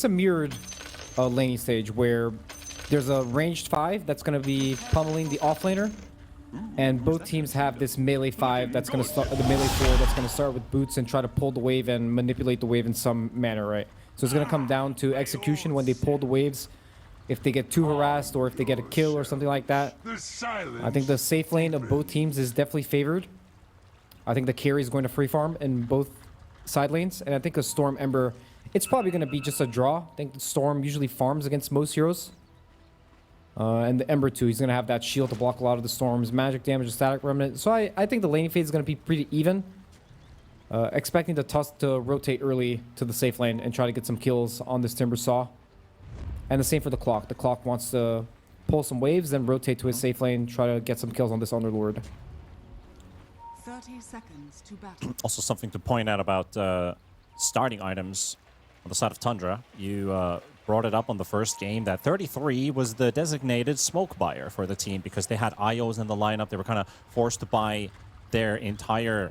a mirrored laning stage where there's a ranged 5 that's going to be pummeling the offlaner, and both teams have this melee 5 that's going to start, the melee 4 that's going to start with boots and try to pull the wave and manipulate the wave in some manner, right? So it's going to come down to execution when they pull the waves. If they get too harassed or if they get a kill or something like that. I think the safe lane of both teams is definitely favored. I think the carry is going to free farm in both side lanes, and I think a Storm Ember, it's probably going to be just a draw. I think the Storm usually farms against most heroes. And the Ember too, he's going to have that shield to block a lot of the Storm's magic damage and static remnant. So I think the laning phase is going to be pretty even. Expecting the Tusk to rotate early to the safe lane and try to get some kills on this Timber Saw. And the same for the Clock. The Clock wants to pull some waves, then rotate to his safe lane, try to get some kills on this Underlord. 30 seconds to battle. Also something to point out about starting items on the side of Tundra. You brought it up on the first game that 33 was the designated smoke buyer for the team because they had IOs in the lineup. They were kind of forced to buy their entire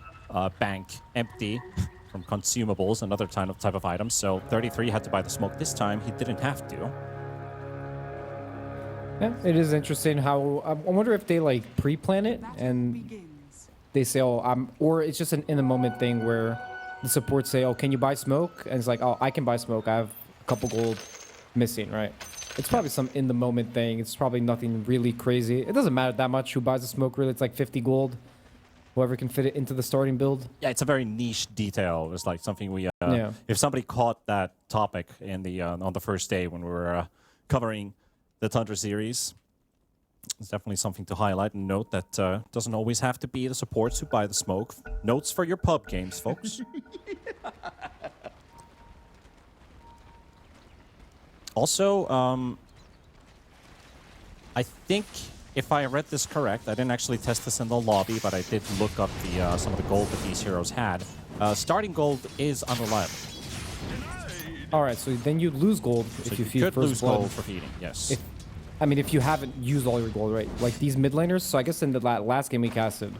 bank empty from consumables and other type of items. So 33 had to buy the smoke. This time he didn't have to. Yeah, it is interesting how I wonder if they like pre-plan it and they say, oh, or it's just an in-the-moment thing where the supports say, oh, can you buy smoke? And it's like, oh, I can buy smoke. I have a couple gold missing, right? It's probably some in-the-moment thing. It's probably nothing really crazy. It doesn't matter that much who buys the smoke, really. It's like 50 gold. Whoever can fit it into the starting build. Yeah, it's a very niche detail. It's like something we, yeah. If somebody caught that topic in the on the first day when we were covering the Tundra series, it's definitely something to highlight and note that doesn't always have to be the supports who buy the smoke. Notes for your pub games, folks. Also, I think if I read this correct, I didn't actually test this in the lobby, but I did look up the some of the gold that these heroes had. Starting gold is unreliable. All right, so then you lose gold So if you feed could first lose blood. gold for feeding, yes. I mean, if you haven't used all your gold, right? Like these mid laners, so I guess in the last game we casted,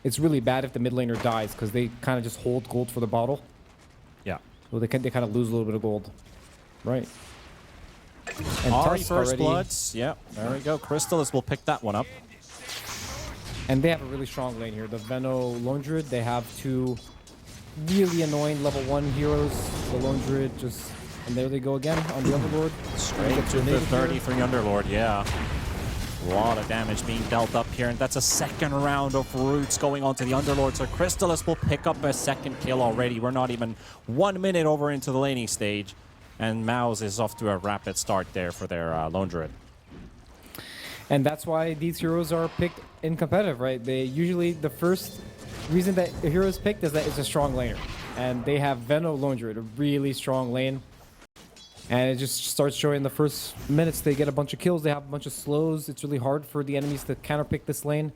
it's really bad if the mid laner dies because they kind of just hold gold for the bottle. Yeah. So they kind of lose a little bit of gold. Right. And Ari Tusk first already, bloods. Yeah, there we go. Crystallis will pick that one up. and they have a really strong lane here. The Veno Lone Druid, they have two really annoying level 1 heroes. The Lone Druid just... And there they go again on the Underlord. Straight to the 33 Underlord, yeah. A lot of damage being dealt up here, and that's a second round of roots going on to the Underlord. So Crystallis will pick up a second kill already. We're not even 1 minute over into the laning stage, and MOUZ is off to a rapid start there for their Lone Druid. And that's why these heroes are picked in competitive, right? They usually, the first reason that a hero is picked is that it's a strong laner. And they have Veno Lone Druid, a really strong lane. And it just starts showing the first minutes they get a bunch of kills, they have a bunch of slows. It's really hard for the enemies to counterpick this lane.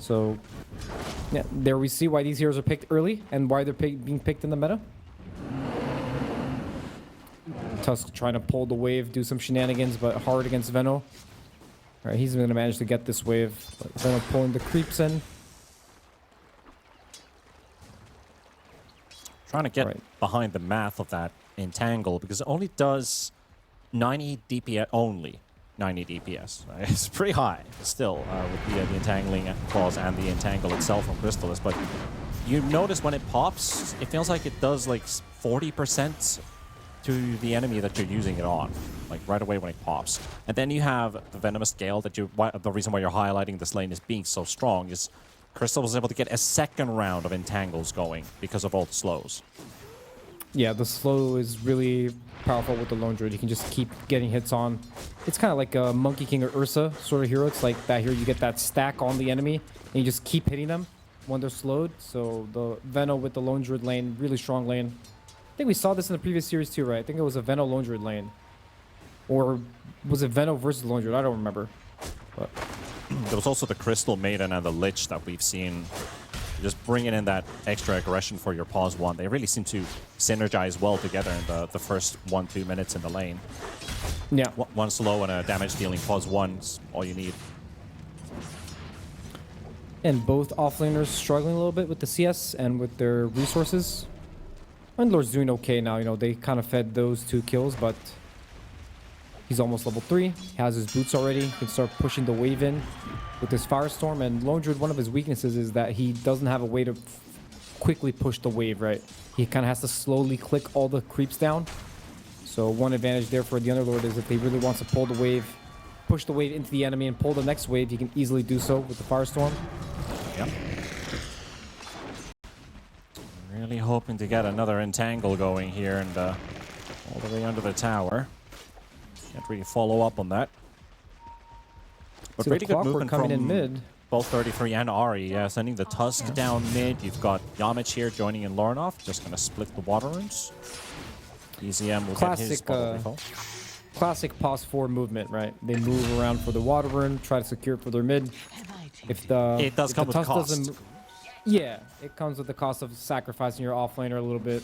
So, yeah, there we see why these heroes are picked early and why they're being picked in the meta. Tusk trying to pull the wave, do some shenanigans, but hard against Veno. Alright, he's going to manage to get this wave. But Veno pulling the creeps in. Trying to get behind the math of that entangle because it only does 90 DPS, only 90 DPS. Right? It's pretty high still with the entangling clause and the entangle itself from Crystallis, but you notice when it pops, it feels like it does like 40% to the enemy that you're using it on, like right away when it pops. And then you have the Venomous Gale that the reason why you're highlighting this lane is being so strong is Crystal was able to get a second round of entangles going because of all the slows. Yeah, the slow is really powerful with the Lone Druid. You can just keep getting hits on. It's kind of like a Monkey King or Ursa sort of hero. It's like that here you get that stack on the enemy and you just keep hitting them when they're slowed. So the Veno with the Lone Druid lane, really strong lane. I think we saw this in the previous series too, right? I think it was a Veno Lone Druid lane. Or was it Veno versus Lone Druid? I don't remember. But there was also the Crystal Maiden and the Lich that we've seen. Just bringing in that extra aggression for your pause 1. They really seem to synergize well together in the first 1-2 minutes in the lane. Yeah. One slow and a damage dealing pause 1 is all you need. And both offlaners struggling a little bit with the CS and with their resources. Underlord's doing okay now. You know, they kind of fed those 2 kills, but he's almost level 3. He has his boots already. He can start pushing the wave in with his Firestorm. And Lone Druid, one of his weaknesses is that he doesn't have a way to quickly push the wave, right? He kind of has to slowly click all the creeps down. So one advantage there for the Underlord is if he really wants to pull the wave, push the wave into the enemy and pull the next wave, he can easily do so with the Firestorm. Yep. Really hoping to get another entangle going here and all the way under the tower. Can't really follow up on that. But See pretty good movement coming from in mid. both 33 and Ari. Yeah, sending the Tusk down mid. You've got Yamich here joining in Lorinov. Just going to split the water runes. EZM will get his probably full. Classic pos 4 movement, right? They move around for the water rune, try to secure it for their mid. If the It does come with Tusk cost. doesn't, yeah, it comes with the cost of sacrificing your offlaner a little bit.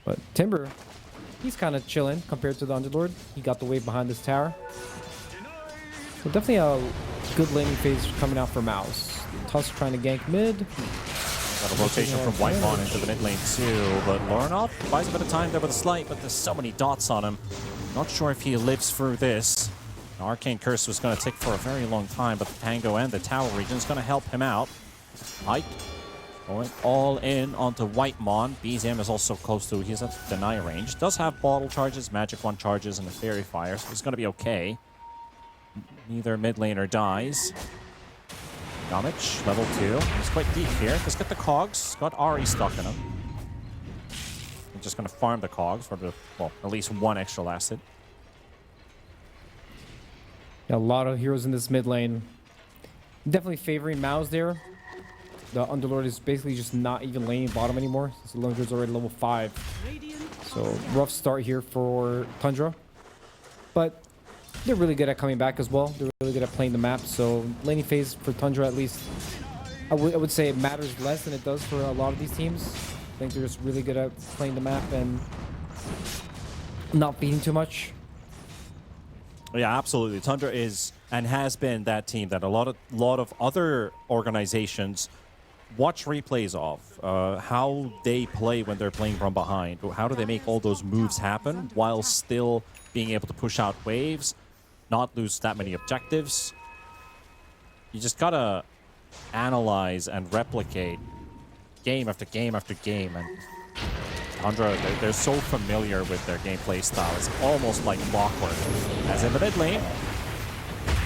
But Timber, he's kind of chilling compared to the Underlord. He got the wave behind this tower. So definitely a good laning phase coming out for MOUZ. Tusk trying to gank mid. Got a rotation from Whitemon into the mid lane too, but Lorinov buys a bit of time there with a slight, but there's so many dots on him. Not sure if he lives through this. An Arcane Curse was going to tick for a very long time, but the Tango and the tower region is going to help him out. Ike going all in onto Whitemon. BZM is also close to, he's at deny range. Does have bottle charges, magic one charges, and a fairy fire, so he's going to be okay. Neither mid laner dies. Yamich, level 2. He's quite deep here. Just get the cogs. Got Ari stuck in him. I'm just going to farm the cogs for the, well, at least one extra last hit. Yeah, a lot of heroes in this mid lane. Definitely favoring MOUZ there. The Underlord is basically just not even laning bottom anymore, since the Lone Druid's already level 5. So rough start here for Tundra. But they're really good at coming back as well. They're really good at playing the map. So laning phase for Tundra, at least, I would say it matters less than it does for a lot of these teams. I think they're just really good at playing the map and not beating too much. Yeah, absolutely. Tundra is and has been that team that a lot of other organizations watch replays of. How they play when they're playing from behind. How do they make all those moves happen while still being able to push out waves, not lose that many objectives? You just gotta analyze and replicate game after game after game. And Tundra, they're so familiar with their gameplay style. It's almost like clockwork. As in the mid lane,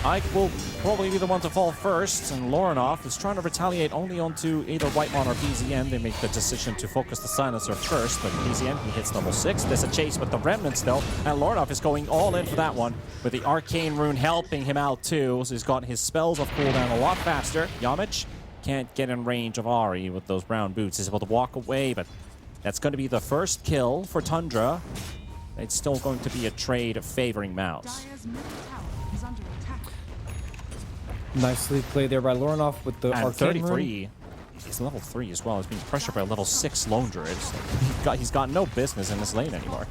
Ike will probably be the one to fall first, and Lorinov is trying to retaliate only onto either Whitemon or PZM. They make the decision to focus the Silencer first, but PZM, he hits level 6. There's a chase with the Remnants though, and Lorinov is going all in for that one, with the Arcane Rune helping him out too, so he's got his spells off cooldown a lot faster. Yamich can't get in range of Ari with those brown boots. He's able to walk away, but that's going to be the first kill for Tundra. It's still going to be a trade favoring MOUZ. Dire's middle tower is under attack. Nicely played there by Lorinov with the And Arcane 33, Rune. he's level 3 as well. He's being pressured by a level 6 Lone Druid. He's got no business in this lane anymore.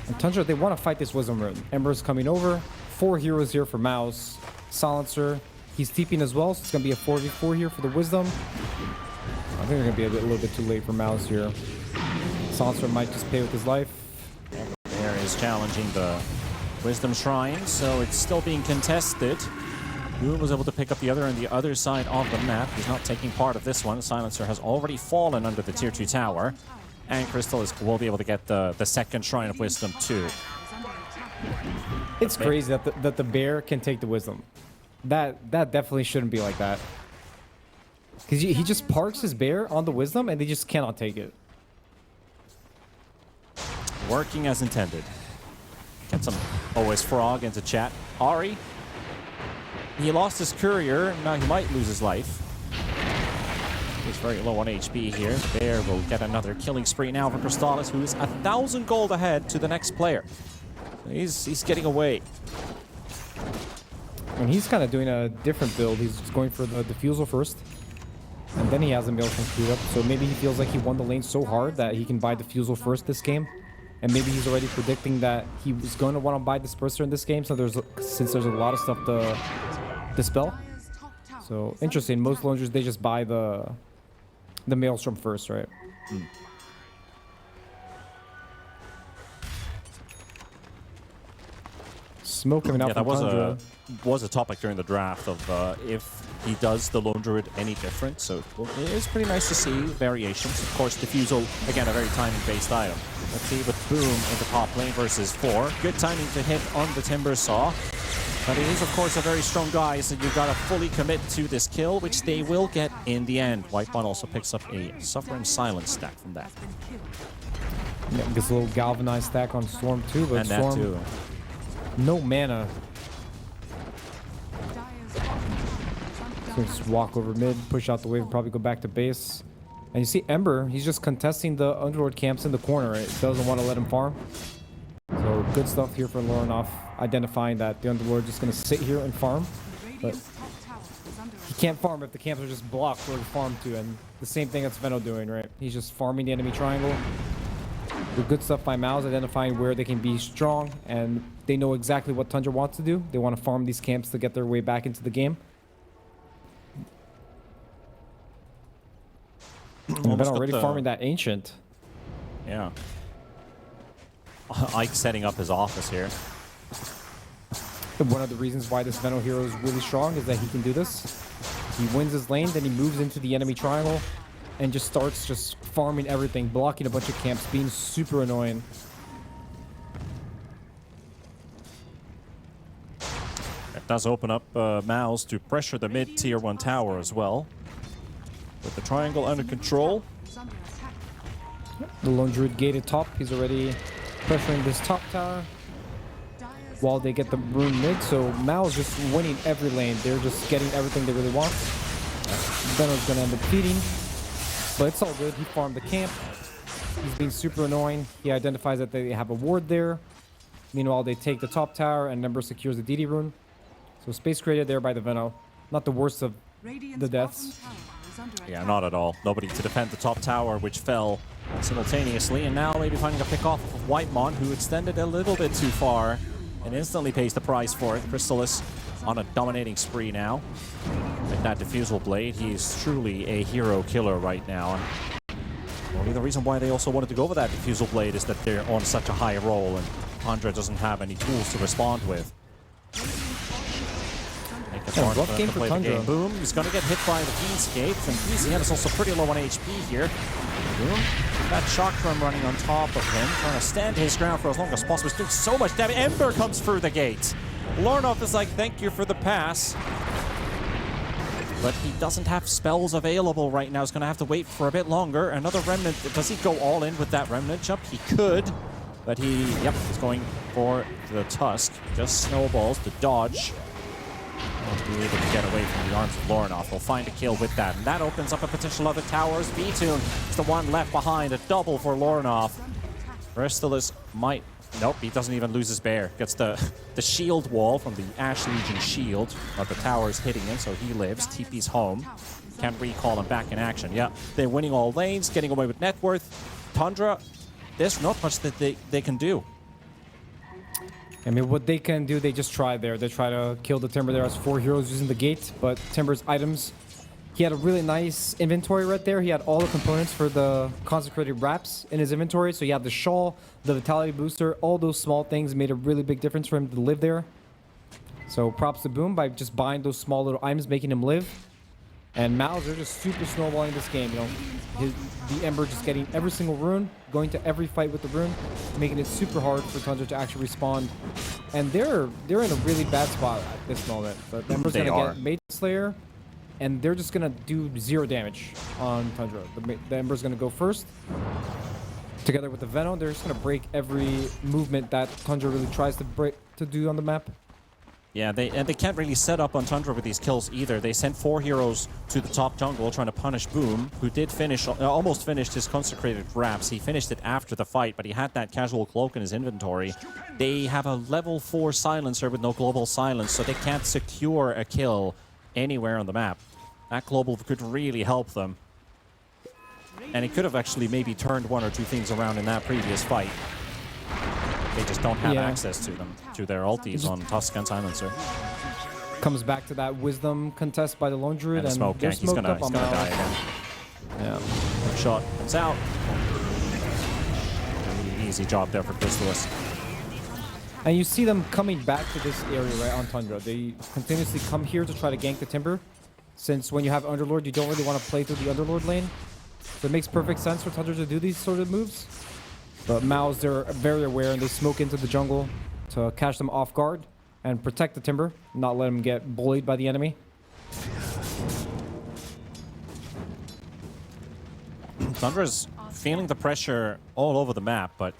And Tundra, they want to fight this Wisdom Rune. Ember's coming over. 4 heroes here for MOUZ. Silencer, he's TPing as well, so it's going to be a 4v4 here for the Wisdom. I think they're going to be a little bit too late for MOUZ here. Silencer might just pay with his life. There is challenging the Wisdom Shrine, so it's still being contested. Boom was able to pick up the other on the other side of the map. He's not taking part of this one. Silencer has already fallen under the tier 2 tower. And Crystal will be able to get the second Shrine of Wisdom too. It's crazy that the bear can take the Wisdom. That definitely shouldn't be like that. Because he just parks his bear on the Wisdom and they just cannot take it. Working as intended. Get some OS Frog into chat. Ari, he lost his courier. Now he might lose his life. He's very low on HP here. The bear will get another killing spree now for Crystallis, who is 1,000 gold ahead to the next player. He's getting away. And he's kind of doing a different build. He's just going for the Diffusal first. And then he has a Maelstrom queued up. So maybe he feels like he won the lane so hard that he can buy Diffusal first this game. And maybe he's already predicting that he was going to want to buy Disperser in this game, so since there's a lot of stuff to dispel. So interesting. Most Lone Druids, they just buy the Maelstrom first, right? smoke coming out Yeah, from that Tundra. was a topic during the draft of if he does the Lone Druid any different. So it is pretty nice to see variations. Of course, Diffusal, again, a very timing-based item. Let's see with Boom in the top lane versus 4. Good timing to hit on the Timber Saw. But it is, of course, a very strong guy, so you've got to fully commit to this kill, which they will get in the end. Whitebot also picks up a Suffering Silence stack from that. Yeah, gets a little galvanized stack on Storm too, but And that Storm, too. no mana. So just walk over mid, push out the wave, and probably go back to base. And you see Ember, he's just contesting the Underlord camps in the corner. It doesn't want to let him farm. So good stuff here for Lornoff, identifying that the Underlord is just going to sit here and farm. But he can't farm if the camps are just blocked where to farm to. And the same thing that's Veno doing, right? He's just farming the enemy triangle. The good stuff by MOUZ, identifying where they can be strong, and they know exactly what Tundra wants to do. They want to farm these camps to get their way back into the game. I've been already farming that Ancient. Yeah. Ike setting up his office here. One of the reasons why this Veno hero is really strong is that he can do this. He wins his lane, then he moves into the enemy triangle and just starts just farming everything, blocking a bunch of camps, being super annoying. It does open up MOUZ to pressure the mid tier 1 tower as well. With the triangle under control. The Lone Druid gated top. He's already pressuring this top tower while they get the rune mid. So MOUZ just winning every lane. They're just getting everything they really want. Veno's going to end up feeding. But it's all good. He farmed the camp. He's being super annoying. He identifies that they have a ward there. Meanwhile, they take the top tower and Ember secures the DD rune. So space created there by the Veno. Not the worst of the deaths. Yeah, not at all. Nobody to defend the top tower, which fell simultaneously. And now maybe finding a pick off of Whitemon, who extended a little bit too far and instantly pays the price for it. Crystallis on a dominating spree now. With that Diffusal Blade, he's truly a hero killer right now. Well, the reason why they also wanted to go for that Diffusal Blade is that they're on such a high roll and Tundra doesn't have any tools to respond with. Rough game for Tundra. Boom, he's going to get hit by the Fiend's Gate, and PVISION is also pretty low on HP here. Boom, that Chakram running on top of him, trying to stand his ground for as long as possible. He's doing so much damage. Ember comes through the gate. Lornoff is like, thank you for the pass. But he doesn't have spells available right now. He's going to have to wait for a bit longer. Another Remnant. Does he go all in with that Remnant jump? He could. But he's going for the Tusk. Just snowballs to dodge. Won't be able to get away from the arms of Lornoff. He'll find a kill with that. And that opens up a potential other towers. V-Tune is the one left behind. A double for Lornoff. Crystallis might... Nope, he doesn't even lose his bear. Gets the shield wall from the Ash Legion shield, but the tower's hitting him, so he lives. TP's home. Can't recall him back in action. Yeah, they're winning all lanes, getting away with net worth. Tundra, there's not much that they can do. I mean, what they can do, they just try there. They try to kill the Timber there as 4 heroes using the gate, but Timber's items... He had a really nice inventory right there. He had all the components for the consecrated wraps in his inventory. So he had the shawl, the vitality booster, all those small things made a really big difference for him to live there. So props to Boom by just buying those small little items, making him live. And MOUZ are just super snowballing this game, you know. The Ember just getting every single rune, going to every fight with the rune, making it super hard for Tundra to actually respond. And they're in a really bad spot at this moment. But Ember's going to get Maiden Slayer. And they're just going to do 0 damage on Tundra. The Ember's going to go first. Together with the Veno, they're just going to break every movement that Tundra really tries to do on the map. Yeah, they can't really set up on Tundra with these kills either. They sent 4 heroes to the top jungle trying to punish Boom, who did finish, almost finished his consecrated wraps. He finished it after the fight, but he had that casual cloak in his inventory. They have a level 4 silencer with no global silence, so they can't secure a kill anywhere on the map. That global could really help them. And it could have actually maybe turned 1 or 2 things around in that previous fight. They just don't have access to them, to their ultis on Tusk and Silencer. Comes back to that Wisdom contest by the Lone Druid. And the smoke gank, he's gonna die again. Yeah. One shot comes out. Really easy job there for Crystallis. And you see them coming back to this area right on Tundra. They continuously come here to try to gank the Timber. Since when you have Underlord, you don't really want to play through the Underlord lane. So it makes perfect sense for Tundra to do these sort of moves. But MOUZ, they're very aware and they smoke into the jungle to catch them off guard and protect the Timber, not let them get bullied by the enemy. Tundra's feeling the pressure all over the map, but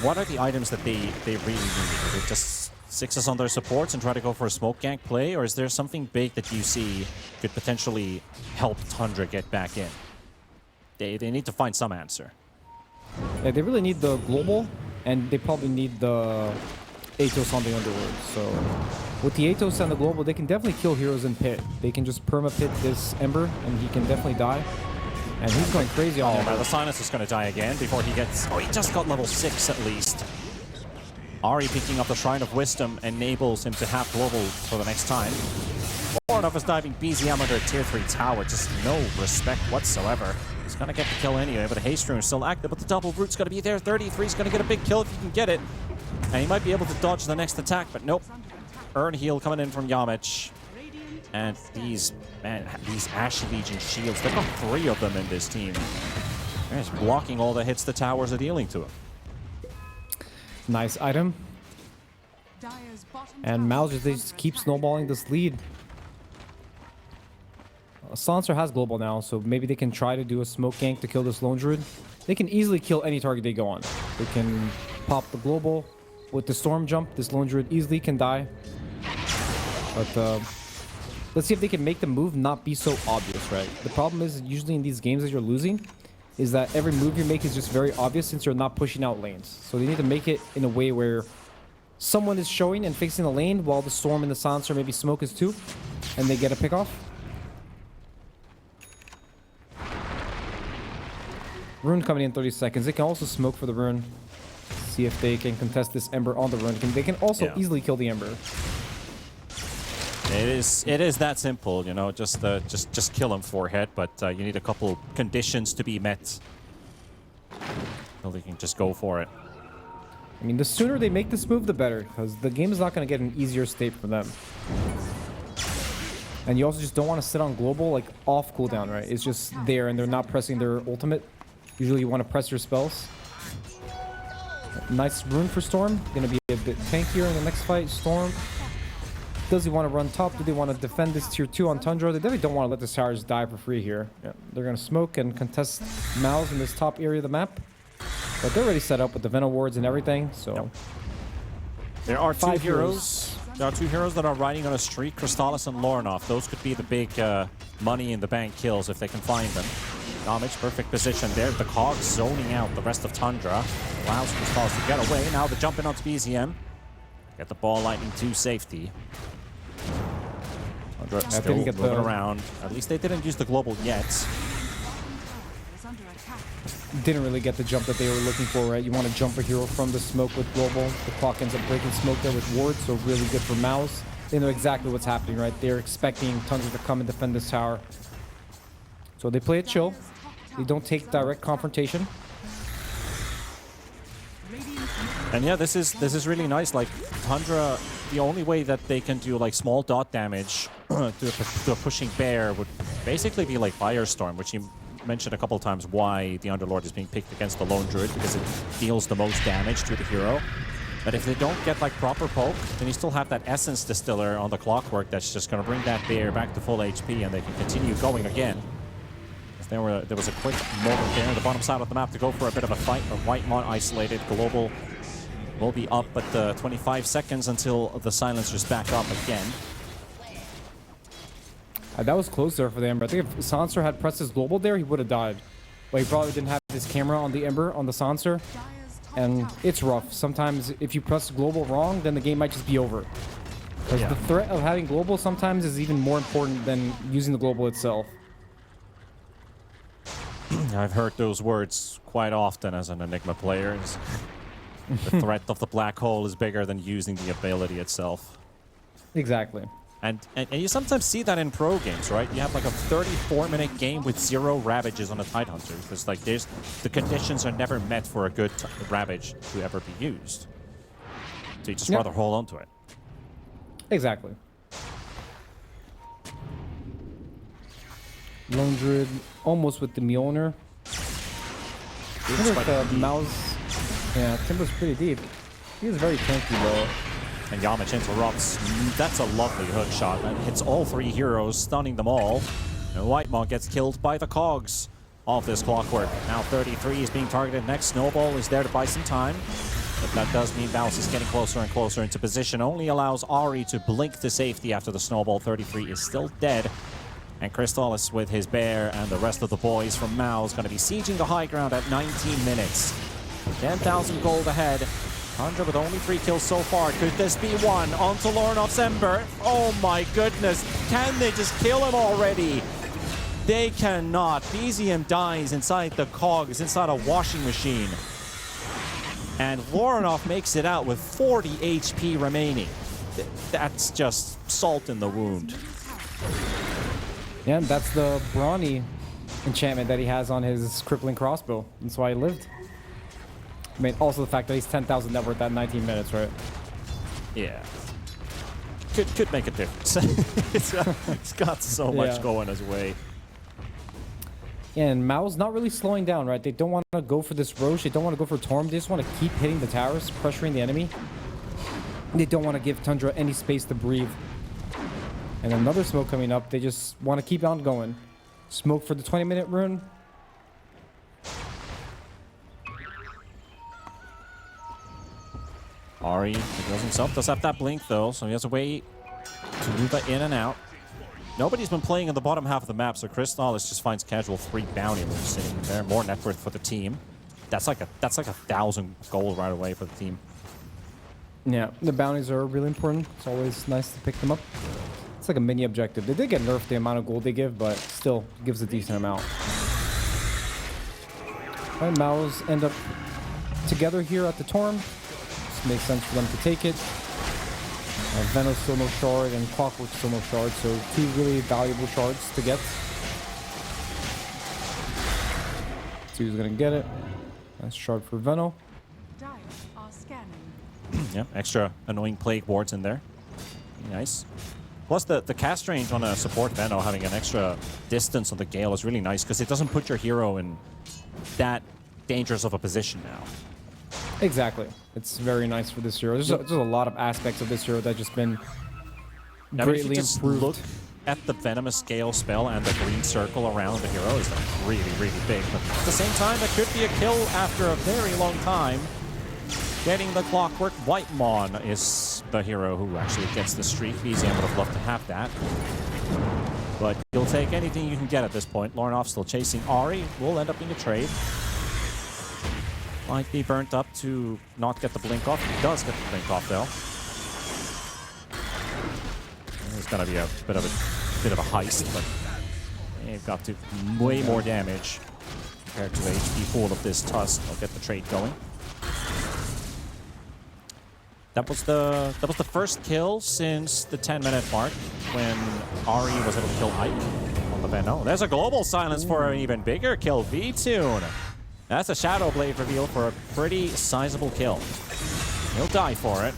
what are the items that they really need? Are they just sixes on their supports and try to go for a smoke gank play, or is there something big that you see could potentially help Tundra get back in? They need to find some answer. Yeah, they really need the global, and they probably need the Atos on the Underlord. So with the Atos and the global, they can definitely kill heroes in pit. They can just perma-pit this Ember, and he can definitely die. And he's going crazy on man, the Silence is going to die again before he gets... Oh, he just got level 6 at least. Ari picking up the Shrine of Wisdom enables him to have global for the next time. Moronov is diving BZM under a tier 3 tower. Just no respect whatsoever. He's going to get the kill anyway, but the haste rune is still active, but the double root's going to be there. 33 is going to get a big kill if he can get it. And he might be able to dodge the next attack, but nope. Earn heal coming in from Yamich. And these Ashy Legion shields, they've got 3 of them in this team. They're just blocking all the hits the towers are dealing to him. Nice item. And MOUZ just keep snowballing this lead. Sancer has global now, so maybe they can try to do a smoke gank to kill this lone druid. They can easily kill any target they go on. They can pop the global with the storm jump. This lone druid easily can die. But let's see if they can make the move not be so obvious, right? The problem is usually in these games that you're losing is that every move you make is just very obvious since you're not pushing out lanes. So they need to make it in a way where someone is showing and fixing the lane while the storm and the Sancer maybe smoke is too, and they get a pick off. Rune coming in 30 seconds. They can also smoke for the rune. See if they can contest this Ember on the rune. They can also easily kill the Ember. It is that simple, you know, just kill him forehead, but you need a couple conditions to be met. So they can just go for it. I mean, the sooner they make this move, the better, because the game is not going to get an easier state for them. And you also just don't want to sit on global, like, off cooldown, right? It's just there, and they're not pressing their ultimate. Usually you want to press your spells. Nice rune for Storm. Going to be a bit tankier in the next fight. Storm. Does he want to run top? Do they want to defend this tier 2 on Tundra? They definitely don't want to let the towers die for free here. Yeah, they're going to smoke and contest MOUZ in this top area of the map. But they're already set up with the Venom wards and everything, so... There are 2 heroes. There are 2 heroes that are riding on a streak, Crystallis and Lorinov. Those could be the big money in the bank kills if they can find them. Damage, perfect position there. The Cog zoning out the rest of Tundra. Allows Crystallis to get away. Now the jump in onto BZM. Get the ball lightning to safety. Tundra still moving around. At least they didn't use the global yet. Didn't really get the jump that they were looking for, right? You want to jump a hero from the smoke with global. The clock ends up breaking smoke there with wards, so really good for MOUZ. They know exactly what's happening, right? They're expecting Tundra to come and defend this tower. So they play it chill. They don't take direct confrontation. And yeah, this is really nice. Like, Tundra, the only way that they can do like small dot damage to a pushing bear would basically be like Firestorm, which you mentioned a couple of times why the Underlord is being picked against the Lone Druid, because it deals the most damage to the hero. But if they don't get like proper poke, then you still have that Essence Distiller on the Clockwork that's just going to bring that bear back to full HP, and they can continue going again. There was a quick moment there on the bottom side of the map to go for a bit of a fight, but Whitemon isolated. Global will be up at 25 seconds until the Silencer's back up again. That was close there for the Ember. I think if Sancer had pressed his global there, he would have died. But he probably didn't have his camera on the Ember, on the Sancer. And it's rough. Sometimes if you press global wrong, then the game might just be over. Because the threat of having global sometimes is even more important than using the global itself. I've heard those words quite often as an Enigma player. The threat of the black hole is bigger than using the ability itself. Exactly. And you sometimes see that in pro games, right? You have like a 34-minute game with 0 Ravages on a Tidehunter. Because like the conditions are never met for a good Ravage to ever be used. So you just Yep. rather hold on to it. Exactly. Lone Druid almost with the Mjolnir. I wonder if the MOUZ... Yeah, Timber's pretty deep. He is very tanky though. And Yamich interrupts. That's a lovely hook shot. That hits all three heroes, stunning them all. And Whitemon gets killed by the cogs of this Clockwork. Now 33 is being targeted next. Snowball is there to buy some time. But that does mean MOUZ is getting closer and closer into position. Only allows Ari to blink to safety after the Snowball. 33 is still dead. And Crystalis with his bear and the rest of the boys from MOUZ going to be sieging the high ground at 19 minutes. 10,000 gold ahead. Tundra with only 3 kills so far. Could this be one? Onto Lornoff's Ember. Oh my goodness. Can they just kill him already? They cannot. BZM dies inside the cogs, inside a washing machine. And Lornoff makes it out with 40 HP remaining. That's just salt in the wound. Yeah, and that's the Brawny enchantment that he has on his crippling crossbow. That's why he lived. I mean, also the fact that he's 10,000 net worth at 19 minutes, right? Yeah. Could make a difference. It's got so much going his way. Yeah, and MOUZ not really slowing down, right? They don't want to go for this Roche. They don't want to go for Torm. They just want to keep hitting the towers, pressuring the enemy. They don't want to give Tundra any space to breathe. And another smoke coming up. They just want to keep on going. Smoke for the 20-minute rune. Ari does himself, does have that blink though, so he has a way to move that in and out. Nobody's been playing in the bottom half of the map, so Crystalis just finds casual 3 bounty moves sitting there. More net worth for the team. That's like 1,000 gold right away for the team. Yeah, the bounties are really important. It's always nice to pick them up. It's like a mini objective. They did get nerfed the amount of gold they give, but still gives a decent amount. Alright, MOUZ end up together here at the Torm. Just makes sense for them to take it. Venom's still no shard, and Clockwork's still no shard, so 2 really valuable shards to get. See who's gonna get it. Nice shard for Venom. Dire are scanning. Yeah, extra annoying plague wards in there. Nice. Plus the cast range on a support Venom having an extra distance on the Gale is really nice because it doesn't put your hero in that dangerous of a position now. Exactly. It's very nice for this hero. There's a lot of aspects of this hero that just been greatly improved. Look at the Venomous Scale spell and the green circle around the hero is like really, really big. But at the same time, that could be a kill after a very long time. Getting the Clockwork. Whitemon is the hero who actually gets the streak. VICI would have loved to have that. But you'll take anything you can get at this point. Lornoff still chasing Ari. Will end up being a trade. Might be burnt up to not get the blink off. He does get the blink off though. It's gonna be a bit of a heist, but they've got to way more damage compared to the HP pool of this Tusk. I'll get the trade going. That was the first kill since the 10-minute mark when Ari was able to kill Ike on the Venom. There's a global silence for an even bigger kill. V-Tune. That's a Shadow Blade reveal for a pretty sizable kill. He'll die for it.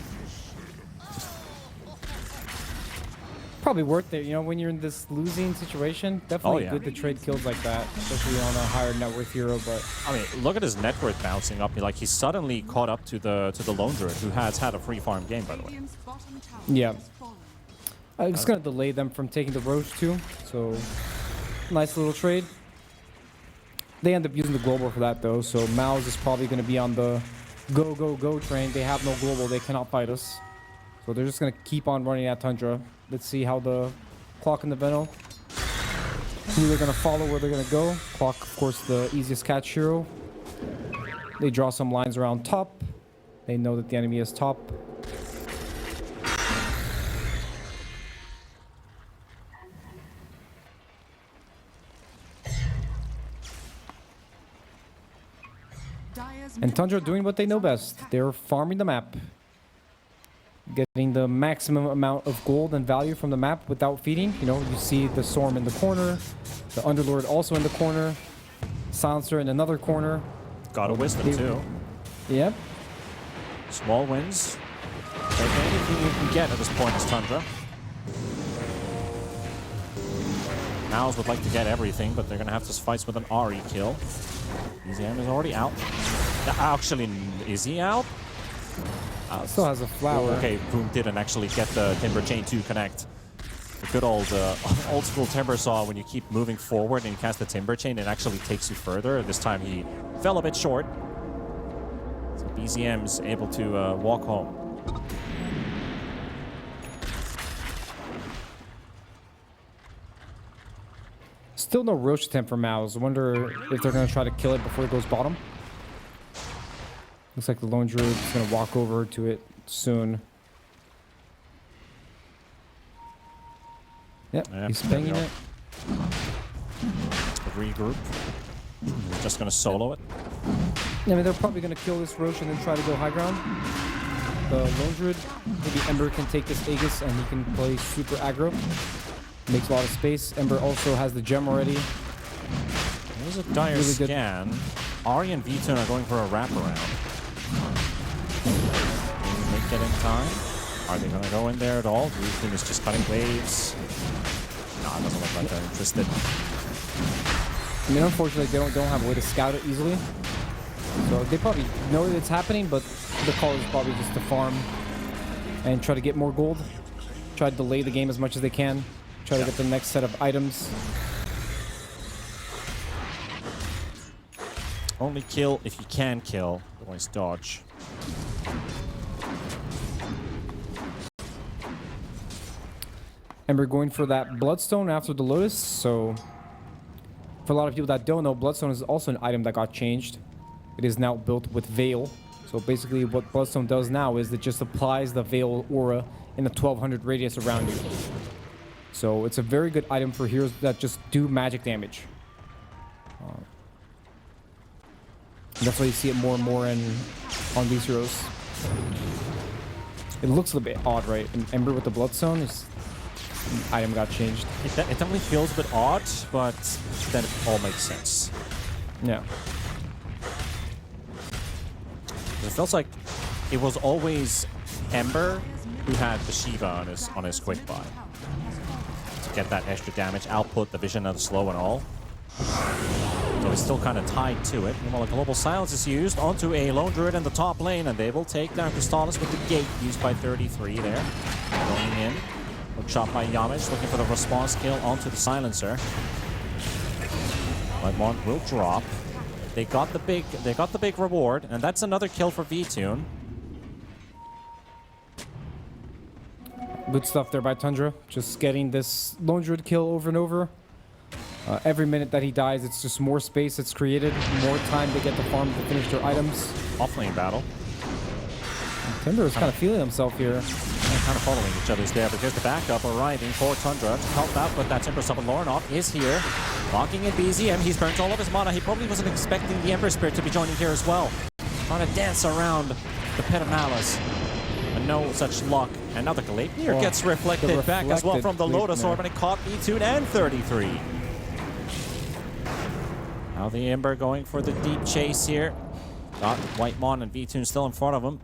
Probably worth it, you know, when you're in this losing situation. Definitely good to trade kills like that, especially on a higher net worth hero. But I mean, look at his net worth bouncing up. Like he's suddenly caught up to the Lone Druid, who has had a free farm game, by the way. yeah, I'm just gonna delay them from taking the Roche too. So nice little trade. They end up using the global for that though, so MOUZ is probably going to be on the go, go, go train. They have no global. They cannot fight us. So they're just going to keep on running at Tundra. Let's see how the Clock and the Venom, who they're going to follow, where they're going to go. Clock, of course, the easiest catch hero. They draw some lines around top. They know that the enemy is top. And Tundra doing what they know best. They're farming the map. Getting the maximum amount of gold and value from the map without feeding. You know, you see the Storm in the corner. The Underlord also in the corner. Silencer in another corner. Got a Wisdom too. Yep. Small wins. Take anything you can get at this point is Tundra. MOUZ would like to get everything, but they're going to have to fight with an RE kill. EZM is already out. Actually, is he out? Still has a flower. Okay, Boom didn't actually get the Timber Chain to connect. The good old school Timber saw when you keep moving forward and you cast the Timber Chain, it actually takes you further. This time he fell a bit short. So BZM is able to walk home. Still no Roach attempt for MOUZ. I wonder if they're going to try to kill it before it goes bottom. Looks like the Lone Druid is going to walk over to it soon. Yep, he's banging it. Regroup. Just going to solo it. I mean, they're probably going to kill this Roach and then try to go high ground. The Lone Druid, maybe Ember can take this Aegis and he can play super aggro. Makes a lot of space. Ember also has the gem already. There's a dire really scan. Ari and V-Tune are going for a wraparound. Can they get in time? Are they going to go in there at all? V-Tune is just cutting waves. No, it doesn't look like they're interested. I mean, unfortunately, they don't have a way to scout it easily. So they probably know that it's happening, but the call is probably just to farm and try to get more gold. Try to delay the game as much as they can. Try to get the next set of items. Only kill if you can kill. Otherwise, dodge. Ember going for that Bloodstone after the Lotus. So, for a lot of people that don't know, Bloodstone is also an item that got changed. It is now built with Veil. So basically what Bloodstone does now is it just applies the Veil aura in the 1200 radius around you. So it's a very good item for heroes that just do magic damage. That's why you see it more and more on these heroes. It looks a little bit odd, right? And Ember with the Bloodstone, is item got changed. It definitely feels a bit odd, but then it all makes sense. Yeah. It feels like it was always Ember who had the Shiva on his quick buy. To get that extra damage output, the vision of the slow and all. So it's still kind of tied to it. Meanwhile, a Global Silence is used onto a Lone Druid in the top lane, and they will take down Crystallis with the gate used by 33 there. Going in. Look shot by Yamish, looking for the response kill onto the Silencer. Lightmont will drop. They got the big reward, and that's another kill for V-Tune. Good stuff there by Tundra. Just getting this Lone Druid kill over and over. Every minute that he dies, it's just more space that's created, more time to get the farm to finish their items. Off-lane battle. Timber is kind of feeling himself here. Kind of following each other's there, but here's the backup arriving for Tundra to help out, but that Timber Summon Lorinov is here. Locking in BZM, he's burnt all of his mana. He probably wasn't expecting the Ember Spirit to be joining here as well. Trying to dance around the Pit of Malice. And no such luck. And now the Gleipnir gets reflected back as well from the Lotus Orb, and it caught V-Tune and 33. Now the Ember going for the deep chase here. Got Whitemon and V-Tune still in front of him.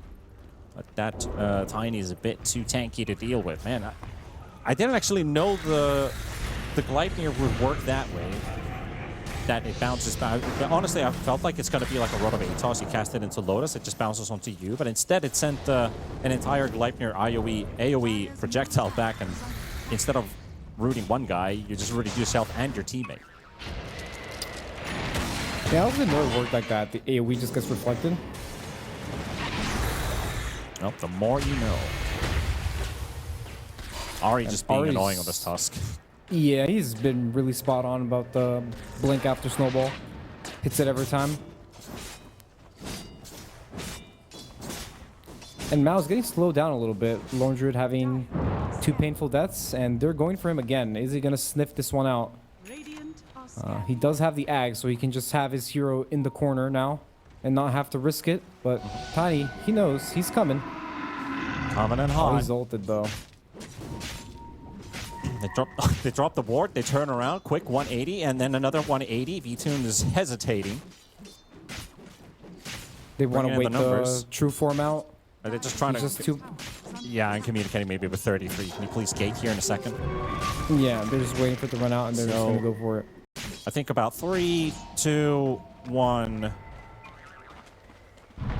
But that Tiny is a bit too tanky to deal with. Man, I didn't actually know the Gleipnir would work that way. That it bounces back. Honestly, I felt like it's going to be like a Rod of Atos. You cast it into Lotus, it just bounces onto you. But instead, it sent an entire Gleipnir AoE projectile back. And instead of rooting one guy, you just rooted yourself and your teammate. Yeah, I didn't know it worked like that. The AoE just gets reflected. Well, the more you know. Ari just being annoying on this Tusk. Yeah, he's been really spot on about the blink after snowball. Hits it every time. And MOUZ getting slowed down a little bit. Lone Druid having 2 painful deaths, and they're going for him again. Is he going to sniff this one out? He does have the Ag, so he can just have his hero in the corner now and not have to risk it. But Tiny, he knows. He's coming. Coming in hot. Oh, he's ulted, though. They drop the ward, they turn around, quick 180, and then another 180. V-Tune is hesitating. They want to wait the true form out. Are they just trying to... Just too... Yeah, I'm communicating maybe with 33. Can you please gate here in a second? Yeah, they're just waiting for it to run out, and they're just going to go for it. I think about 3, 2, 1.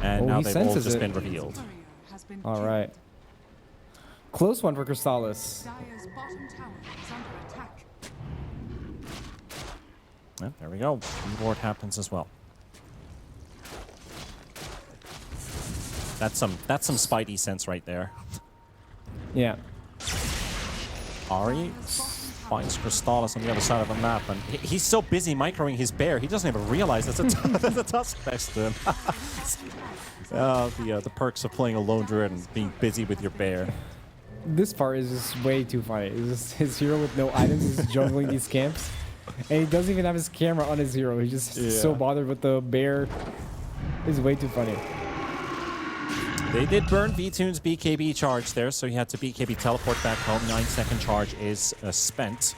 And now they've all just been revealed. All right. Close one for Crystallis. Dire's bottom tower is under attack. Yeah, there we go. Reward happens as well. That's some Spidey sense right there. Yeah. Ari finds Crystallis on the other side of the map, and he's so busy microing his bear, he doesn't even realize there's a tusk next to him. The perks of playing a lone druid and being busy with your bear. This part is just way too funny. It's just his hero with no items is juggling these camps. And he doesn't even have his camera on his hero. He's just so bothered with the bear. It's way too funny. They did burn V-Tune's BKB charge there, so he had to BKB teleport back home. 9-second charge is spent.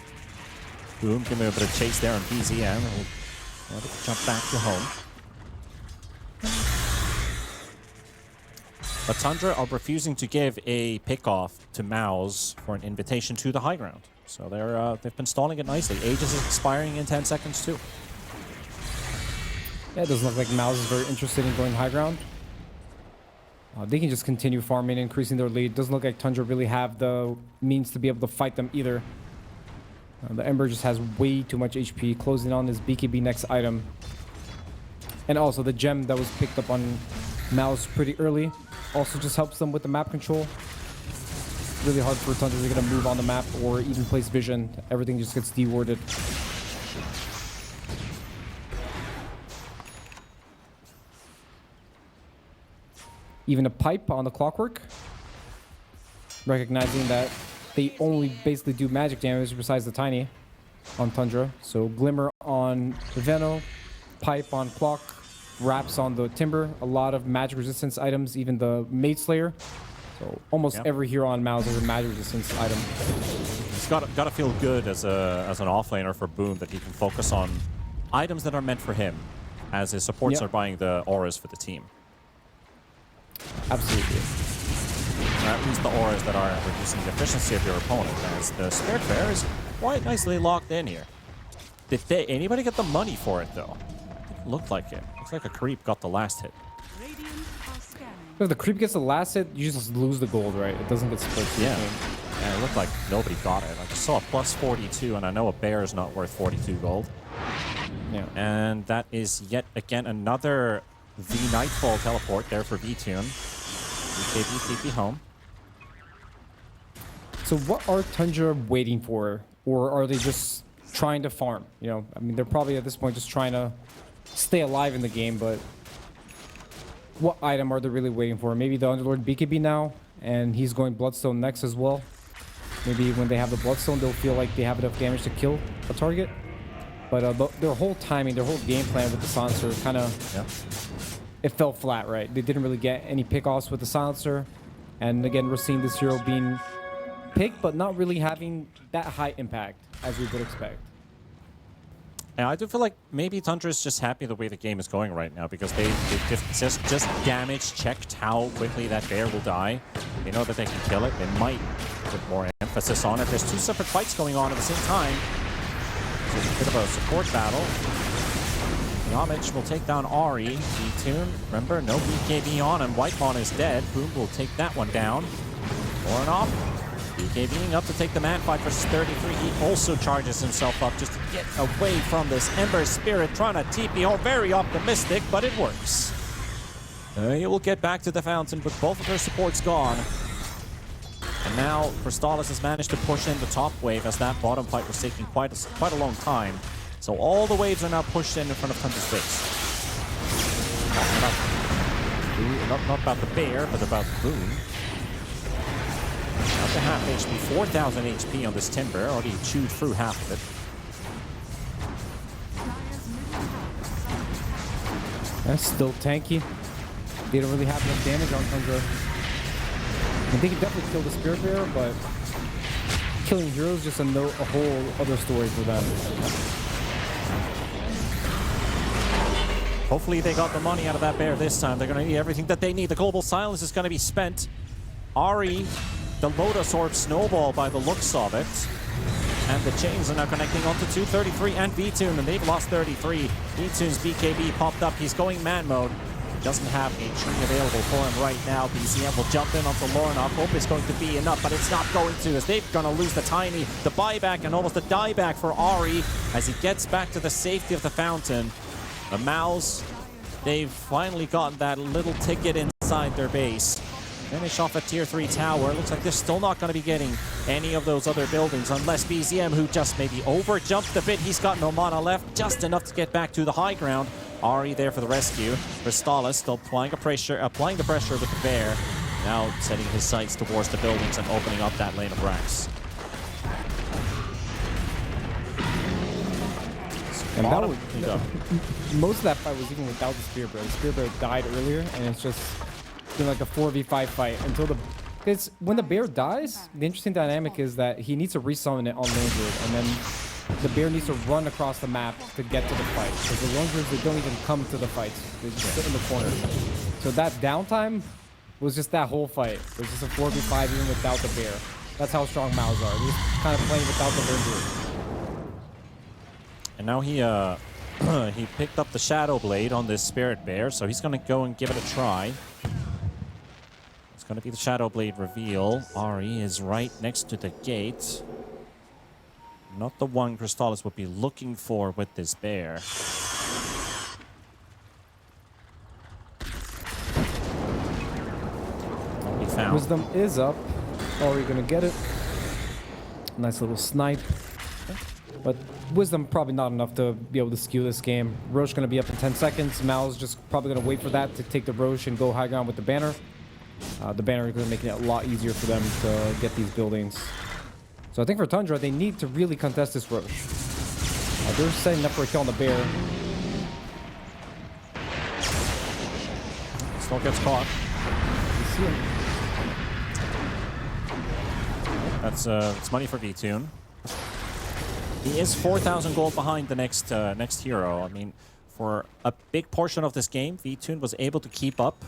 Boom, give him a bit of chase there on VZM. We'll let it jump back to home. But Tundra are refusing to give a pick-off to MOUZ for an invitation to the high ground. So they've been stalling it nicely. Aegis is expiring in 10 seconds too. Yeah, it doesn't look like MOUZ is very interested in going high ground. They can just continue farming, increasing their lead. Doesn't look like Tundra really have the means to be able to fight them either. The Ember just has way too much HP, closing on his BKB next item. And also the gem that was picked up on MOUZ pretty early also just helps them with the map control. Really hard for Tundra to get a move on the map or even place vision. Everything just gets dewarded. Even a pipe on the clockwork. Recognizing that they only basically do magic damage besides the tiny on Tundra. So glimmer on the Veno, pipe on clock, wraps on the timber, a lot of magic resistance items, even the Maid Slayer. So almost every hero on MOUZ has a magic resistance item. It's got to feel good as an offlaner for Boom that he can focus on items that are meant for him, as his supports are buying the auras for the team. Absolutely. At least the auras that are reducing the efficiency of your opponent, as the Spirit Bear is quite nicely locked in here. Did anybody get the money for it though? It looked like it. Looks like a creep got the last hit. If the creep gets the last hit, you just lose the gold, right? It doesn't get split. Yeah, it looked like nobody got it. I just saw a plus 42, and I know a bear is not worth 42 gold. Yeah. And that is yet again another V-Nightfall teleport there for V-Tune. BKB TP home. So what are Tundra waiting for? Or are they just trying to farm? You know, I mean, they're probably at this point just trying to stay alive in the game, but what item are they really waiting for? Maybe the Underlord BKB now, and he's going Bloodstone next as well. Maybe when they have the Bloodstone, they'll feel like they have enough damage to kill a target. But their whole timing, their whole game plan with the Silencer kind of... It fell flat, right? They didn't really get any pick-offs with the Silencer. And again, we're seeing this hero being picked, but not really having that high impact as we would expect. And I do feel like maybe Tundra is just happy the way the game is going right now, because they just damage checked how quickly that bear will die. They know that they can kill it. They might put more emphasis on it. There's two separate fights going on at the same time. So it's a bit of a support battle. Yamich will take down Ari. V-Tune, remember, no BKB on him. Whitepawn is dead. Boom will take that one down. Voronov, BKBing up to take the man fight versus 33. He also charges himself up just to get away from this Ember Spirit, trying to TP. Oh, very optimistic, but it works. He will get back to the fountain with both of their supports gone. And now Crystallis has managed to push in the top wave, as that bottom fight was taking quite a long time. So all the waves are now pushed in front of Tundra's base. Not about the bear, but about the Boom. Up to half HP, 4,000 HP on this Timber. Already chewed through half of it. That's still tanky. They don't really have enough damage on Tundra. I mean, they can definitely kill the Spirit Bearer, but killing heroes is just a whole other story for them. Hopefully they got the money out of that bear this time. They're going to need everything that they need. The Global Silence is going to be spent. Ari, the Lotus Orb snowball by the looks of it. And the chains are now connecting onto 233 and VTune, and they've lost 33. VTune's BKB popped up. He's going man mode. Doesn't have a tree available for him right now. BCM will jump in onto Lornoff. Hope it's going to be enough, but it's not going to, as they're going to lose the Tiny, the buyback, and almost a dieback for Ari as he gets back to the safety of the fountain. The MOUZ, they've finally gotten that little ticket inside their base. Finish off a tier 3 tower. Looks like they're still not going to be getting any of those other buildings unless BZM, who just maybe over-jumped a bit. He's got no mana left, just enough to get back to the high ground. Ari there for the rescue. Kristalis still applying the pressure with the bear. Now setting his sights towards the buildings and opening up that lane of racks. And that was, most of that fight was even without the Spear Bear. The Spear Bear died earlier, and it's just been like a 4v5 fight until the... Because when the bear dies, the interesting dynamic is that he needs to resummon it on lone druid, and then the bear needs to run across the map to get to the fight. Because the lone druids, they don't even come to the fights. They just sit in the corner. So that downtime was just that whole fight. It was just a 4v5 even without the bear. That's how strong MOUZ are. They're just kind of playing without the lone druid. And now he he picked up the Shadow Blade on this Spirit Bear, so he's going to go and give it a try. It's going to be the Shadow Blade reveal. Ari is right next to the gate. Not the one Kristalis would be looking for with this bear. Won't be found. Wisdom is up. Ari gonna get it. Nice little snipe. But Wisdom probably not enough to be able to skew this game. Roche gonna be up in 10 seconds. MOUZ just probably gonna wait for that to take the Roche and go high ground with the banner. The banner is gonna make it a lot easier for them to get these buildings. So I think for Tundra, they need to really contest this Roche. They're setting up for a kill on the bear. Still gets caught. You see him. That's money for VTune. He is 4,000 gold behind the next hero. I mean, for a big portion of this game, VTune was able to keep up.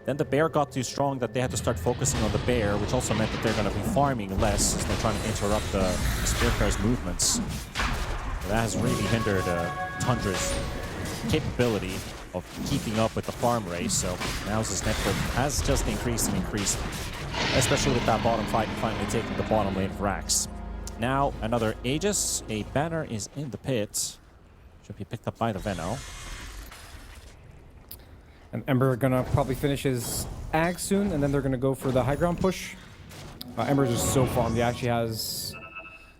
Then the bear got too strong that they had to start focusing on the bear, which also meant that they're going to be farming less as they're trying to interrupt the Spear Bear's movements. So that has really hindered Tundra's capability of keeping up with the farm race. So MOUZ's network has just increased and increased, especially with that bottom fight and finally taking the bottom lane of Rax. Now another Aegis. A banner is in the pit. Should be picked up by the Veno. And Ember gonna probably finish his Ag soon, and then they're gonna go for the high ground push. Ember's just so farmed. He actually has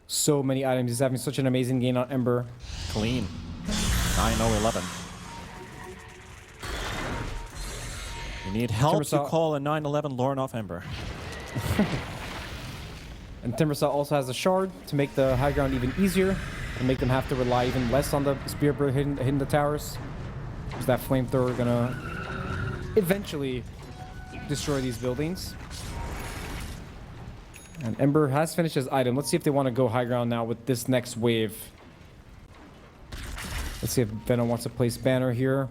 so many items. He's having such an amazing game on Ember. Clean. 9-0-11. You need help to call a 9-11 Lornoff Ember. And Timbersaw also has a shard to make the high ground even easier and make them have to rely even less on the Spear Bear hitting the towers. Because that flamethrower gonna eventually destroy these buildings. And Ember has finished his item. Let's see if they want to go high ground now with this next wave. Let's see if Venom wants to place banner here.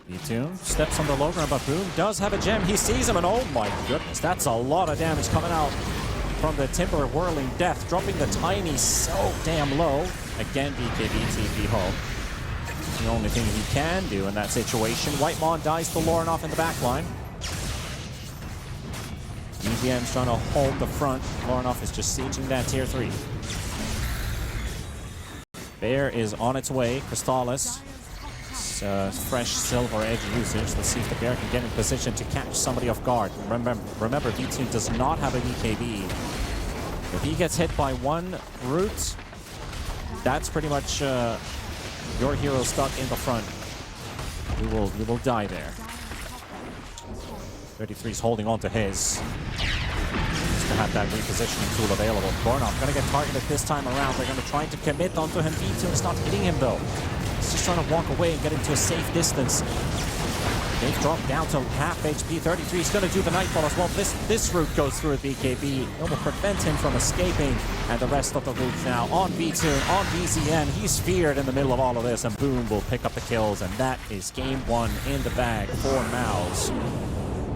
VTune steps on the low ground, but Boom does have a gem. He sees him, and oh my goodness, that's a lot of damage coming out from the Timber Whirling Death, dropping the Tiny so damn low. Again, BKB TP home. The only thing he can do in that situation. Whitemon dies to Lornoff in the back line. EVM's trying to hold the front. Lornoff is just sieging that tier 3. Bear is on its way. Kristalis. Fresh Silver Edge usage. Let's see if the Bear can get in position to catch somebody off guard. Remember VTune does not have a BKB. If he gets hit by one root, that's pretty much your hero stuck in the front. You will die there. 33 is holding on to his. Just to have that repositioning tool available. Lornoff going to get targeted this time around. They're going to try to commit onto him. VTune is not hitting him though. He's just trying to walk away and get into a safe distance. They've dropped down to half HP. 33 is going to do the Nightfall as well. This route goes through a BKB. It will prevent him from escaping. And the rest of the route now on VTune, on VCN. He's feared in the middle of all of this. And Boom will pick up the kills. And that is game 1 in the bag for MOUZ.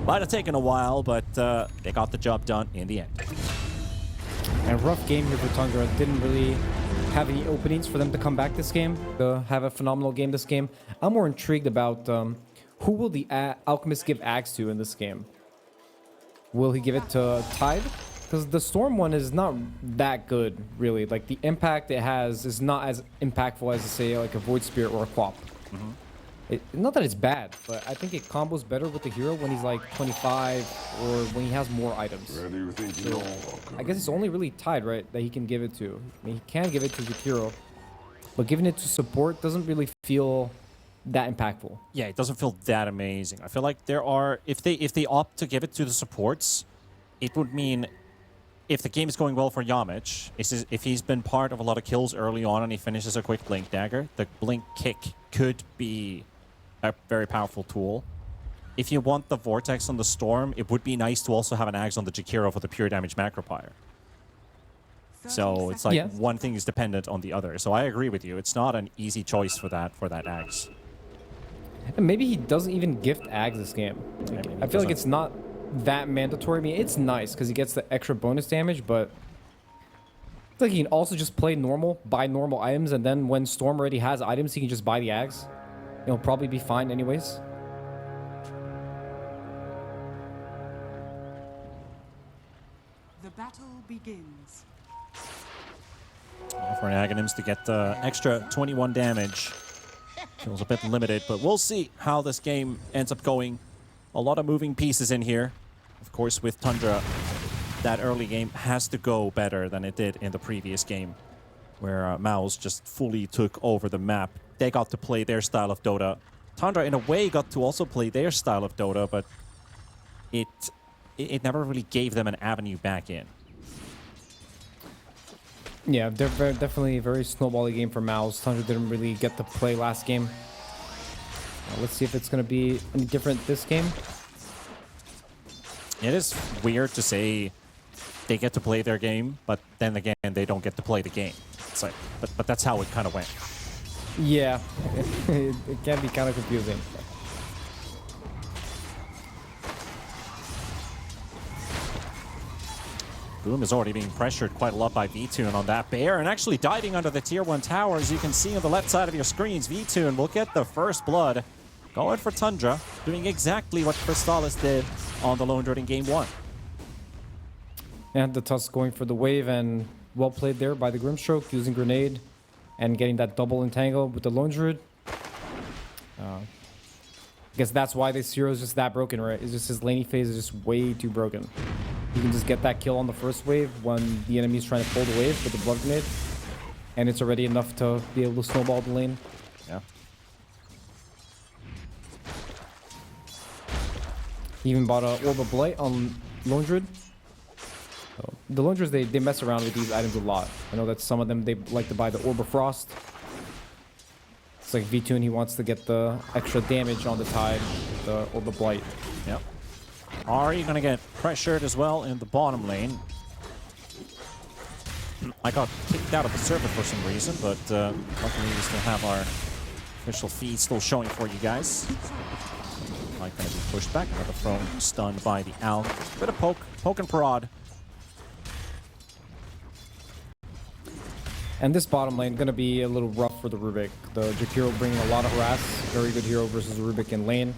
Might have taken a while, but they got the job done in the end. And rough game here for Tundra. Didn't really have any openings for them to come back this game, to have a phenomenal game this game. I'm more intrigued about who will the Alchemist give Axe to in this game. Will he give it to Tide? Because the Storm one is not that good, really. Like, the impact it has is not as impactful as, say, like a Void Spirit or a Quap. Not that it's bad, but I think it combos better with the hero when he's like 25 or when he has more items. So, I guess it's only really Tide, right, that he can give it to. I mean, he can give it to Jakiro, but giving it to support doesn't really feel that impactful. Yeah, it doesn't feel that amazing. I feel like there are, if they opt to give it to the supports, it would mean if the game is going well for Yamich, if he's been part of a lot of kills early on and he finishes a quick Blink Dagger, the Blink Kick could be a very powerful tool. If you want the Vortex on the Storm, it would be nice to also have an Axe on the Jakiro for the pure damage Macropire. So it's like one thing is dependent on the other. So I agree with you. It's not an easy choice for that Axe. And maybe he doesn't even gift Ags this game. Like, I feel like it's not that mandatory. I mean, it's nice because he gets the extra bonus damage, but I feel like he can also just play normal, buy normal items, and then when Storm already has items, he can just buy the Ags. He'll probably be fine anyways. The battle begins. For an Aghanims to get the extra 21 damage. Feels a bit limited, but we'll see how this game ends up going. A lot of moving pieces in here. Of course, with Tundra, that early game has to go better than it did in the previous game, where MOUZ just fully took over the map. They got to play their style of Dota. Tundra, in a way, got to also play their style of Dota, but it never really gave them an avenue back in. Yeah, they're definitely a very snowbally game for MOUZ. Tundra didn't really get to play last game. Let's see if it's going to be any different this game. It is weird to say they get to play their game, but then again, they don't get to play the game. It's like, but that's how it kind of went. Yeah, it can be kind of confusing. Boom is already being pressured quite a lot by VTune on that bear, and actually diving under the tier 1 tower, as you can see on the left side of your screens. VTune will get the first blood. Going for Tundra, doing exactly what Crystallis did on the Lone Druid in game 1. And the Tusk going for the wave, and well played there by the Grimstroke, using Grenade and getting that double entangle with the Lone Druid. I guess that's why this hero is just that broken, right? It's just his laney phase is just way too broken. You can just get that kill on the first wave when the enemy's trying to pull the wave with the Blood Grenade, and it's already enough to be able to snowball the lane. Yeah. He even bought a Orb of Blight on Lone Druid. So the Lone Druids, they mess around with these items a lot. I know that some of them, they like to buy the Orb of Frost. It's like VTune, he wants to get the extra damage on the Tide, the Orb of Blight. Yep. Are you going to get pressured as well in the bottom lane? I got kicked out of the server for some reason, but luckily we still have our official feed still showing for you guys. Like going to be pushed back. Another thrown, stunned by the Alk. Bit of poke and prod. And this bottom lane going to be a little rough for the Rubik. The Jakiro bringing a lot of harass. Very good hero versus Rubik in lane.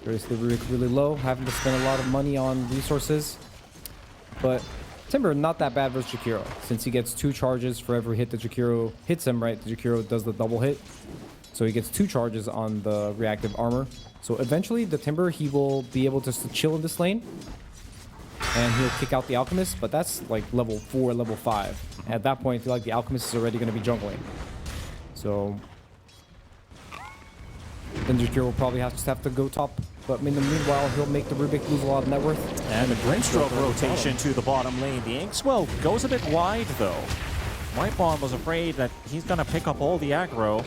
There's the Rubik really low, having to spend a lot of money on resources. But Timber, not that bad versus Jakiro, since he gets 2 charges for every hit that Jakiro hits him, right? The Jakiro does the double hit. So he gets 2 charges on the reactive armor. So eventually, the Timber, he will be able to chill in this lane. And he'll kick out the Alchemist, but that's like level 4, level 5. At that point, I feel like the Alchemist is already going to be jungling. So then Jakiro will probably just have to go top. But in the meanwhile, he'll make the Rubik lose a lot of net worth. And the Grimstroke rotation to the bottom lane. The Inkswell goes a bit wide, though. Whitebomb was afraid that he's going to pick up all the aggro.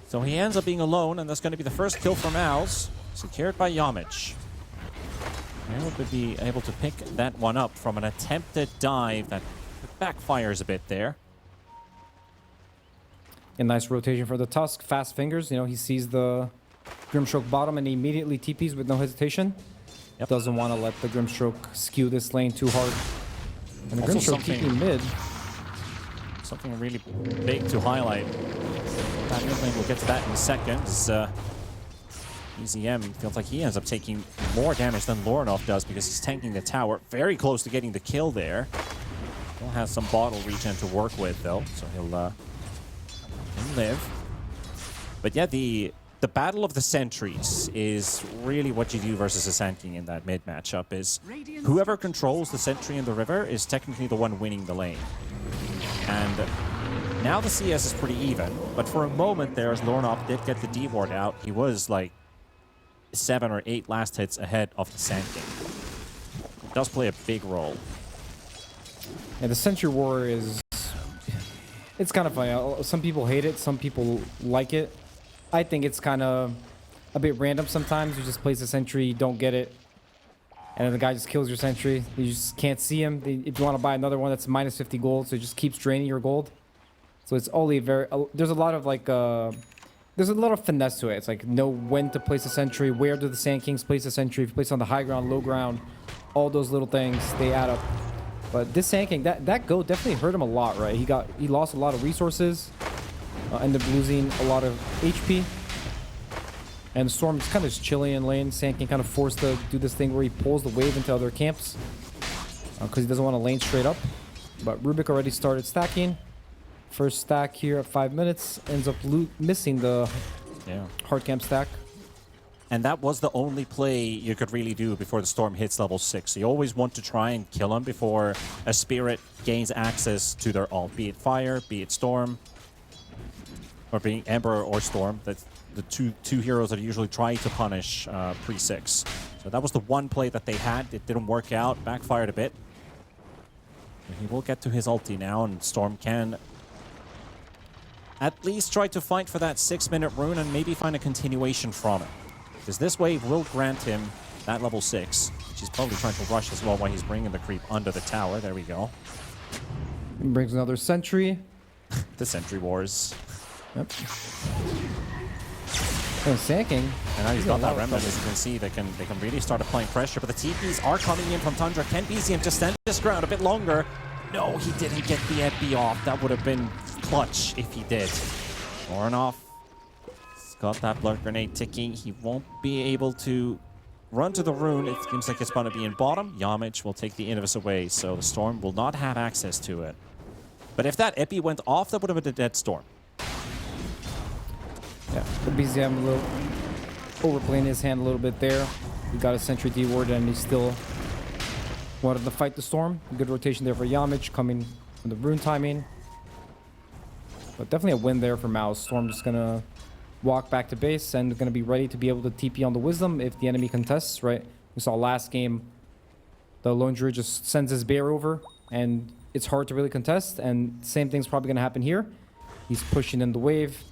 So he ends up being alone, and that's going to be the first kill for MOUZ. Secured by Yamich. And will be able to pick that one up from an attempted dive that backfires a bit there. A nice rotation for the Tusk. Fast fingers. You know, he sees the Grimstroke bottom and he immediately TPs with no hesitation. Yep. Doesn't want to let the Grimstroke skew this lane too hard. And the Also Grimstroke something- keeping mid. Something really big to highlight. That mid lane, we'll get to that in a second. Is, EZM feels like he ends up taking more damage than Lorinov does because he's tanking the tower. Very close to getting the kill there. He'll have some bottle regen to work with though, so he'll live. But yeah, the battle of the sentries is really what you do versus a Sand King in that mid matchup. Is whoever controls the sentry in the river is technically the one winning the lane. And now the CS is pretty even, but for a moment there, as Lorinov did get the D ward out, he was like 7 or 8 last hits ahead of the Sand King. It does play a big role. Yeah, the Sentry War is... It's kind of funny. Some people hate it, some people like it. I think it's kind of a bit random sometimes. You just place a sentry, you don't get it, and then the guy just kills your sentry. You just can't see him. If you want to buy another one, that's minus 50 gold, so it just keeps draining your gold. So it's only very... there's a lot of like... there's a lot of finesse to it. It's like know when to place a sentry, where do the Sand Kings place a sentry, if you place on the high ground, low ground, all those little things, they add up. But this Sand King, that go definitely hurt him a lot, right? He lost a lot of resources, ended up losing a lot of HP. And Storm is kind of just chilling in lane. Sand King kind of forced to do this thing where he pulls the wave into other camps because he doesn't want to lane straight up. But Rubik already started stacking. First stack here at 5 minutes, ends up missing the hard camp stack. And that was the only play you could really do before the Storm hits level 6. You always want to try and kill him before a Spirit gains access to their ult, be it Fire, be it Storm, or being Ember or Storm. That's the two heroes that usually try to punish pre-6. So that was the one play that they had. It didn't work out, backfired a bit. But he will get to his ulti now, and Storm can at least try to fight for that 6-minute rune and maybe find a continuation from it. Because this wave will grant him that level 6, which he's probably trying to rush as well while he's bringing the creep under the tower. There we go. He brings another sentry. The Sentry Wars. Yep. And Sand King. And now he's got that remnant. As you can see, they can really start applying pressure. But the TPs are coming in from Tundra. Can BZM just stand his ground a bit longer? No, he didn't get the MP off. That would have been clutch if he did. Lorinov got that blood grenade ticking. He won't be able to run to the rune. It seems like it's going to be in bottom. Yamich will take the Invis away, so the Storm will not have access to it. But if that epi went off, that would have been a dead Storm. Yeah, the BZM a little overplaying his hand a little bit there. He got a sentry D-ward and he still wanted to fight the Storm. Good rotation there for Yamich, coming from the rune timing. But definitely a win there for MOUZ. Storm just gonna walk back to base and gonna be ready to be able to TP on the Wisdom if the enemy contests, right? We saw last game, the Lone Druid just sends his bear over and it's hard to really contest, and same thing's probably gonna happen here. He's pushing in the wave.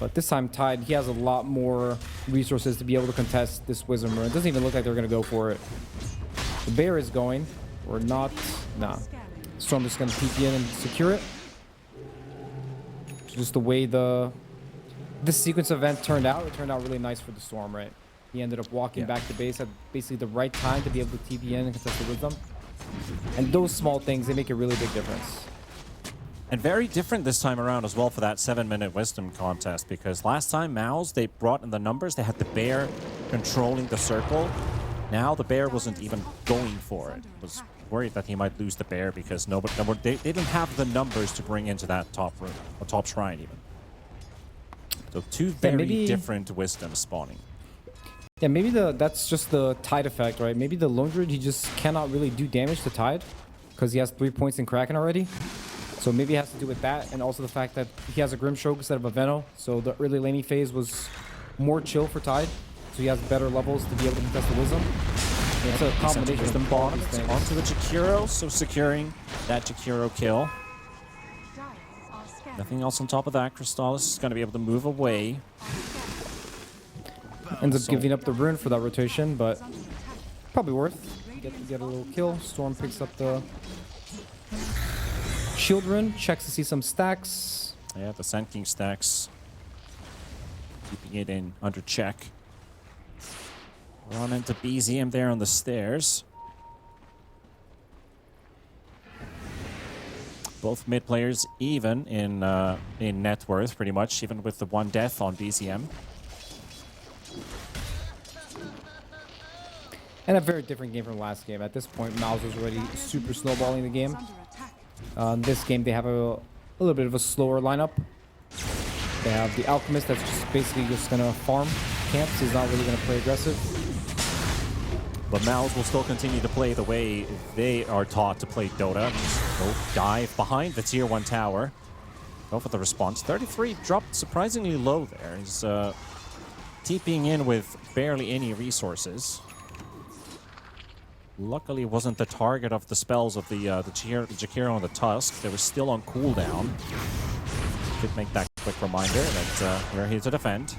But this time, Tide, he has a lot more resources to be able to contest this Wisdom rune. It doesn't even look like they're going to go for it. The bear is going, or not. Nah. Storm is going to TP in and secure it. Just the way this sequence event turned out, it turned out really nice for the Storm, right? He ended up walking back to base at basically the right time to be able to TP in and contest the Wisdom. And those small things, they make a really big difference. And very different this time around as well for that 7-minute Wisdom contest, because last time MOUZ, they brought in the numbers. They had the bear controlling the circle. Now the bear wasn't even going for it. Was worried that he might lose the bear because they didn't have the numbers to bring into that top room, or top shrine even. So two very different Wisdoms spawning. Yeah, maybe that's just the Tide effect, right? Maybe the Lone Druid, he just cannot really do damage to Tide because he has 3 points in Kraken already. So maybe it has to do with that, and also the fact that he has a Grimstroke instead of a Veno. So the early laning phase was more chill for Tide. So he has better levels to be able to contest the Wisdom. Yeah, it's a combination of the all bottom these things. onto the Jakiro, so securing that Jakiro kill. Nothing else on top of that. Crystallis is going to be able to move away. Ends up giving up the rune for that rotation, but probably worth. Get a little kill. Storm picks up the shield rune, checks to see some stacks. Yeah, the Sand King stacks. Keeping it in under check. Run into BZM there on the stairs. Both mid players even in net worth, pretty much, even with the one death on BZM. And a very different game from last game. At this point, MOUZ was already super snowballing the game. This game, they have a little bit of a slower lineup. They have the Alchemist that's just basically just going to farm camps. He's not really going to play aggressive. But MOUZ will still continue to play the way they are taught to play Dota. Go dive behind the tier 1 tower. Go for the response. 33 dropped surprisingly low there. He's TPing in with barely any resources. Luckily wasn't the target of the spells of the Jakiro and the Tusk. They were still on cooldown. Could make that quick reminder that we're here to defend.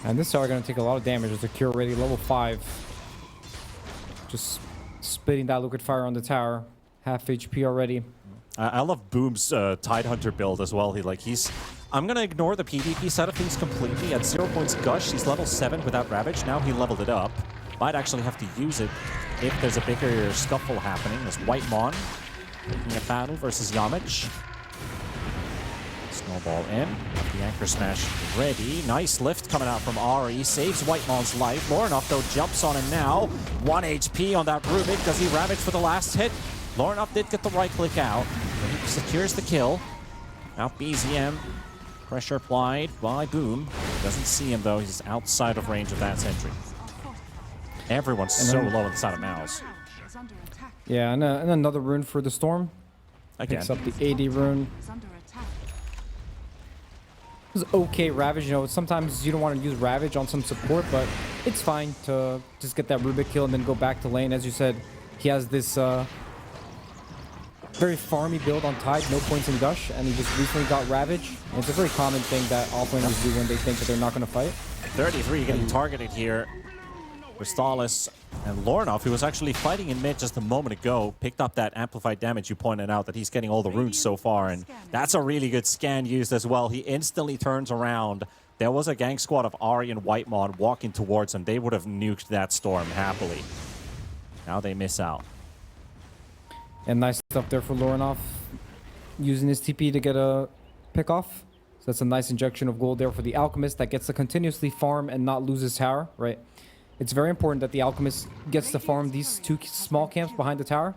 And this tower going to take a lot of damage. It's a cure already, level 5. Just spitting that liquid fire on the tower. Half HP already. I love Boom's Tidehunter build as well. I'm going to ignore the PvP side of things completely. At 0 points Gush, he's level 7 without Ravage. Now he leveled it up. Might actually have to use it if there's a bigger scuffle happening. There's White Mon taking a battle versus Yamich. Snowball in. The Anchor Smash ready. Nice lift coming out from Ari. Saves White Mon's life. Lornoff, though, jumps on him now. 1 HP on that Rubik. Does he Ravage for the last hit? Lornoff did get the right click out. He secures the kill. Now BZM. Pressure applied by Boom. Doesn't see him, though. He's outside of range of that sentry. Everyone's so low inside of MOUZ. Yeah, and another rune for the Storm. Again. Picks up the AD rune. This is okay Ravage. You know, sometimes you don't want to use Ravage on some support, but it's fine to just get that Rubik kill and then go back to lane. As you said, he has this very farmy build on Tide, no points in Gush, and he just recently got Ravage. And it's a very common thing that offlaners do when they think that they're not going to fight. 33 getting targeted here. Ristalis and Lornoff, who was actually fighting in mid just a moment ago, picked up that amplified damage. You pointed out that he's getting all the runes so far, and that's a really good scan used as well. He instantly turns around. There was a gang squad of Ari and Whitemon walking towards him. They would have nuked that storm happily. Now they miss out. And nice stuff there for Lornoff, using his TP to get a pick off. So that's a nice injection of gold there for the Alchemist that gets to continuously farm and not lose his tower, right? It's very important that the Alchemist gets to farm these 2 small camps behind the tower.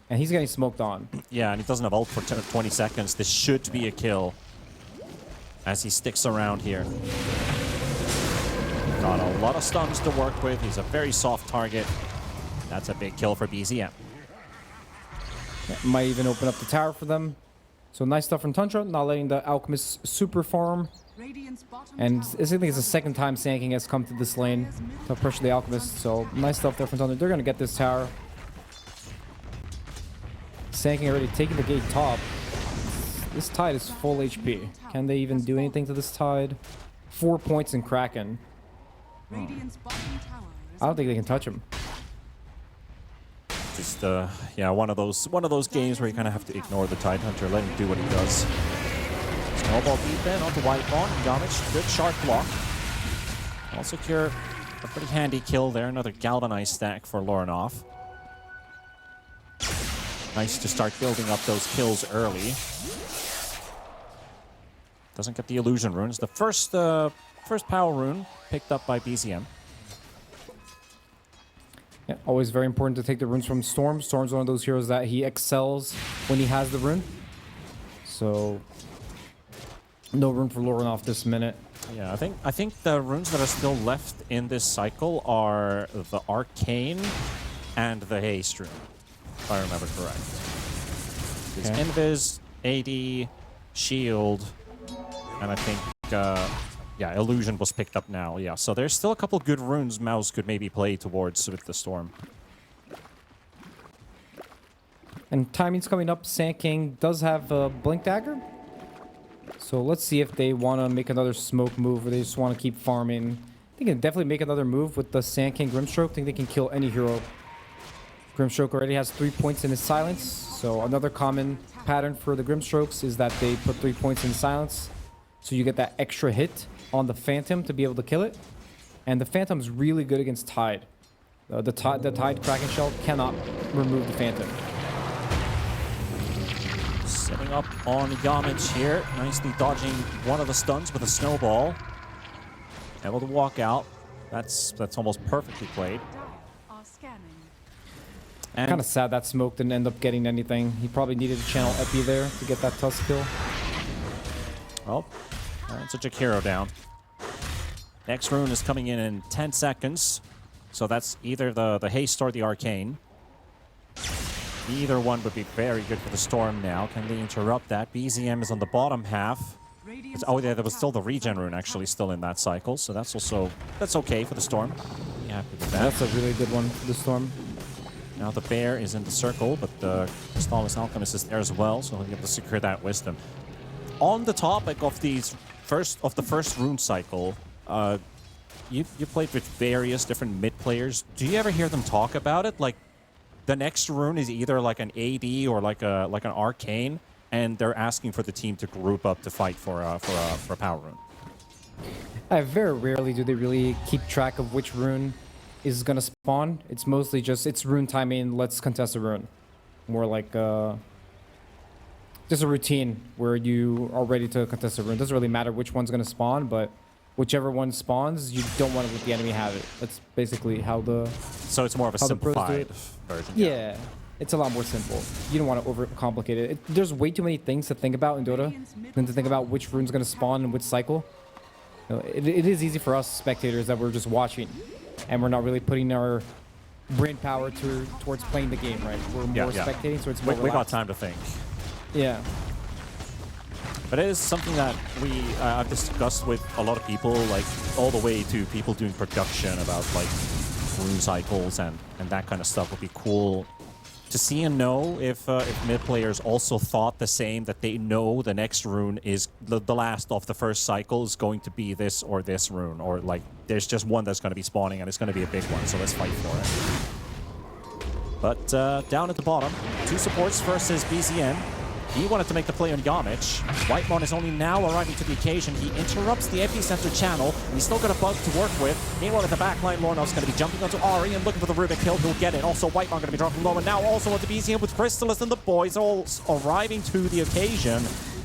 And he's getting smoked on. Yeah, and he doesn't have ult for 20 seconds. This should be a kill as he sticks around here. Got a lot of stuns to work with. He's a very soft target. That's a big kill for BZM. Might even open up the tower for them. So nice stuff from Tundra, not letting the Alchemist super farm. And I think it's the second time Sand King has come to this lane to pressure the Alchemist. So nice stuff there from Tundra. They're going to get this tower. Sand King already taking the gate top. This Tide is full HP. Can they even do anything to this Tide? 4 points in Kraken. I don't think they can touch him. Just yeah, one of those games where you kind of have to ignore the Tidehunter, let him do what he does. Snowball deep in onto Whitemon. Yamich, good sharp block. I'll secure a pretty handy kill there. Another Galvanized stack for Lornoff. Nice to start building up those kills early. Doesn't get the illusion runes. The first power rune picked up by BZM. Yeah, always very important to take the runes from Storm. Storm's one of those heroes that he excels when he has the rune. So no rune for Lornoff this minute. Yeah, I think the runes that are still left in this cycle are the Arcane and the Haste rune, if I remember correct. There's Invis, AD, Shield, and I think yeah, Illusion was picked up now. Yeah, so there's still a couple good runes MOUZ could maybe play towards with the Storm. And timing's coming up. Sand King does have a Blink Dagger. So let's see if they want to make another smoke move or they just want to keep farming. They can definitely make another move with the Sand King Grimstroke. I think they can kill any hero. Grimstroke already has 3 points in his silence. So another common pattern for the Grimstrokes is that they put 3 points in silence. So you get that extra hit on the Phantom to be able to kill it. And the Phantom's really good against Tide. The Tide Kraken Shell cannot remove the Phantom. Setting up on Yamich here, nicely dodging one of the stuns with a snowball. Able to walk out. That's almost perfectly played. Are scanning. And Kind of sad that Smoke didn't end up getting anything. He probably needed to channel Epi there to get that Tusk kill. well, that's a Jakiro down. Next rune is coming in 10 seconds. So that's either the Haste or the Arcane. Either one would be very good for the Storm now. Can they interrupt that? BZM is on the bottom half. Oh, yeah, there was still the regen rune actually still in that cycle. So that's okay for the Storm. Be happy with that. That's a really good one for the Storm. Now the Bear is in the circle, but the Crystallis Alchemist is there as well, so he'll be able to secure that Wisdom. On the topic of the first rune cycle, you played with various different mid players. Do you ever hear them talk about it? Like, the next rune is either like an AD or like an Arcane, and they're asking for the team to group up to fight for a power rune. Very rarely do they really keep track of which rune is gonna spawn. It's mostly just it's rune timing. Let's contest a rune. More like just a routine where you are ready to contest a rune. It doesn't really matter which one's gonna spawn, but whichever one spawns, you don't want to let the enemy have it. That's basically how the So it's more of a simplified version. Yeah, it's a lot more simple. You don't want to overcomplicate it. There's way too many things to think about in Dota than to think about which rune's gonna spawn in which cycle. You know, it is easy for us spectators that we're just watching, and we're not really putting our brain power towards playing the game, right? We're more spectating, so it's more we got relaxed. time to think. Yeah. But it is something that I've discussed with a lot of people, like all the way to people doing production about like rune cycles and that kind of stuff. Would be cool to see and know if mid players also thought the same, that they know the next rune is the last of the first cycle is going to be this or this rune, or like there's just one that's going to be spawning and it's going to be a big one, so let's fight for it. But down at the bottom, two supports versus BZM. He wanted to make the play on Yamich. Whitemon is only now arriving to the occasion. He interrupts the epicenter channel. He's still got a bug to work with. Meanwhile, at the backline, Lorno's going to be jumping onto Ari and looking for the Rubik kill. He'll get it. Also, Whitemon going to be dropping low. And now also onto BZM with Crystallis and the boys all arriving to the occasion.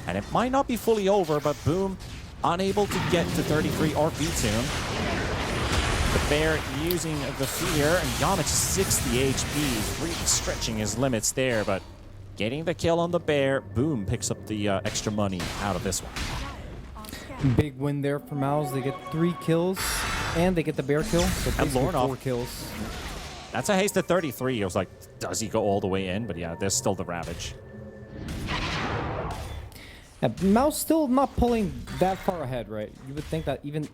And it might not be fully over, but Boom unable to get to 33 or V-Tune. The Bear using the fear, and Yamich 60 HP, really stretching his limits there, but getting the kill on the Bear. Boom picks up the extra money out of this one. Big win there for MOUZ. They get 3 kills, and they get the Bear kill. So basically 4 kills. That's a haste at 33. I was like, does he go all the way in? But yeah, there's still the Ravage. Yeah, MOUZ still not pulling that far ahead, right? You would think that even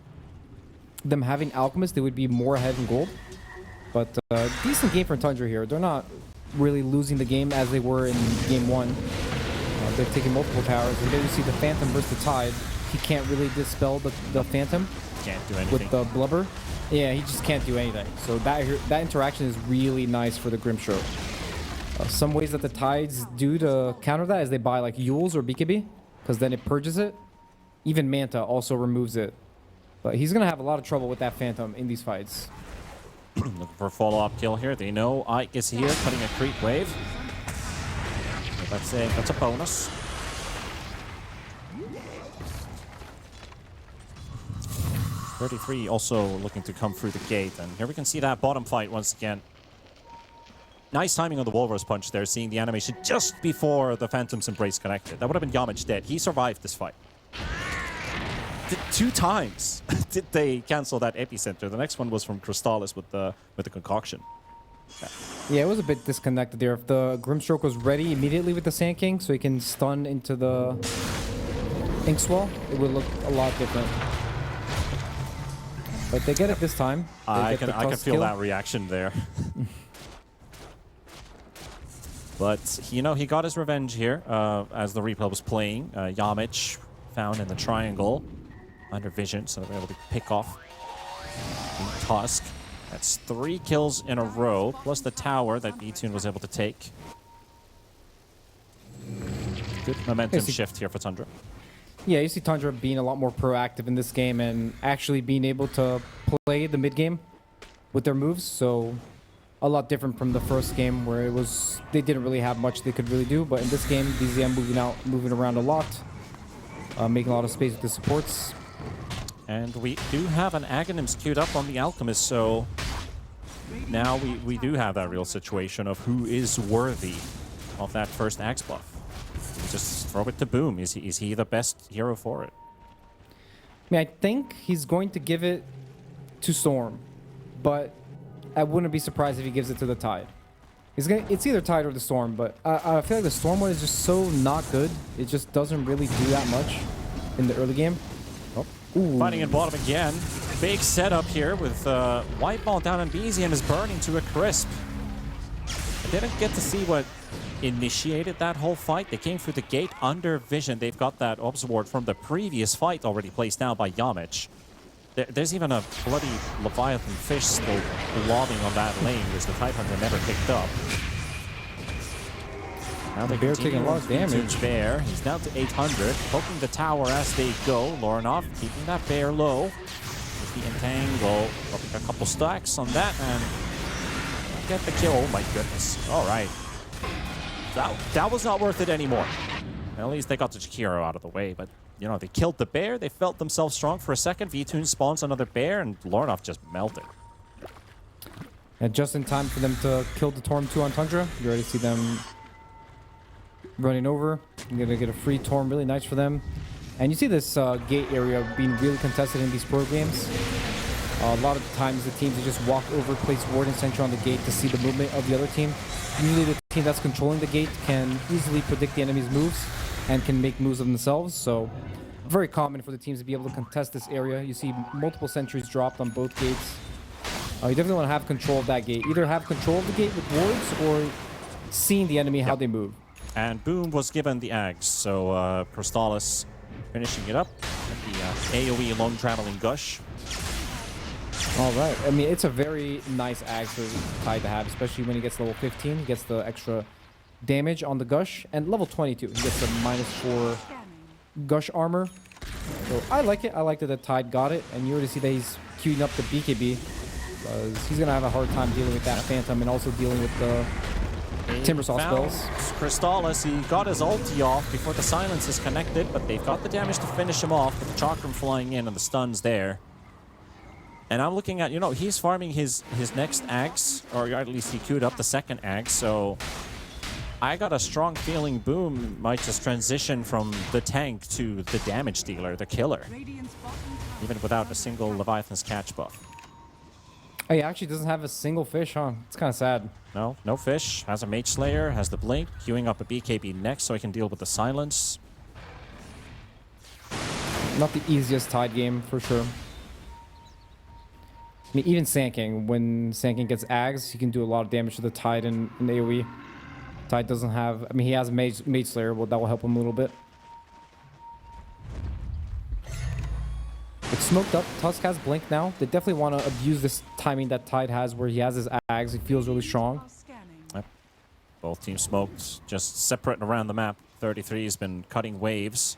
them having Alchemist, they would be more ahead in gold. But decent game for Tundra here. They're not really losing the game as they were in game 1. They're taking multiple towers, and then you see the Phantom versus the Tide. He can't really dispel the Phantom. Can't do anything With the Blubber. Yeah, he just can't do anything. So that interaction is really nice for the Grimstroke. Some ways that the Tides do to counter that is they buy like Yules or BKB, because then it purges it. Even Manta also removes it. But he's going to have a lot of trouble with that Phantom in these fights. Looking for a follow-up kill here. They know Ike is here, cutting a creep wave. So that's a bonus. .33 also looking to come through the gate, and here we can see that bottom fight once again. Nice timing on the Walrus Punch there, seeing the animation just before the Phantom's Embrace connected. That would have been Yamich dead. He survived this fight. 2 times did they cancel that epicenter. The next one was from Crystallis with the concoction. Yeah, it was a bit disconnected there. If the Grimstroke was ready immediately with the Sand King, so he can stun into the Inkswell, it would look a lot different. But they get it this time. I can feel that reaction there. But, you know, he got his revenge here as the replay was playing. Yamich found in the triangle under vision, so they were able to pick off the Tusk. That's 3 kills in a row, plus the tower that B-Tune was able to take. Good momentum shift here for Tundra. Yeah, you see Tundra being a lot more proactive in this game and actually being able to play the mid game with their moves. So a lot different from the first game where it was they didn't really have much they could really do. But in this game, DZM moving around a lot, making a lot of space with the supports. And we do have an Aghanims queued up on the Alchemist, so now we do have that real situation of who is worthy of that first Axe buff. You just throw it to Boom. Is he the best hero for it? I mean, I think he's going to give it to Storm, but I wouldn't be surprised if he gives it to the Tide. It's either Tide or the Storm, but I feel like the Storm one is just so not good. It just doesn't really do that much in the early game. Ooh. Fighting in bottom again. Big setup here with White Ball down on BZ and is burning to a crisp. I didn't get to see what initiated that whole fight. They came through the gate under vision. They've got that Ops Ward from the previous fight already placed down by Yamich. There's even a bloody Leviathan fish still lobbing on that lane, which the Tidehunter never picked up. Now the Bear taking a lot of damage. Bear, he's down to 800, poking the tower as they go. Lorinov keeping that Bear low. With the entangle, dropping a couple stacks on that and get the kill. Oh my goodness! All right, that was not worth it anymore. At least they got the Jakiro out of the way, but you know they killed the Bear. They felt themselves strong for a second. V-Tune spawns another Bear, and Lorinov just melted. And just in time for them to kill the Torm 2 on Tundra. You already see them running over. You're gonna get a free Torm, really nice for them. And you see this gate area being really contested in these pro games. A lot of the times the teams just walk over, place Ward and Sentry on the gate to see the movement of the other team. Usually the team that's controlling the gate can easily predict the enemy's moves and can make moves of themselves. So very common for the teams to be able to contest this area. You see multiple sentries dropped on both gates. You definitely want to have control of that gate. Either have control of the gate with wards or seeing the enemy how they move. And Boom was given the Ags, so Prostalis finishing it up with the AoE long traveling Gush. All right. I mean, it's a very nice Ags for Tide to have, especially when he gets level 15. He gets the extra damage on the Gush. And level 22, he gets the -4 Gush armor. So I like it. I like that the Tide got it. And you already see that he's queuing up the BKB. Because he's going to have a hard time dealing with that Phantom and also dealing with the Timbersaw spells. Crystallis, he got his ulti off before the silence is connected, but they've got the damage to finish him off with the Chakram flying in and the stuns there. And I'm looking at, you know, he's farming his next Axe, or at least he queued up the second Axe, so I got a strong feeling Boom might just transition from the tank to the damage dealer, the killer, even without a single Leviathan's catch buff. Oh, he actually doesn't have a single fish, huh? It's kind of sad. No fish. Has a Mage Slayer, has the Blink, queuing up a BKB next so he can deal with the silence. Not the easiest Tide game, for sure. I mean, even Sand when Sand gets Ags, he can do a lot of damage to the Tide in AoE. Tide doesn't have... I mean, he has Mage Slayer, well, that will help him a little bit. It's smoked up. Tusk has Blink now. They definitely want to abuse this timing that Tide has where he has his Ags. He feels really strong. Yep. Both teams smoked, just separate around the map. 33 has been cutting waves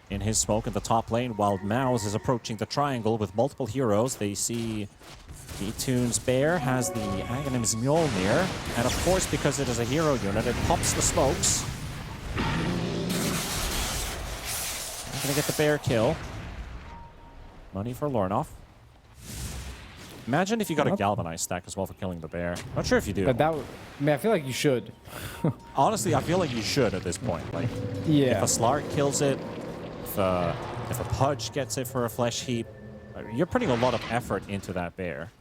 in his smoke in the top lane, while MOUZ is approaching the triangle with multiple heroes. They see V-Tune's Bear has the Aghanim's Mjolnir, and of course, because it is a hero unit, it pops the smokes. Not gonna get the Bear kill. Money for Lorinov. Imagine if you got a Galvanized stack as well for killing the Bear. Not sure if you do. But that would... I mean, I feel like you should. Honestly, I feel like you should at this point. Like, yeah. If a Slark kills it, if a Pudge gets it for a Flesh Heap, you're putting a lot of effort into that Bear.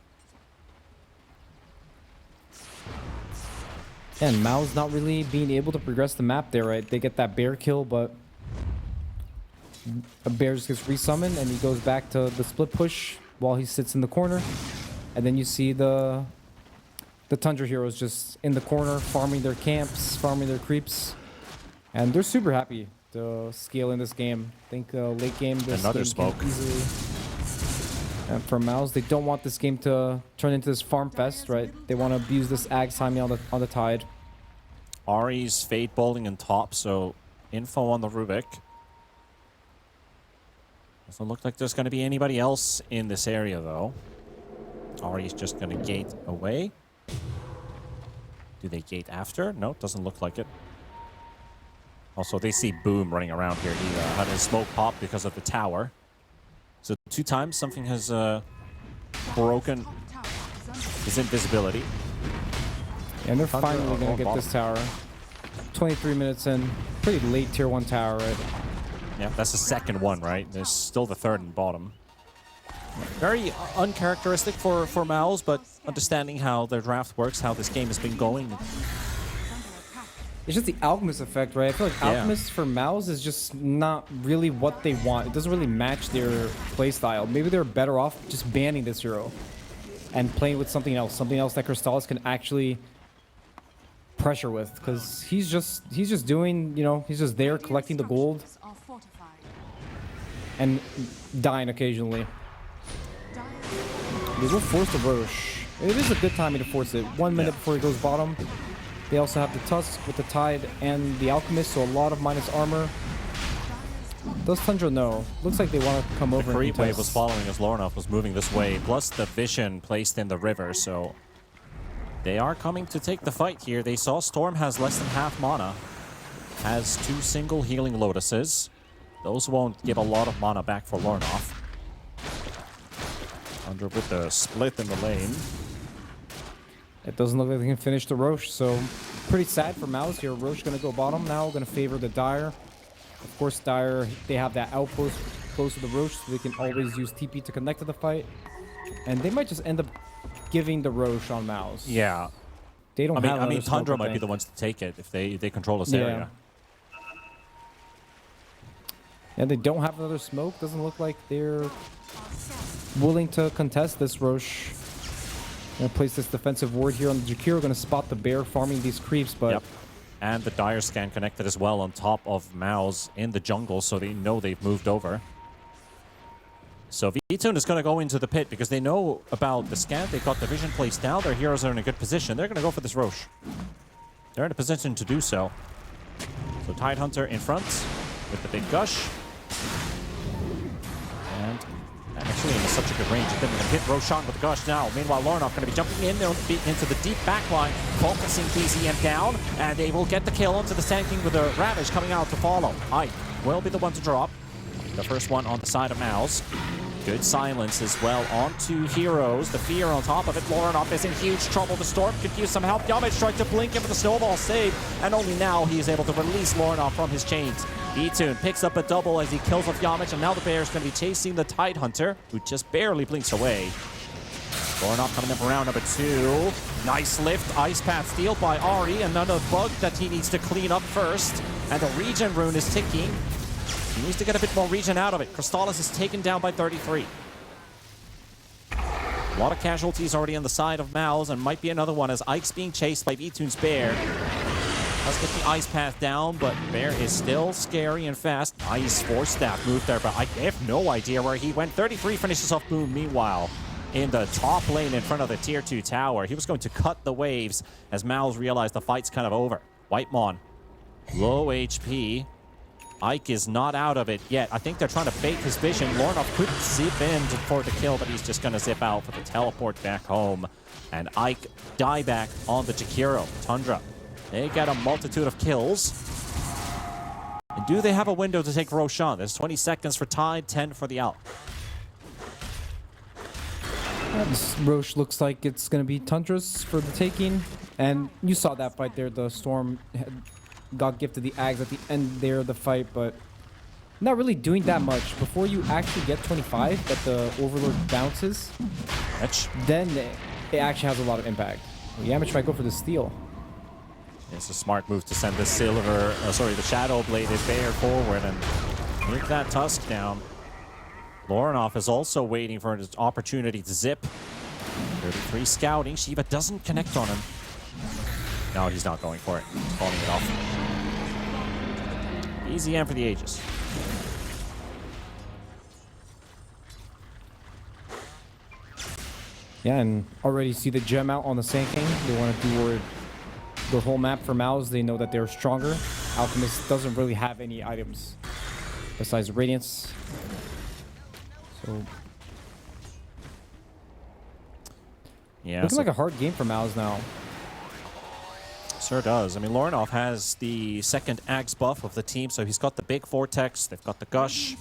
And MOUZ not really being able to progress the map there, right? They get that Bear kill, but a Bear just gets resummoned and he goes back to the split push while he sits in the corner. And then you see the Tundra heroes just in the corner farming their camps, farming their creeps. And they're super happy to scale in this game. I think late game this Another game smoke. can easily... And for MOUZ, they don't want this game to turn into this farm fest, right? They want to abuse this Ag timing on the Tide. Ari's Fade Bowling in top, so info on the Rubik. Doesn't look like there's going to be anybody else in this area, though. Ari's just going to gate away. Do they gate after? No, doesn't look like it. Also, they see Boom running around here. He had his smoke pop because of the tower. So 2 times something has broken his invisibility. And they're Tundra finally going to get this tower. 23 minutes in. Pretty late tier 1 tower, right? Yeah, that's the second one, right? There's still the third and bottom. Very uncharacteristic for MOUZ, but understanding how their draft works, how this game has been going. It's just the Alchemist effect, right? I feel like Alchemist for MOUZ is just not really what they want. It doesn't really match their playstyle. Maybe they're better off just banning this hero and playing with something else that Crystallis can actually pressure with, because he's just doing, you know, he's just there collecting the gold and dying occasionally. They will force the Roche. It is a good timing to force it. 1 minute before he goes bottom. They also have the Tusk with the Tide and the Alchemist, so a lot of minus armor. Does Tundra know? Looks like they want to come over. The creep wave was following as Lornoff was moving this way, plus the vision placed in the river, so they are coming to take the fight here. They saw Storm has less than half mana, has 2 single healing Lotuses. Those won't give a lot of mana back for Lornoff. Tundra with the split in the lane. It doesn't look like they can finish the Roche, so pretty sad for MOUZ here. Roche going to go bottom now, going to favor the Dire. Of course, Dire, they have that outpost close to the Roche, so they can always use TP to connect to the fight. And they might just end up giving the Roche on MOUZ. Yeah. They don't have I mean, Tundra smoke, might be the ones to take it if they control this area. And they don't have another smoke. Doesn't look like they're willing to contest this Roche. Gonna place this defensive ward here on the Jakiro. Gonna spot the bear farming these creeps, but... Yep. And the Dire Scan connected as well on top of MOUZ in the jungle, so they know they've moved over. So VTune is going to go into the pit because they know about the scan. They've got the vision placed down. Their heroes are in a good position. They're going to go for this Roche. They're in a position to do so. So Tidehunter in front with the big gush. And actually in such a good range. They're going to hit Roshan with the gush now. Meanwhile, Lornoff going to be jumping in into the deep backline, focusing PZM down, and they will get the kill onto the Sand King with a Ravage coming out to follow. Ike will be the one to drop. The first one on the side of MOUZ. Good silence as well onto heroes. The fear on top of it. Lornoff is in huge trouble. The Storm could use some help. Yamich tried to blink him with the snowball save, and only now he is able to release Lornoff from his chains. Etune picks up a double as he kills off Yamich, and now the bear is going to be chasing the Tidehunter, who just barely blinks away. Lornoff coming up around number 2. Nice lift. Ice Path steal by Ari. Another bug that he needs to clean up first. And the regen rune is ticking. He needs to get a bit more regen out of it. Crystallis is taken down by 33. A lot of casualties already on the side of MOUZ, and might be another one as Ike's being chased by Vtune's bear. Let's get the Ice Path down, but Bear is still scary and fast. Nice Force Staff move there, but I have no idea where he went. 33 finishes off Boom. Meanwhile, in the top lane in front of the Tier 2 tower, he was going to cut the waves as MOUZ realized the fight's kind of over. Whitemon, low HP. Ike is not out of it yet. I think they're trying to bait his vision. Lornoff could zip in for the kill, but he's just going to zip out for the teleport back home. And Ike dieback on the Jakiro. Tundra, they get a multitude of kills. And do they have a window to take Roshan? There's 20 seconds for Tide, 10 for the Alp. This Roche looks like it's going to be Tundra's for the taking. And you saw that fight there. The Storm got gifted the Ags at the end there of the fight, but not really doing that much. Before you actually get 25 that the Overlord bounces, then it actually has a lot of impact. Yamich might go for the steal. It's a smart move to send the the Shadow-Bladed Bear forward and take that Tusk down. Lornoff is also waiting for an opportunity to zip. 33 scouting. Shiva doesn't connect on him. No, he's not going for it. He's calling it off. Easy M for the Aegis. Yeah, and already see the gem out on the Sand King. They want to do the whole map for MOUZ. They know that they're stronger. Alchemist doesn't really have any items besides Radiance. So Yeah, looking so like a hard game for MOUZ now. sure does. I mean, Lorinov has the second Axe buff of the team, so he's got the big Vortex, they've got the Gush.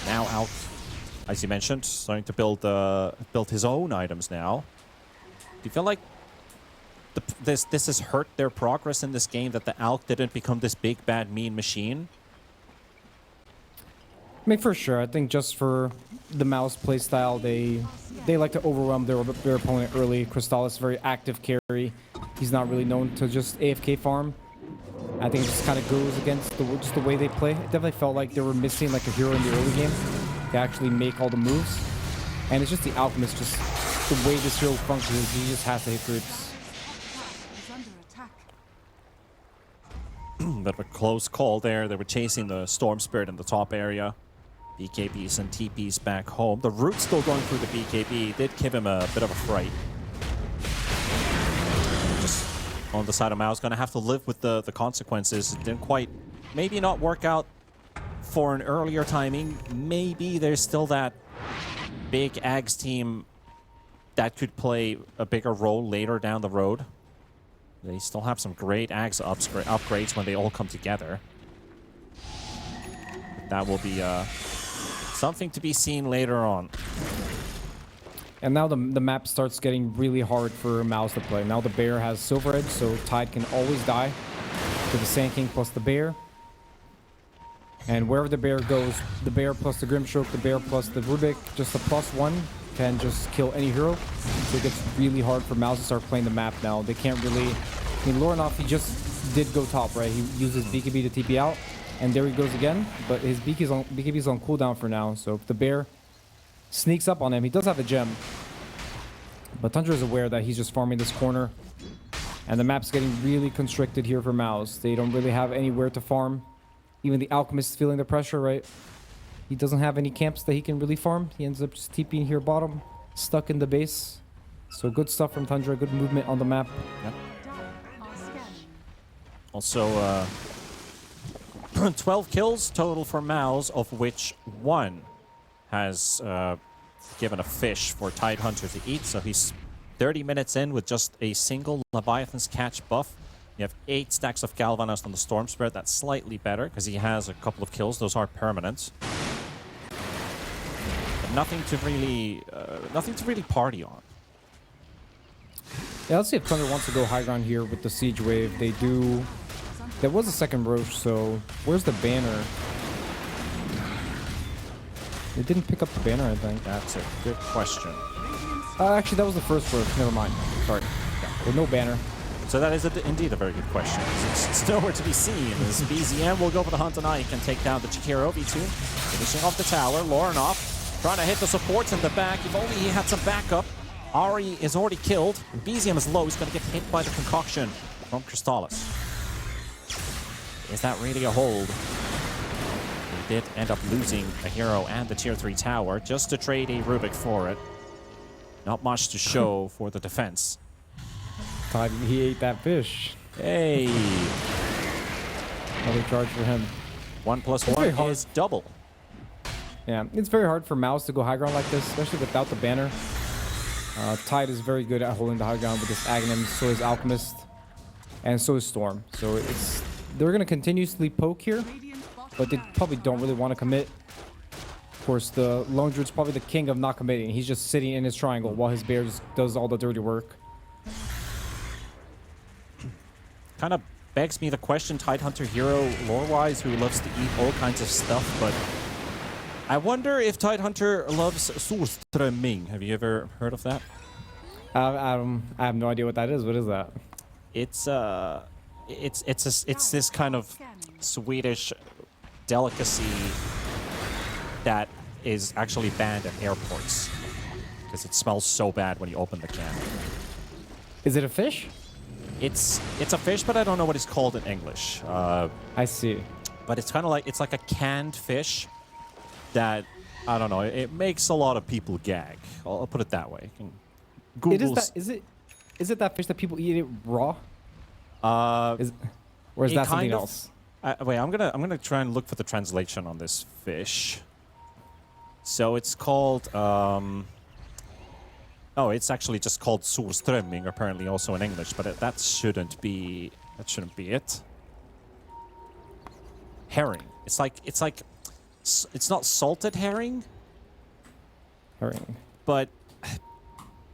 Now out, as you mentioned, starting to build his own items now. Do you feel like this has hurt their progress in this game, that the Alk didn't become this big, bad, mean machine? I mean, for sure. I think just for the MOUZ playstyle, they like to overwhelm their opponent early. Crystallis, very active carry. He's not really known to just AFK farm. I think it just kind of goes against just the way they play. It definitely felt like they were missing like a hero in the early game to actually make all the moves. And it's just the Alchemist, just the way this hero functions. He just has to hit creeps. Bit of a close call there. They were chasing the Storm Spirit in the top area. BKBs and TPs back home. The Root still going through the BKB did give him a bit of a fright. Just on the side of MOUZ, gonna have to live with the consequences. It didn't quite, maybe not work out for an earlier timing. Maybe there's still that big Ags team that could play a bigger role later down the road. They still have some great Ags upgrades when they all come together. That will be something to be seen later on. And now the map starts getting really hard for MOUZ to play. Now the Bear has Silver Edge, so Tide can always die to the Sand King plus the Bear. And wherever the Bear goes, the Bear plus the Grimstroke, the Bear plus the Rubik, just a +1 can just kill any hero. So it gets really hard for MOUZ to start playing the map now. They can't really... I mean, Lorinov, he just did go top, right? He uses BKB to TP out, and there he goes again. But his BKB's on cooldown for now, so if the Bear sneaks up on him, he does have a gem. But Tundra is aware that he's just farming this corner. And the map's getting really constricted here for MOUZ. They don't really have anywhere to farm. Even the Alchemist is feeling the pressure, right? He doesn't have any camps that he can really farm. He ends up just TPing here bottom, stuck in the base. So good stuff from Tundra, good movement on the map. Yep. Also, 12 kills total for MOUZ, of which 1 has given a fish for Tidehunter to eat. So he's 30 minutes in with just a single Leviathan's Catch buff. You have 8 stacks of Galvanized on the Storm Spirit. That's slightly better because he has a couple of kills. Those are permanent. But nothing to really party on. Yeah, let's see if Tundra wants to go high ground here with the Siege Wave. They do. There was a second Roche, so where's the banner? They didn't pick up the banner, I think. That's a good question. Actually, that was the first Roche. Never mind. Sorry. With no banner. So that is indeed a very good question. It's nowhere to be seen. As BZM will go for the hunt tonight. He can take down the Chikiro V2. Finishing off the tower. Lorinov trying to hit the supports in the back. If only he had some backup. Ari is already killed. BZM is low. He's going to get hit by the concoction from Crystallis. Is that really a hold? He did end up losing a hero and the tier 3 tower just to trade a Rubik for it. Not much to show for the defense. Tide, he ate that fish. Hey! Another charge for him. 1 + 1 is double. Yeah, it's very hard for MOUZ to go high ground like this, especially without the banner. Tide is very good at holding the high ground with this Aghanim, so is Alchemist, and so is Storm. So they're going to continuously poke here, but they probably don't really want to commit. Of course, the Lone Druid's probably the king of not committing. He's just sitting in his triangle while his bear just does all the dirty work. Kind of begs me the question, Tidehunter hero lore-wise who loves to eat all kinds of stuff, but I wonder if Tidehunter loves surströmming. Have you ever heard of that? I have no idea what that is. What is that? It's this kind of Swedish delicacy that is actually banned at airports because it smells so bad when you open the can. Is it a fish? It's a fish, but I don't know what it's called in English. I see. But it's kind of like, it's like a canned fish that, I don't know, it makes a lot of people gag. I'll put it that way. Is it that fish that people eat it raw? Or is that something else? Wait, I'm gonna try and look for the translation on this fish. So it's called... Oh, it's actually just called surströmming, apparently also in English, but that shouldn't be it. Herring. It's not salted herring, but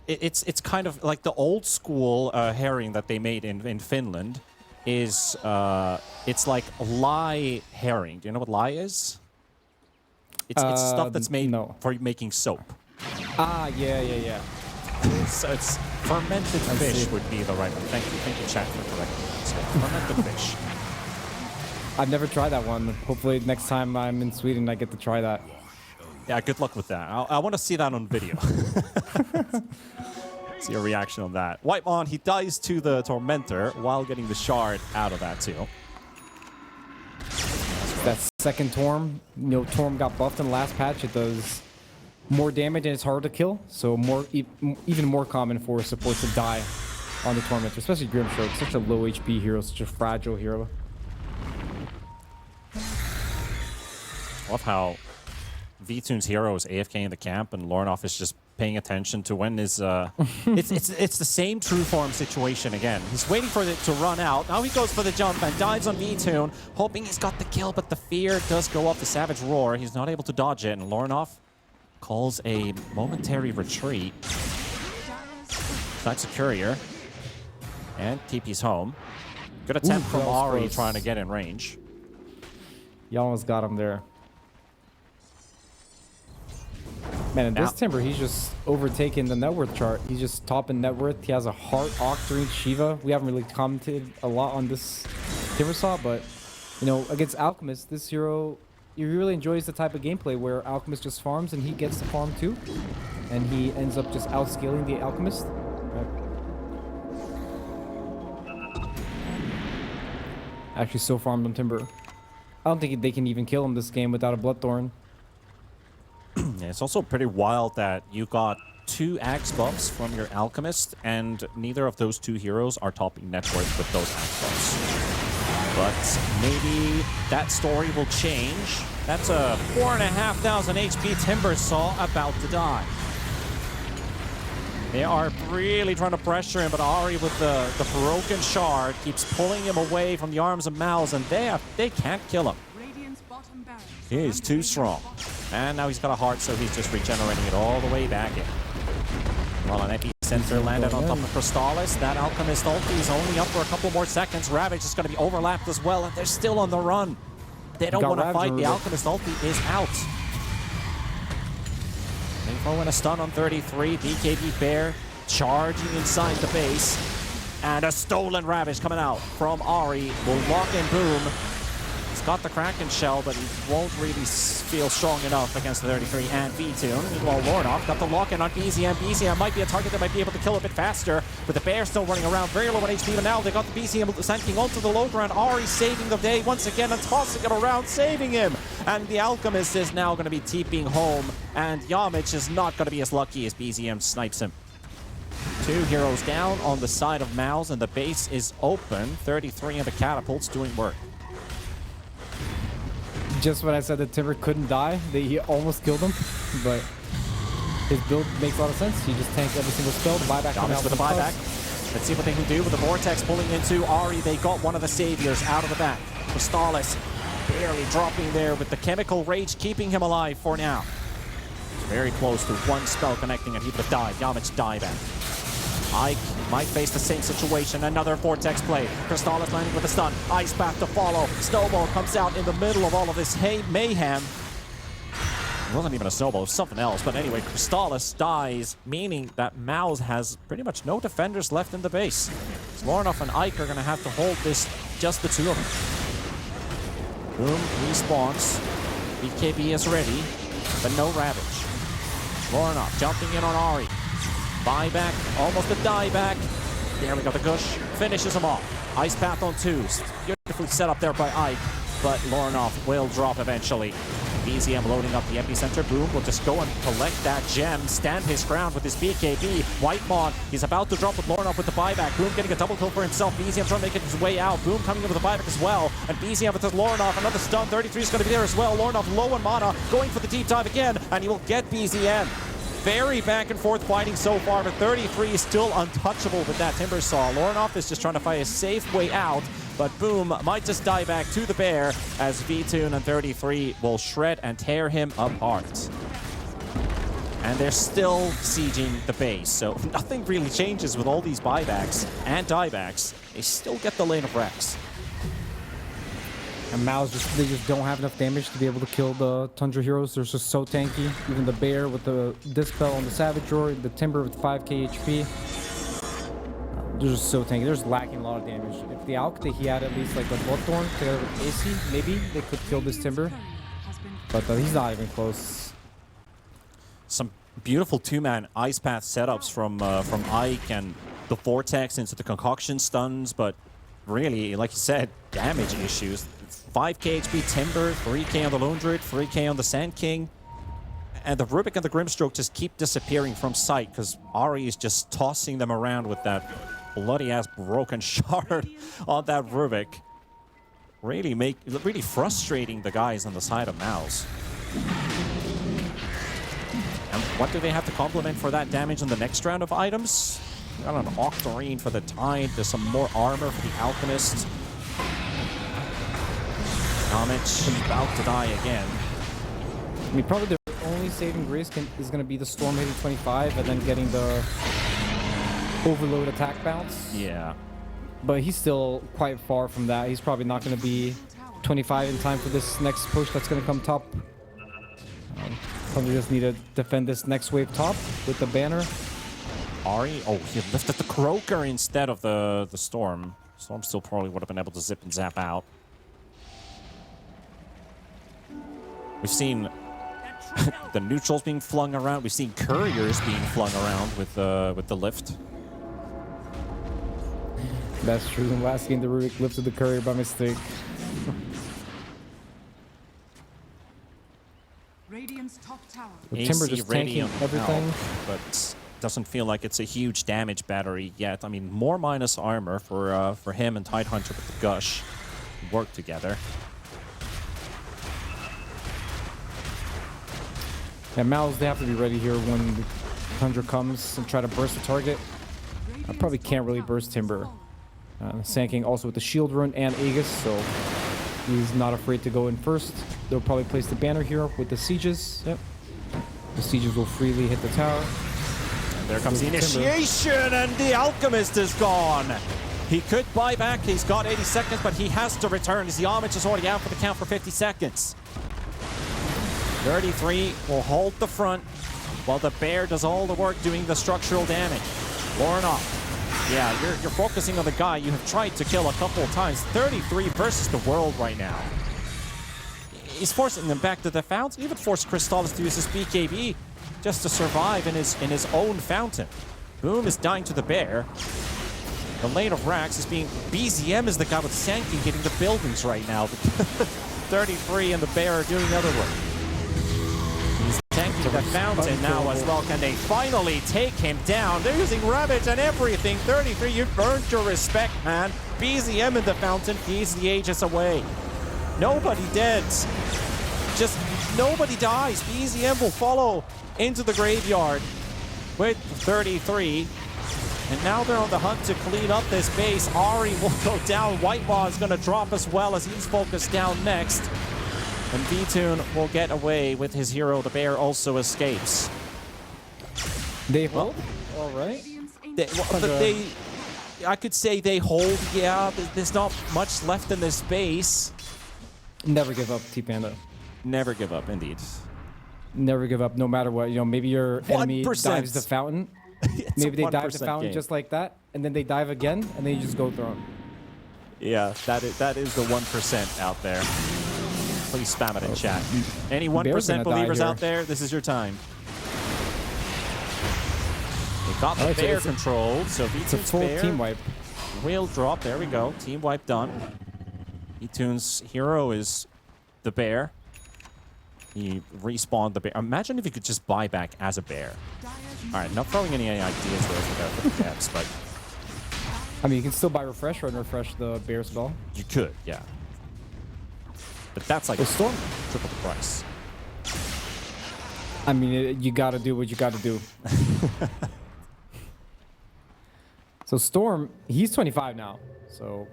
it's kind of like the old school herring that they made in Finland. Is it's like lye herring. Do you know what lye is? It's stuff that's made for making soap. Ah, yeah. So it's fermented fish would be the right one. Thank you, chat, for correcting that. So fermented fish. I've never tried that one. Hopefully next time I'm in Sweden I get to try that. Yeah, good luck with that. I want to see that on video. See a reaction on that. Wipe on, he dies to the Tormentor while getting the shard out of that too. That second Torm, Torm got buffed in the last patch. It does more damage and it's harder to kill, so even more common for support to die on the Tormentor, especially Grimstroke. Such a low HP hero, such a fragile hero. Love how VTune's hero is AFK in the camp and Lornoff is just paying attention to when is it's the same true form situation again. He's waiting for it to run out. Now he goes for the jump and dives on VTune, hoping he's got the kill, but the fear does go off the Savage Roar. He's not able to dodge it, and Lornoff calls a momentary retreat. That's a courier. And TP's home. Good attempt from Ari trying to get in range. You almost got him there. Man, in this Timber, he's just overtaken the net worth chart. He's just top in net worth. He has a Heart, Octarine, Shiva. We haven't really commented a lot on this Timber saw, but, against Alchemist, this hero, he really enjoys the type of gameplay where Alchemist just farms and he gets to farm too. And he ends up just outscaling the Alchemist. Actually, so farmed on Timber. I don't think they can even kill him this game without a Bloodthorn. Yeah, it's also pretty wild that you got 2 axe buffs from your Alchemist, and neither of those 2 heroes are topping net worth with those axe buffs. But maybe that story will change. That's a 4,500 HP Timber Saw about to die. They are really trying to pressure him, but Ari with the broken shard keeps pulling him away from the arms of MOUZ, and they can't kill him. He is too strong. And now he's got a heart, so he's just regenerating it all the way back in. Well, an epicenter landed on top of Crystallis. That Alchemist ulti is only up for a couple more seconds. Ravage is going to be overlapped as well, and they're still on the run. They don't want to fight. The Alchemist ulti is out. Info and a stun on 33. BKB Bear charging inside the base. And a stolen Ravage coming out from Ari. Will lock in Boom. He's got the Kraken Shell, but he won't really feel strong enough against the 33 and V2. Meanwhile, Lornoff got the lock-in on BZM. BZM might be a target that might be able to kill a bit faster, but the Bear still running around, very low on HP, but now they got the BZM sending onto the low ground. Ari saving the day once again and tossing it around, saving him. And the Alchemist is now going to be TPing home, and Yamich is not going to be as lucky as BZM snipes him. 2 heroes down on the side of MOUZ, and the base is open. 33 and the Catapults doing work. Just when I said that Timber couldn't die, he almost killed him, but his build makes a lot of sense. He just tanks every single spell. The buyback coming out with the buyback. Let's see what they can do with the Vortex pulling into Ari. They got one of the saviors out of the back. Crystallis barely dropping there with the Chemical Rage, keeping him alive for now. Very close to one spell connecting, and he would have died. Yamich dieback. Ike might face the same situation. Another Vortex play. Crystallis landing with a stun. Ice Path to follow. Snowball comes out in the middle of all of this mayhem. It wasn't even a snowball, it was something else. But anyway, Crystallis dies, meaning that MOUZ has pretty much no defenders left in the base. Lornoff and Ike are going to have to hold this, just the 2 of them. Boom respawns. BKB is ready, but no Ravage. Lornoff jumping in on Ari. Buyback, almost a dieback. There we go, the Gush finishes him off. Ice Path on 2s. Beautifully set up there by Ike, but Lornoff will drop eventually. BZM loading up the epicenter. Boom will just go and collect that gem, stand his ground with his BKB. Whitemon, he's about to drop with Lornoff with the buyback. Boom getting a double kill for himself. BZM trying to make it his way out. Boom coming in with the buyback as well. And BZM with the Lornoff, another stun. 33 is going to be there as well. Lornoff low on mana, going for the deep dive again, and he will get BZM. Very back and forth fighting so far, but 33 is still untouchable with that Timber Saw. Lornoff is just trying to fight a safe way out, but Boom might just die back to the bear as VTune and 33 will shred and tear him apart. And they're still sieging the base, so nothing really changes with all these buybacks and diebacks. They still get the lane of Rex. And MOUZ they just don't have enough damage to be able to kill the Tundra heroes. They're just so tanky. Even the bear with the Dispel on the Savage Roar, the Timber with 5k HP. They're just so tanky. They're just lacking a lot of damage. If the Alk that he had at least like a Bloodthorn together with AC, maybe they could kill this Timber. But he's not even close. Some beautiful two-man Ice Path setups from Ike and the Vortex into the Concoction stuns, but really, like you said, damage issues. 5k HP Timber, 3k on the Lone Druid, 3k on the Sand King. And the Rubik and the Grimstroke just keep disappearing from sight because Ari is just tossing them around with that bloody-ass broken shard on that Rubik. Really frustrating the guys on the side of MOUZ. And what do they have to complement for that damage on the next round of items? Got an Octarine for the Tide. There's some more armor for the Alchemist. Homage about to die again. I mean, probably their only saving grace is going to be the Storm hitting 25 and then getting the Overload attack bounce. Yeah. But he's still quite far from that. He's probably not going to be 25 in time for this next push that's going to come top. Probably just need to defend this next wave top with the banner. Ari, oh, he lifted the Croaker instead of the Storm. Storm still probably would have been able to zip and zap out. We've seen the neutrals being flung around. We've seen couriers being flung around with the lift. That's true. In last game, the Rubik lifted the courier by mistake. Radiant's top tower. The Timber just tanking everything. Out, but doesn't feel like it's a huge damage battery yet. I mean, more minus armor for him and Tidehunter with the Gush work together. Yeah, MOUZ, they have to be ready here when the Tundra comes and try to burst the target. I probably can't really burst Timber. Sand King also with the Shield Rune and Aegis, so he's not afraid to go in first. They'll probably place the banner here with the Sieges. Yep. The Sieges will freely hit the tower. And there comes the initiation, and the Alchemist is gone. He could buy back. He's got 80 seconds, but he has to return as the Homage is already out for the count for 50 seconds. 33 will hold the front while the Bear does all the work doing the structural damage. Lornoff. Yeah, you're focusing on the guy you have tried to kill a couple of times. 33 versus the world right now. He's forcing them back to the fountain. Even forced Crystallis to use his BKB just to survive in his own fountain. Boom is dying to the Bear. The lane of Rax is being... BZM is the guy with Sand King hitting the buildings right now. 33 and the Bear are doing other work. He's tanking the fountain now as well. Can they finally take him down? They're using Ravage and everything. 33, you've earned your respect, man. BZM in the fountain feeds the Aegis away. Nobody dead. Just nobody dies. BZM will follow into the graveyard with 33. And now they're on the hunt to clean up this base. Ari will go down. Whitelaw is going to drop as well as he's focused down next. And VTune will get away with his hero. The Bear also escapes. They hold? All right. I could say they hold. Yeah, there's not much left in this base. Never give up, T-Panda. Never give up, indeed. Never give up, no matter what. You know, maybe your enemy 1%. Dives the fountain. Maybe they dive the fountain just like that, and then they dive again, and then you just go through them. Yeah, that is the 1% out there. Please spam it in chat. Any 1% believers out there, this is your time. They got the Bear controlled, so it's a full team wipe. Will drop. There we go. Team wipe done. VTune's hero is the Bear. He respawned the bear. Imagine if you could just buy back as a bear. All right, not throwing any ideas for the devs, but I mean, you can still buy refresh and refresh the bear spell. you could, yeah. But that's like Well, Storm. triple the price. I mean, you gotta do what you gotta do. So Storm, he's 25 now. So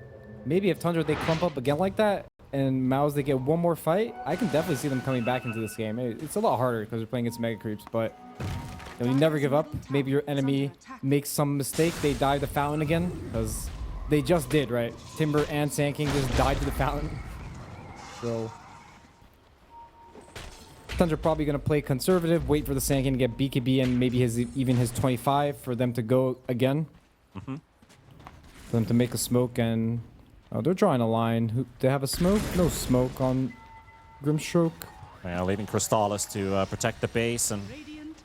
maybe if Tundra they clump up again like that, and MOUZ they get one more fight, I can definitely see them coming back into this game. It's a lot harder because they're playing against Mega Creeps, but you never give up. Maybe your enemy makes some mistake, they dive the fountain again, because they just did, right? Timber and Sand King just died to the fountain. So Tundra probably going to play conservative, wait for the Sand King to get BKB and maybe even his 25 for them to go again. For them to make a smoke, and they're drawing a line. They have a smoke? No smoke on Grimstroke. Yeah, leaving Crystallis to protect the base, and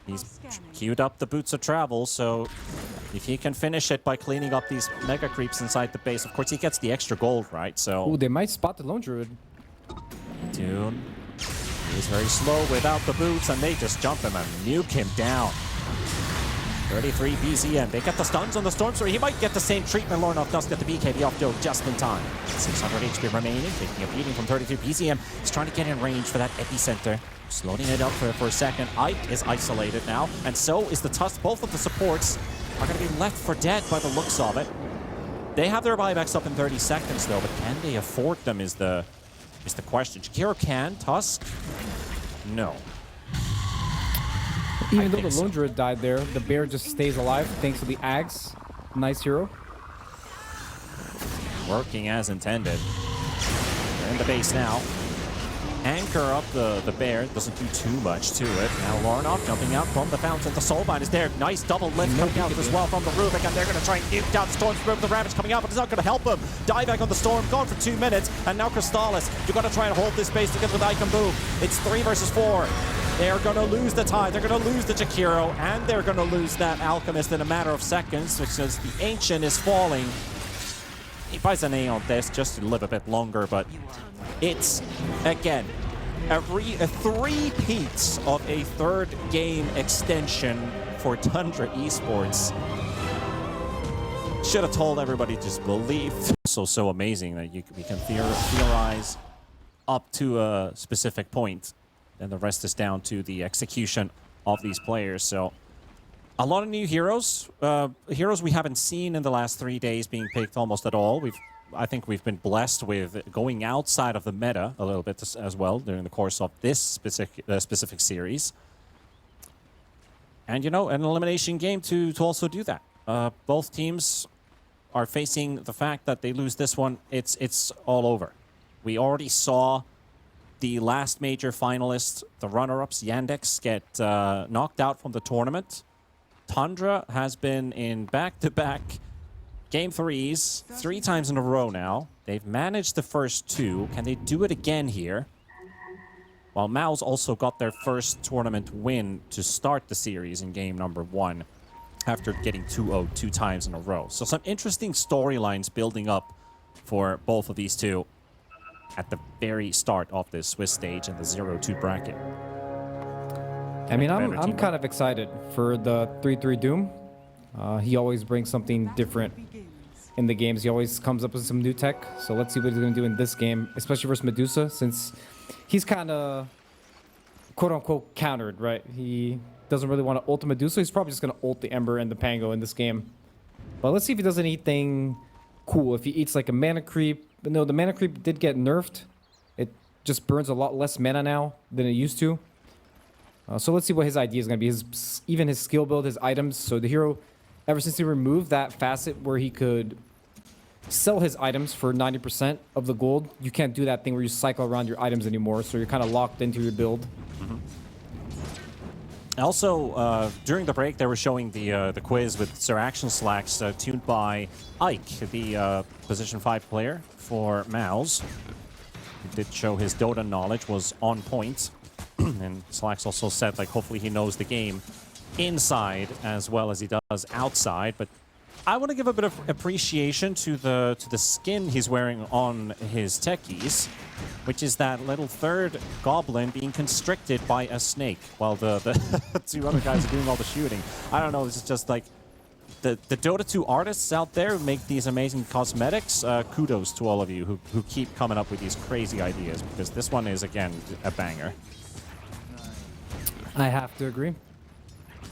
he's queued up the Boots of Travel, so if he can finish it by cleaning up these Mega Creeps inside the base, of course he gets the extra gold, right? So Ooh, they might spot the Lone Druid. Dune, he's very slow without the boots, and they just jump him and nuke him down. 33 BZM. They get the stuns on the Stormstorm. He might get the same treatment. Lornoff does get the BKB off Joe just in time. 600 HP remaining, taking a beating from 33 BZM. He's trying to get in range for that epicenter. Slowing it up for a second. Ike is isolated now, and so is the Tusk. Both of the supports are going to be left for dead by the looks of it. They have their buybacks up in 30 seconds, though, but can they afford them is the question. Jakiro can. Tusk? No. Even though the Lone Druid died there, the bear just stays alive thanks to the Ags. Nice hero. Working as intended. They're in the base now. Anchor up the bear. Doesn't do too much to it. Now Lornoff jumping out from the fountain. The Soulbind is there. Nice double lift coming out as well from the Rubik. And they're going to try and nuke down the Storm Spirit. The Ravage coming out, but it's not going to help him. Dieback on the Storm. Gone for 2 minutes. And now Crystallis. You've got to try and hold this base together with Ike and Boom. It's 3 versus 4. They're going to lose the tie. They're going to lose the Jakiro. And they're going to lose that Alchemist in a matter of seconds, because the Ancient is falling. He buys an A on this just to live a bit longer, but it's, again, a three-peats of a third game extension for Tundra Esports. Should have told everybody to just believe. So amazing that we can theorize up to a specific point, and the rest is down to the execution of these players. So a lot of new heroes, heroes we haven't seen in the last 3 days being picked almost at all. I think we've been blessed with going outside of the meta a little bit as well during the course of this specific series. And, you know, an elimination game to also do that. Both teams are facing the fact that they lose this one. It's all over. We already saw the last major finalist, the runner-ups, Yandex, get knocked out from the tournament. Tundra has been in back-to-back Game 3s 3 times in a row now. They've managed the first 2. Can they do it again here? While MOUZ also got their first tournament win to start the series in game number 1 after getting 2-0 2 times in a row. So some interesting storylines building up for both of these two at the very start of this Swiss stage in the 0-2 bracket. I mean, I'm kind of excited for the 3-3 Doom. He always brings something different in the games. He always comes up with some new tech. So let's see what he's going to do in this game, especially versus Medusa, since he's kind of quote-unquote countered, right? He doesn't really want to ult the Medusa. He's probably just going to ult the Ember and the Pango in this game. But let's see if he does anything cool. If he eats like a mana creep. But no, the mana creep did get nerfed. It just burns a lot less mana now than it used to. So let's see what his idea is going to be. Even his skill build, his items. So the hero, ever since he removed that facet where he could sell his items for 90% of the gold, you can't do that thing where you cycle around your items anymore. So you're kind of locked into your build. Also, during the break, they were showing the quiz with Sir Action Slacks tuned by Ike, the position 5 player for MOUZ. He did show his Dota knowledge was on point. And Slacks also said, like, hopefully he knows the game inside as well as he does outside. But I want to give a bit of appreciation to the skin he's wearing on his techies. which is that little third goblin being constricted by a snake while the two other guys are doing all the shooting. I don't know, this is just like the Dota 2 artists out there who make these amazing cosmetics. Kudos to all of you who keep coming up with these crazy ideas, because this one is, again, a banger. I have to agree.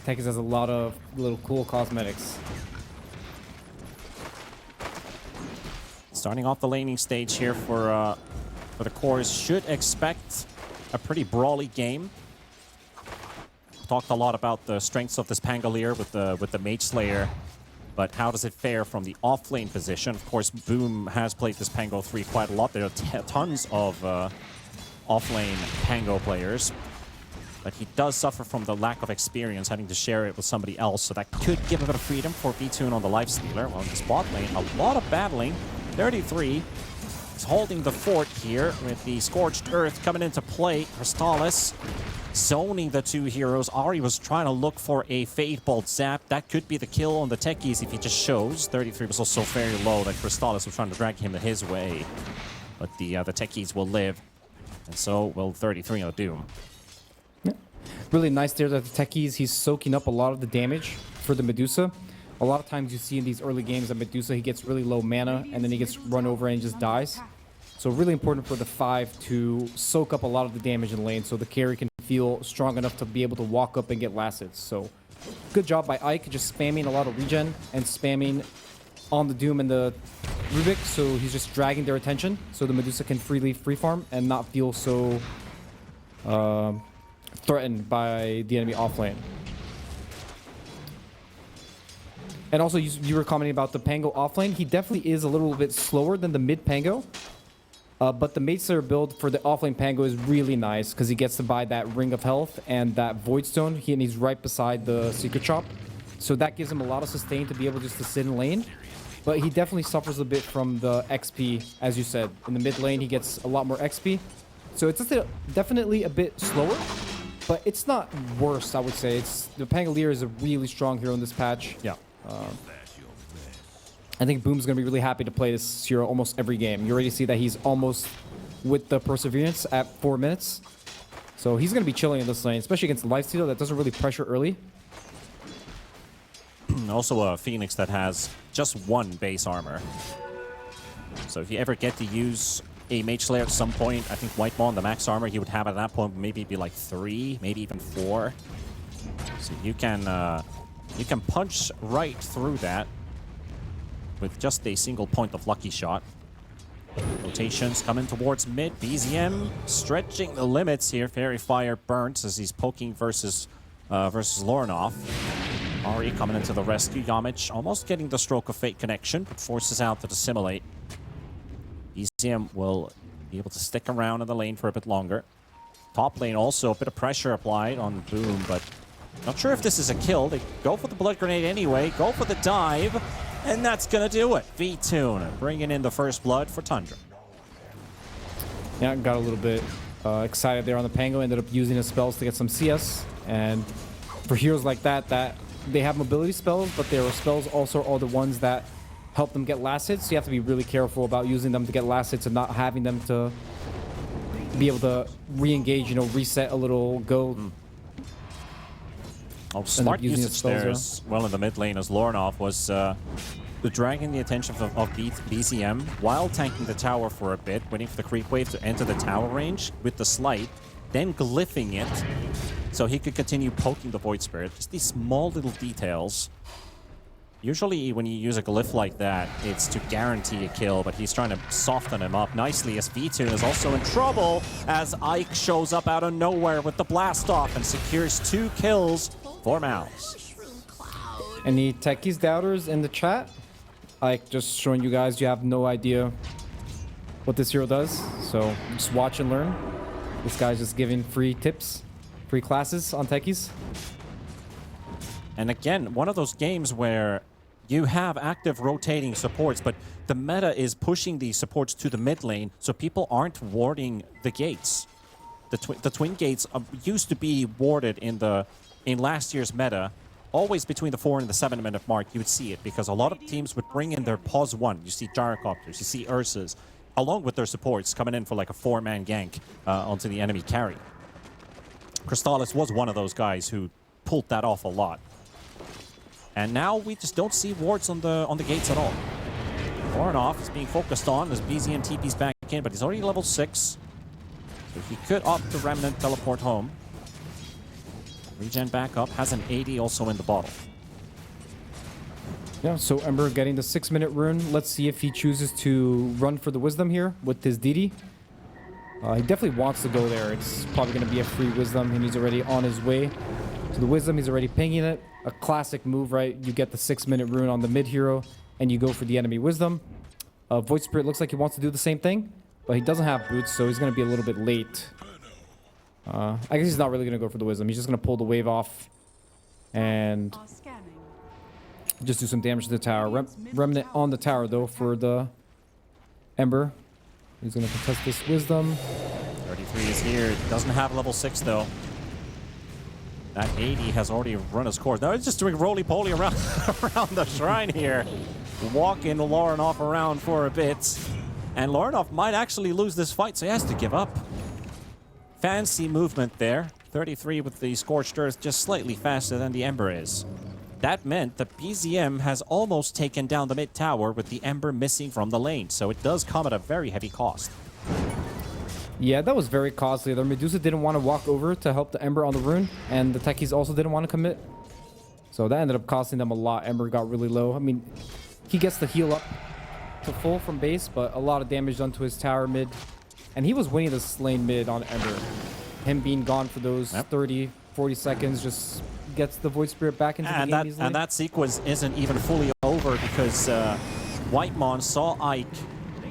Techies has a lot of little cool cosmetics. Starting off the laning stage here for the cores, should expect a pretty brawly game. Talked a lot about the strengths of this Pangolier with the Mage Slayer, but how does it fare from the off-lane position? Of course, Boom has played this Pango 3 quite a lot. There are tons of off-lane Pango players, but he does suffer from the lack of experience, having to share it with somebody else, so that could give a bit of freedom for VICI on the Lifestealer. Well, in the spot lane, a lot of battling. 33 is holding the fort here with the Scorched Earth coming into play. Crystallis zoning the two heroes. Ari was trying to look for a Fade Bolt Zap. That could be the kill on the Techies if he just shows. 33 was also very low that Crystallis was trying to drag him his way. But the Techies will live. And so will 33 on Doom. Yeah. Really nice there that the Techies, he's soaking up a lot of the damage for the Medusa. A lot of times you see in these early games that Medusa, he gets really low mana and then he gets run over and just dies. So really important for the 5 to soak up a lot of the damage in lane so the carry can feel strong enough to be able to walk up and get last hits. So good job by Ike, just spamming a lot of regen and spamming on the Doom and the Rubik. So he's just dragging their attention so the Medusa can freely free farm and not feel so threatened by the enemy off lane. And also, you were commenting about the Pango offlane. He definitely is a little bit slower than the mid Pango. But the Mage Slayer build for the offlane Pango is really nice because he gets to buy that Ring of Health and that Void Stone. And he's right beside the Secret Shop. So that gives him a lot of sustain to be able just to sit in lane. But he definitely suffers a bit from the XP, as you said. In the mid lane, he gets a lot more XP. So it's just definitely a bit slower. But it's not worse, I would say. The Pangolier is a really strong hero in this patch. Yeah. I think Boom's going to be really happy to play this hero almost every game. You already see that he's almost with the Perseverance at 4 minutes. So he's going to be chilling in this lane, especially against the Lifestealer that doesn't really pressure early. Also a Phoenix that has just 1 base armor. So if you ever get to use a Mage Slayer at some point, I think White Ball, the max armor he would have at that point maybe be like 3, maybe even 4. So you can punch right through that with just a single point of lucky shot. Rotations coming towards mid. BZM stretching the limits here. Fairy Fire burnt as he's poking versus Lorinov. Ari coming into the rescue. Yamich almost getting the Stroke of Fate connection, but forces out to dissimulate. BZM will be able to stick around in the lane for a bit longer. Top lane also a bit of pressure applied on Boom, but not sure if this is a kill. They go for the Blood Grenade anyway, go for the dive, and that's going to do it. V-Tune bringing in the first blood for Tundra. Yeah, got a little bit excited there on the Pango. Ended up using his spells to get some CS. And for heroes like that they have mobility spells, but their spells also are the ones that help them get last hits. So you have to be really careful about using them to get last hits and not having them to be able to re-engage, reset a little go. Oh, smart usage there as well in the mid lane as Lorinov was dragging the attention of BZM while tanking the tower for a bit, waiting for the creep wave to enter the tower range with the slight, then glyphing it so he could continue poking the Void Spirit. Just these small little details. Usually when you use a glyph like that, it's to guarantee a kill, but he's trying to soften him up nicely as V-Tune is also in trouble as Ike shows up out of nowhere with the blast off and secures 2 kills for MOUZ. Any Techies doubters in the chat? Ike just showing you guys you have no idea what this hero does, so just watch and learn. This guy's just giving free tips, free classes on Techies. And again, one of those games where you have active rotating supports, but the meta is pushing these supports to the mid lane, so people aren't warding the gates. The twin gates used to be warded in last year's meta. Always between the 4 and the 7 minute mark, you would see it because a lot of teams would bring in their pause 1. You see gyrocopters, you see Ursas. along with their supports, coming in for like a 4-man gank onto the enemy carry. Crystallis was one of those guys who pulled that off a lot. And now we just don't see wards on the gates at all. Voronov is being focused on as BZM TP's back in, but he's already level 6. So he could opt to Remnant teleport home. Regen back up, has an 80 also in the bottle. Yeah, so Ember getting the 6-minute rune. Let's see if he chooses to run for the Wisdom here with his DD. He definitely wants to go there. It's probably going to be a free Wisdom, and he's already on his way to the Wisdom. He's already pinging it. A classic move, right? You get the 6-minute rune on the mid hero, and you go for the enemy Wisdom. Void Spirit looks like he wants to do the same thing, but he doesn't have boots, so he's going to be a little bit late. I guess he's not really going to go for the Wisdom. He's just going to pull the wave off and just do some damage to the tower. Remnant on the tower, though, for the Ember. He's going to contest this Wisdom. 33 is here. Doesn't have level 6, though. That 80 has already run his course. Now he's just doing roly-poly around, around the shrine here. Walking Lorinov around for a bit. And Lorinov might actually lose this fight, so he has to give up. Fancy movement there. 33 with the Scorched Earth just slightly faster than the Ember is. That meant the BZM has almost taken down the mid tower with the Ember missing from the lane. So it does come at a very heavy cost. Yeah, that was very costly. The Medusa didn't want to walk over to help the Ember on the rune, and the techies also didn't want to commit. So that ended up costing them a lot. Ember got really low. I mean, he gets the heal up to full from base, but a lot of damage done to his tower mid. And he was winning this lane mid on Ember. Him being gone for those 30, 40 seconds just gets the Void Spirit back into the game easily. And that sequence isn't even fully over because Whitemon saw Ike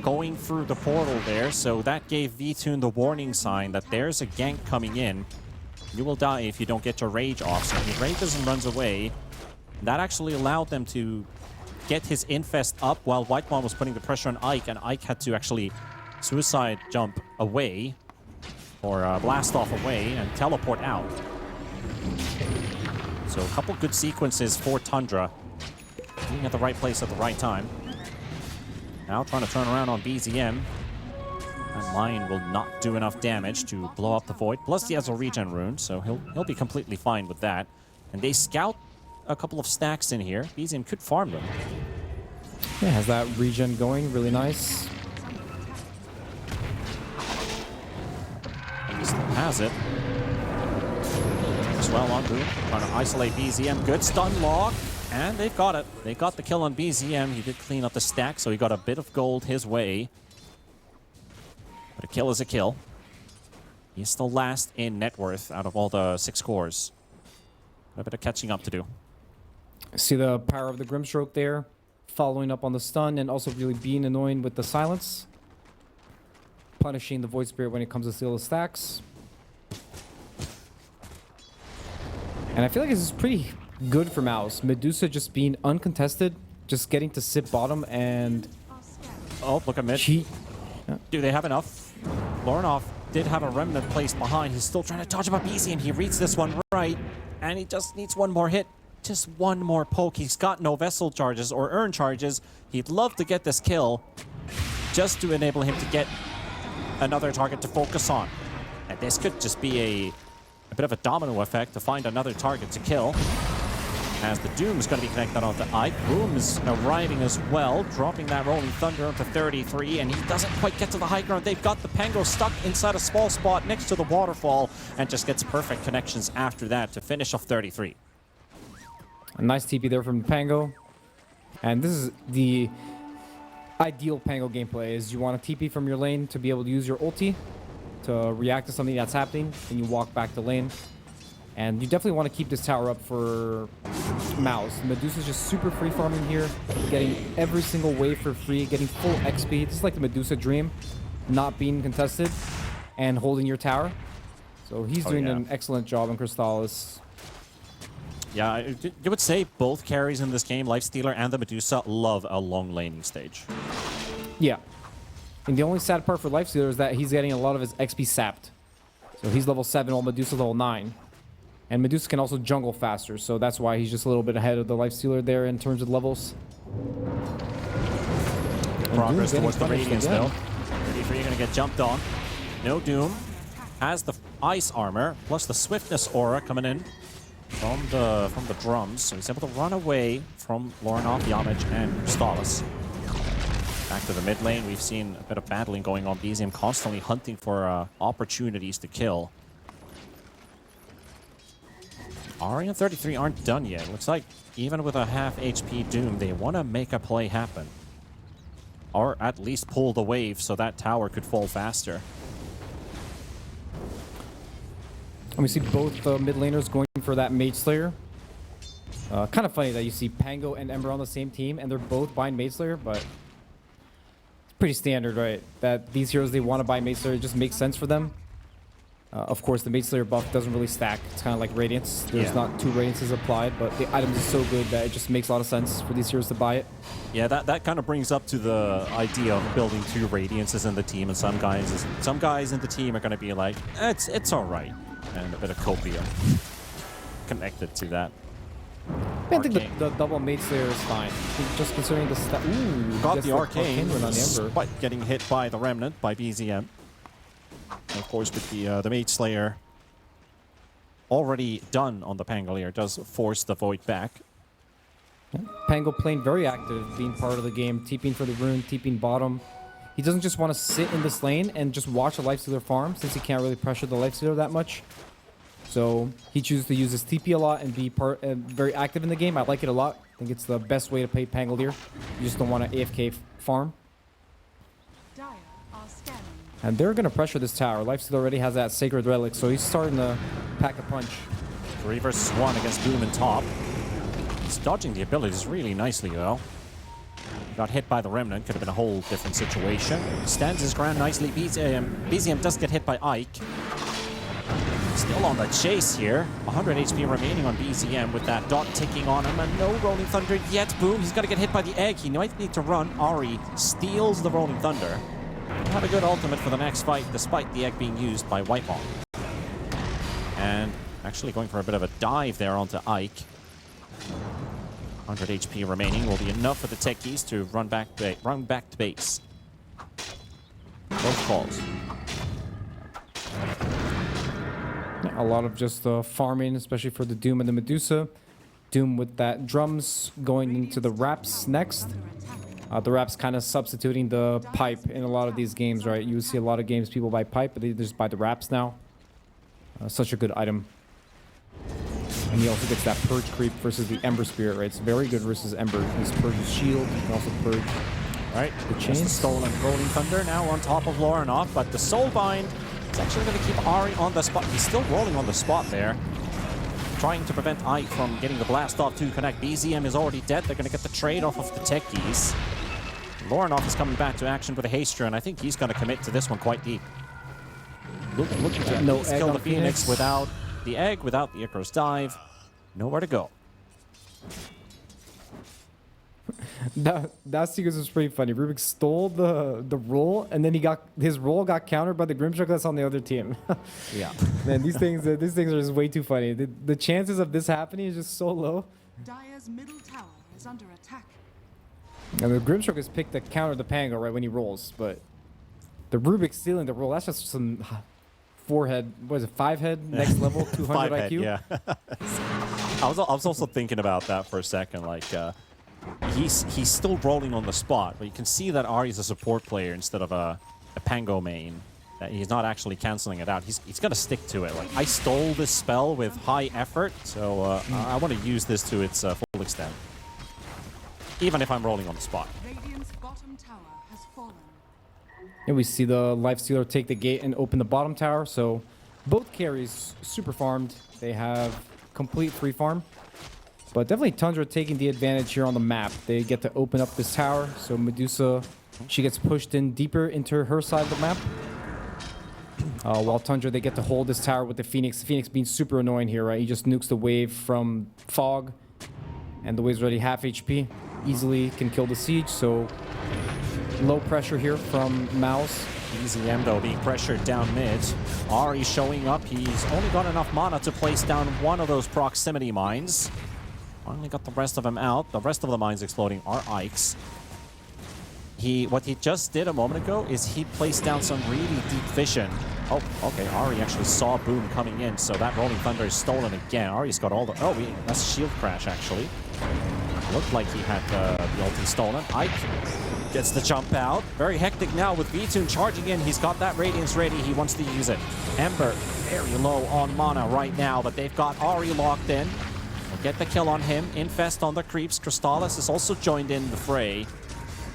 going through the portal there, so that gave VTune the warning sign that there's a gank coming in. You will die if you don't get your rage off. So he rages and runs away. That actually allowed them to get his infest up while Whitemon was putting the pressure on Ike, and Ike had to actually suicide jump away or blast off away and teleport out. So a couple good sequences for Tundra, being at the right place at the right time. Now trying to turn around on BZM. That line will not do enough damage to blow up the Void. Plus he has a regen rune, so he'll be completely fine with that. And they scout a couple of stacks in here. BZM could farm them. Yeah, has that regen going. Really nice. He still has it. As well on Boom. Trying to isolate BZM. Good stun lock. And they've got it. They got the kill on BZM. He did clean up the stack, so he got a bit of gold his way. But a kill is a kill. He's still last in net worth out of all the 6 cores. A bit of catching up to do. See the power of the Grimstroke there. Following up on the stun and also really being annoying with the silence. Punishing the Void Spirit when it comes to steal the stacks. And I feel like this is pretty good for MOUZ. Medusa just being uncontested, just getting to sit bottom and... Oh, look at mid. cheat. Do they have enough? Lorinov did have a remnant placed behind. He's still trying to dodge about BZM. He reads this one right, and he just needs one more hit. Just one more poke. He's got no vessel charges or urn charges. He'd love to get this kill just to enable him to get another target to focus on. And this could just be a bit of a domino effect to find another target to kill. As the Doom's going to be connected onto Ike. Boom's arriving as well, dropping that Rolling Thunder onto 33, and he doesn't quite get to the high ground. They've got the Pango stuck inside a small spot next to the waterfall, and just gets perfect connections after that to finish off 33. A nice TP there from Pango. And this is the ideal Pango gameplay, is you want a TP from your lane to be able to use your ulti to react to something that's happening, and you walk back the lane. And you definitely want to keep this tower up for MOUZ. Medusa's just super free farming here, getting every single wave for free, getting full XP. This is like the Medusa dream, not being contested and holding your tower. So he's doing an excellent job on Crystallis. Yeah, I would say both carries in this game, Lifestealer and the Medusa, love a long laning stage. Yeah. And the only sad part for Lifestealer is that he's getting a lot of his XP sapped. So he's level 7 while Medusa's level 9. And Medusa can also jungle faster, so that's why he's just a little bit ahead of the Lifestealer there in terms of levels. Progress towards the Radiance, though. 33 are going to get jumped on. No Doom. Has the ice armor, plus the swiftness aura coming in from the drums. So he's able to run away from Lorinov, Yamich, and Stalis. Back to the mid lane, we've seen a bit of battling going on. BZM constantly hunting for opportunities to kill. Ari and 33 aren't done yet. Looks like even with a half HP Doom, they want to make a play happen. Or at least pull the wave so that tower could fall faster. And we see both mid laners going for that Mage Slayer. Kind of funny that you see Pango and Ember on the same team, and they're both buying Mage Slayer, but it's pretty standard, right? That these heroes, they want to buy Mage Slayer. It just makes sense for them. Of course, the Mage Slayer buff doesn't really stack. It's kind of like Radiance. There's not 2 Radiances applied, but the items is so good that it just makes a lot of sense for these heroes to buy it. Yeah, that kind of brings up to the idea of building 2 Radiances in the team, and some guys in the team are going to be like, it's all right. And a bit of Copia connected to that. I think the double Mage Slayer is fine. Just considering the stuff. Ooh, got the Arcane, on the Ember. Despite getting hit by the Remnant, by BZM. And of course, with the Mage Slayer already done on the Pangolier, does force the Void back. Yeah. Pango playing very active, being part of the game, TPing for the rune, TPing bottom. He doesn't just want to sit in this lane and just watch a Lifestealer farm, since he can't really pressure the Lifestealer that much. So he chooses to use his TP a lot and be very active in the game. I like it a lot. I think it's the best way to play Pangolier. You just don't want to AFK farm. And they're going to pressure this tower. Lifestealer already has that Sacred Relic, so he's starting to pack a punch. 3 versus 1 against Doom and top. He's dodging the abilities really nicely, though. Got hit by the Remnant, could have been a whole different situation. Stands his ground nicely. BZM does get hit by Ike. Still on the chase here. 100 HP remaining on BZM with that dot ticking on him, and no Rolling Thunder yet. Boom, he's got to get hit by the egg. He might need to run. Ari steals the Rolling Thunder. Had a good ultimate for the next fight, despite the egg being used by Whitemon. And actually going for a bit of a dive there onto Ike. 100 HP remaining will be enough for the techies to run back to base. Both calls. A lot of just farming, especially for the Doom and the Medusa. Doom with that drums going into the Raps next. The Raps kind of substituting the pipe in a lot of these games, right? You see a lot of games people buy pipe, but they just buy the Raps now. Such a good item. And he also gets that Purge creep versus the Ember Spirit, right? It's very good versus Ember. He's Purge's shield. He can also Purge. All right, the chain. The stolen Rolling Thunder now on top of Lorinov, but the Soulbind is actually going to keep Ari on the spot. He's still rolling on the spot there, trying to prevent Ike from getting the blast off to connect. BZM is already dead. They're going to get the trade off of the techies. Lorinov is coming back to action with a Haster, and I think he's going to commit to this one quite deep. Look at that. No He's egg killed on the Phoenix without the egg, without the Icarus dive. Nowhere to go. That sequence was pretty funny. Rubik stole the roll, and then his roll got countered by the Grimshark that's on the other team. Yeah. Man, these things are just way too funny. The chances of this happening is just so low. Dire's middle tower is under attack. And the Grimshark has picked to counter the Pango right when he rolls, but the Rubik stealing the roll, that's just some 4-head, what is it, 5-head next level, 200 5-head, IQ? yeah. I was also thinking about that for a second, like, he's still rolling on the spot, but you can see that Ari's a support player instead of a Pango main. That he's not actually canceling it out. He's going to stick to it. Like, I stole this spell with high effort, so I want to use this to its full extent. Even if I'm rolling on the spot. Radiant's bottom tower has fallen. And we see the Lifestealer take the gate and open the bottom tower, so both carries super farmed. They have complete free farm. But definitely Tundra taking the advantage here on the map. They get to open up this tower, so Medusa, she gets pushed in deeper into her side of the map. While Tundra, they get to hold this tower with the Phoenix. The Phoenix being super annoying here, right? He just nukes the wave from Fog, and the wave's already half HP. Easily can kill the siege, so low pressure here from MOUZ. BZM, though, being pressured down mid. Ari showing up. He's only got enough mana to place down one of those proximity mines. Finally got the rest of them out. The rest of the mines exploding are Ike's. what he just did a moment ago is he placed down some really deep vision. Oh, okay, Ari actually saw Boom coming in, so that Rolling Thunder is stolen again. Ari's got all the... Oh, that's a shield crash, actually. Looked like he had the ulti stolen. Ike gets the jump out. Very hectic now with VICI charging in. He's got that Radiance ready. He wants to use it. Ember very low on mana right now, but they've got Ari locked in. We'll get the kill on him. Infest on the creeps. Crystallis is also joined in the fray.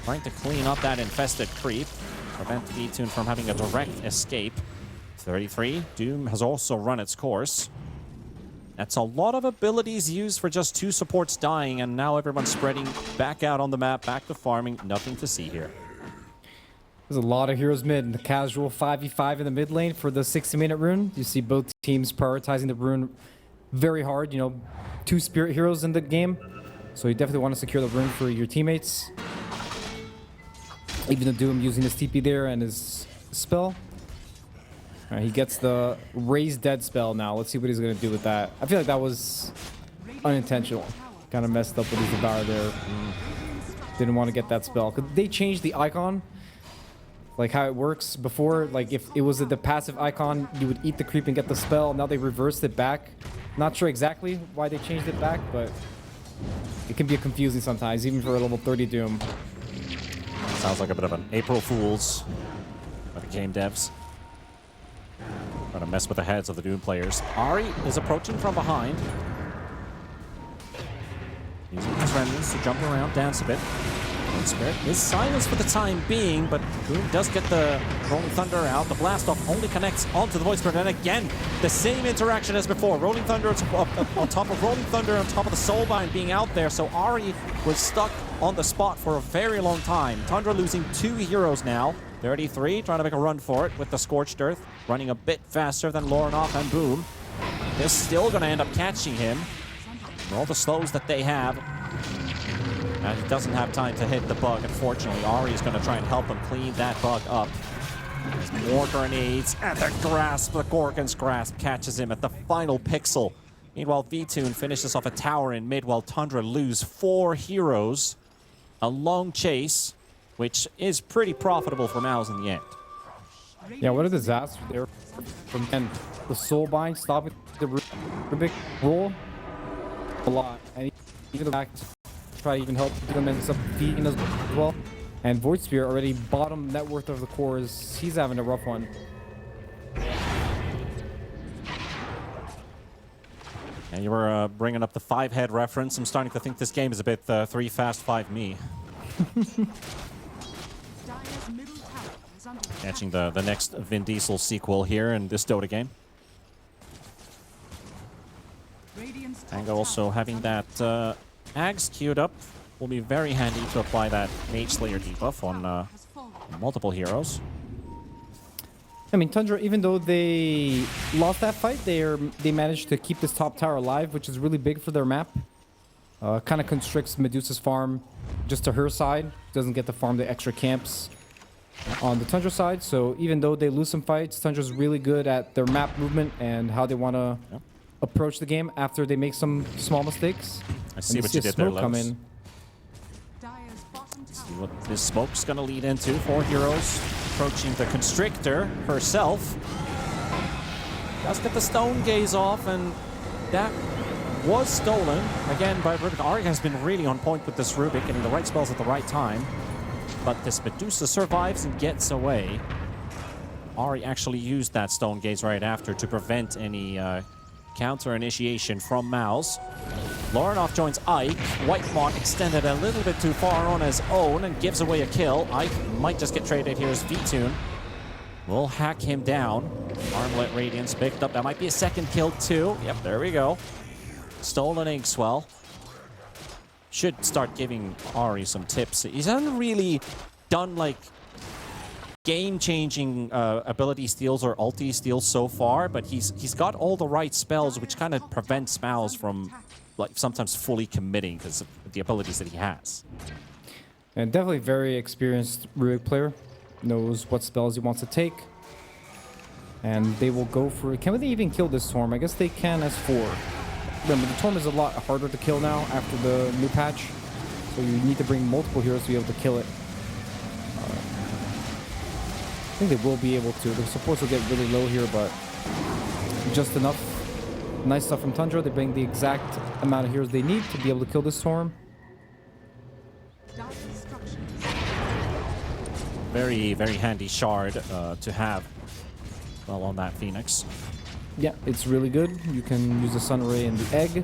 Trying to clean up that infested creep. Prevent VICI from having a direct escape. 33. Doom has also run its course. That's a lot of abilities used for just 2 supports dying, and now everyone's spreading back out on the map, back to farming. Nothing to see here. There's a lot of heroes mid. The casual 5v5 in the mid lane for the 60-minute rune. You see both teams prioritizing the rune very hard. You know, 2 spirit heroes in the game. So you definitely want to secure the rune for your teammates. Even the Doom using his TP there and his spell. He gets the raised dead spell now. Let's see what he's going to do with that. I feel like that was unintentional. Kind of messed up with his Devour there. Didn't want to get that spell. Because they changed the icon. Like how it works before. Like if it was the passive icon, you would eat the creep and get the spell. Now they reversed it back. Not sure exactly why they changed it back, but it can be confusing sometimes, even for a level 30 Doom. Sounds like a bit of an April Fool's by the game devs. Trying to mess with the heads of the Doom players. Ari is approaching from behind. Using his remnants to jump around, dance a bit. Spirit is silenced for the time being, but Doom does get the Rolling Thunder out. The blast off only connects onto the Void Spirit, and again, the same interaction as before. Rolling Thunder on top of Rolling Thunder, on top of the Soulbind being out there, so Ari was stuck on the spot for a very long time. Tundra losing 2 heroes now. 33, trying to make a run for it with the Scorched Earth, running a bit faster than Lorinov and Boom. They're still going to end up catching him. And all the slows that they have. And he doesn't have time to hit the bug, unfortunately. Ari is going to try and help him clean that bug up. There's more grenades, and the grasp, the Gorgon's grasp catches him at the final pixel. Meanwhile, VTune finishes off a tower in mid while Tundra lose 4 heroes. A long chase, which is pretty profitable for MOUZ in the end. Yeah, what a disaster there from and the Soulbind stopping the Rubik roll a lot. And even the back try to even help them end up feeding as well. And Void Spear already bottom net worth of the cores. He's having a rough one. And you were bringing up the 5-head reference. I'm starting to think this game is a bit 3 fast 5 me. Catching the next Vin Diesel sequel here in this Dota game. Tango also having that Ags queued up. Will be very handy to apply that Mage Slayer debuff on multiple heroes. I mean, Tundra, even though they lost that fight, they managed to keep this top tower alive, which is really big for their map. Kind of constricts Medusa's farm just to her side. Doesn't get to farm the extra camps on the Tundra side. So even though they lose some fights, Tundra's really good at their map movement and how they want to approach the game after they make some small mistakes. I see what you did there, come Loves. in. See what this smoke's going to lead into. 4 heroes approaching the Constrictor herself. Does get the Stone Gaze off, and that was stolen again by Rubik. Ari has been really on point with this Rubik, getting the right spells at the right time. But this Medusa survives and gets away. Ari actually used that Stone Gaze right after to prevent any counter initiation from MOUZ. Lorinov joins Ike. Whitemont extended a little bit too far on his own and gives away a kill. Ike might just get traded here as VTune. We'll hack him down. Armlet Radiance picked up. That might be a second kill too. Yep, there we go. Stolen Inkswell. Should start giving Ari some tips. He hasn't really done like game-changing ability steals or ulti steals so far, but he's got all the right spells, which kind of prevents MOUZ from like sometimes fully committing because of the abilities that he has. And definitely very experienced Rubik player. Knows what spells he wants to take. And they will go for it. Can they even kill this Torm? I guess they can as 4. Remember, the Torm is a lot harder to kill now after the new patch. So you need to bring multiple heroes to be able to kill it. think they will be able to. The supports will get really low here, but just enough. Nice stuff from Tundra. They bring the exact amount of heroes they need to be able to kill this Storm. Dire structures. Very, very handy shard to have. Well, on that Phoenix. Yeah, it's really good. You can use the Sun Ray and the Egg.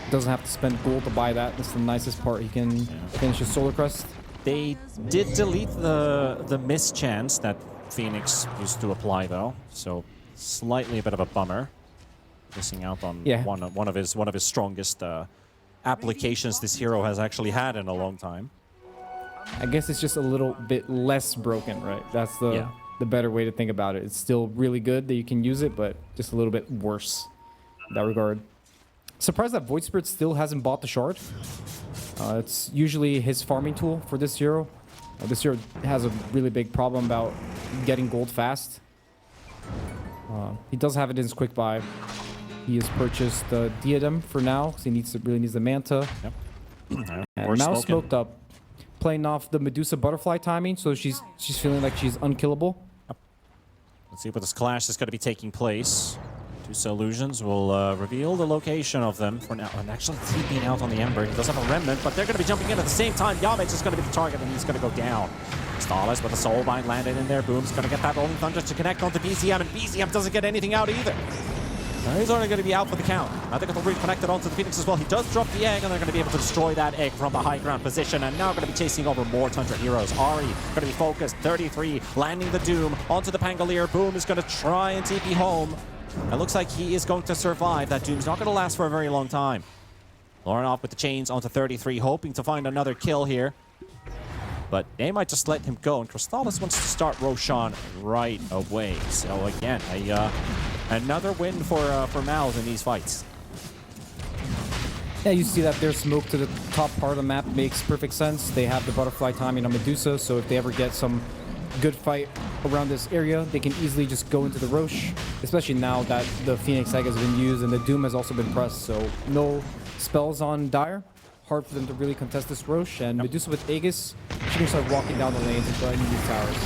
Doesn't have to spend gold to buy that. That's the nicest part. He can finish his Solar Crest. They did delete the miss chance that Phoenix used to apply though, so slightly a bit of a bummer. Missing out on one of his strongest applications this hero has actually had in a long time. I guess it's just a little bit less broken, right? That's the better way to think about it. It's still really good that you can use it, but just a little bit worse in that regard. Surprised that Void Spirit still hasn't bought the shard. It's usually his farming tool for this hero. This hero has a really big problem about getting gold fast. He does have it in his quick buy. He has purchased the Diadem for now because he really needs the Manta. Yep. And now smoked up, playing off the Medusa butterfly timing, so she's feeling like she's unkillable. Yep. Let's see what this clash is going to be taking place. Two Illusions will reveal the location of them for now. And actually TPing out on the Ember. He does have a Remnant, but they're going to be jumping in at the same time. Yamage is going to be the target, and he's going to go down. Starless with a Soulbind landed in there. Boom's going to get that Rolling Thunder to connect onto BZM, and BZM doesn't get anything out either. Now he's only going to be out for the count. I think it'll reconnect it onto the Phoenix as well. He does drop the Egg, and they're going to be able to destroy that Egg from the high ground position. And now going to be chasing over more Tundra heroes. Ari going to be focused. 33, landing the Doom onto the Pangolier. Boom is going to try and TP home. It looks like he is going to survive. That Doom's not going to last for a very long time. Lauren off with the chains onto 33, hoping to find another kill here. But they might just let him go. And Crystallis wants to start Roshan right away. So again, another win for MOUZ in these fights. Yeah, you see that their smoke to the top part of the map makes perfect sense. They have the butterfly timing on Medusa, so if they ever get some good fight around this area, they can easily just go into the Roche, especially now that the Phoenix Egg has been used and the Doom has also been pressed, so no spells on Dire. Hard for them to really contest this Roche, and Medusa with Aegis, she can start walking down the lanes and grinding these towers.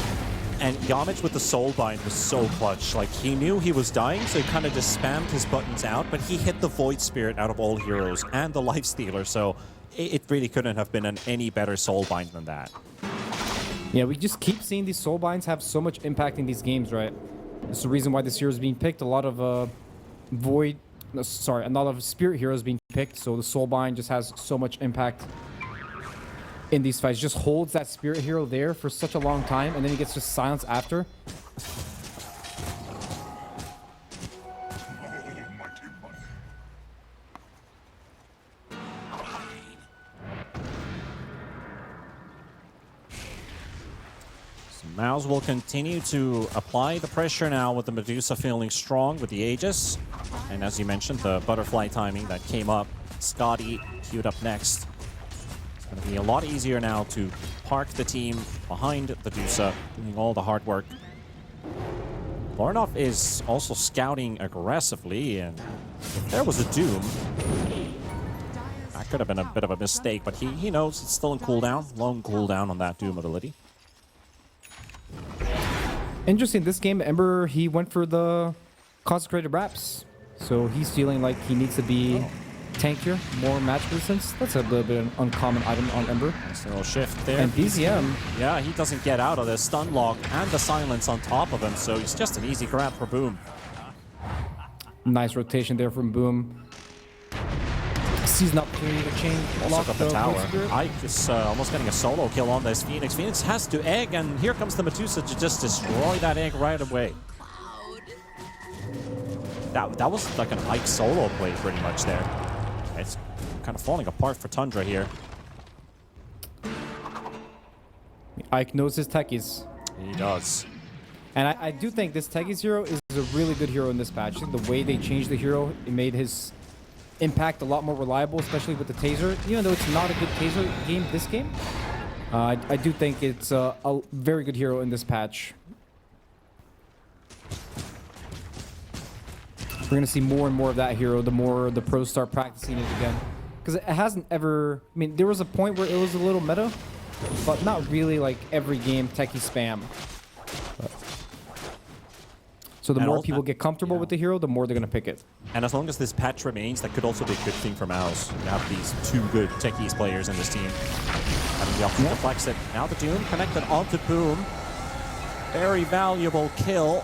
And Yamage with the Soulbind was so clutch. Like, he knew he was dying, so he kind of just spammed his buttons out, but he hit the Void Spirit out of all heroes and the Lifestealer, so it really couldn't have been an any better Soulbind than that. Yeah, we just keep seeing these Soulbinds have so much impact in these games, right? That's the reason why this hero is being picked. A lot of a lot of Spirit heroes being picked, so the Soulbind just has so much impact in these fights. Just holds that Spirit hero there for such a long time, and then he gets just silenced after. MOUZ will continue to apply the pressure now with the Medusa feeling strong with the Aegis. And as you mentioned, the butterfly timing that came up. Scotty queued up next. It's going to be a lot easier now to park the team behind the Medusa, doing all the hard work. Lornov is also scouting aggressively, and if there was a Doom, that could have been a bit of a mistake, but he knows it's still in cooldown, long cooldown on that Doom ability. Interesting, this game, Ember, he went for the Consecrated Wraps. So he's feeling like he needs to be tankier, more match resistance. That's a little bit of an uncommon item on Ember. Nice little shift there. And BZM. Yeah, he doesn't get out of the stun lock and the silence on top of him, so it's just an easy grab for Boom. Nice rotation there from Boom. He's not clearing the chain. Also got the tower. Ike is almost getting a solo kill on this Phoenix. Phoenix has to Egg, and here comes the Medusa to just destroy that Egg right away. That was like an Ike solo play pretty much there. It's kind of falling apart for Tundra here. Ike knows his techies. He does. And I do think this techies hero is a really good hero in this patch. I think the way they changed the hero, it made his impact a lot more reliable, especially with the taser. Even though it's not a good taser game this game, I do think it's a very good hero in this patch. We're going to see more and more of that hero the more the pros start practicing it again. Because it hasn't ever... I mean, there was a point where it was a little meta, but not really like every game techie spam. But So the And more also- people get comfortable with the hero, the more they're going to pick it. And as long as this patch remains, that could also be a good thing for MOUZ. You have these two good techies players in this team. Having the option to flex it. Now the Doom connected onto Boom. Very valuable kill.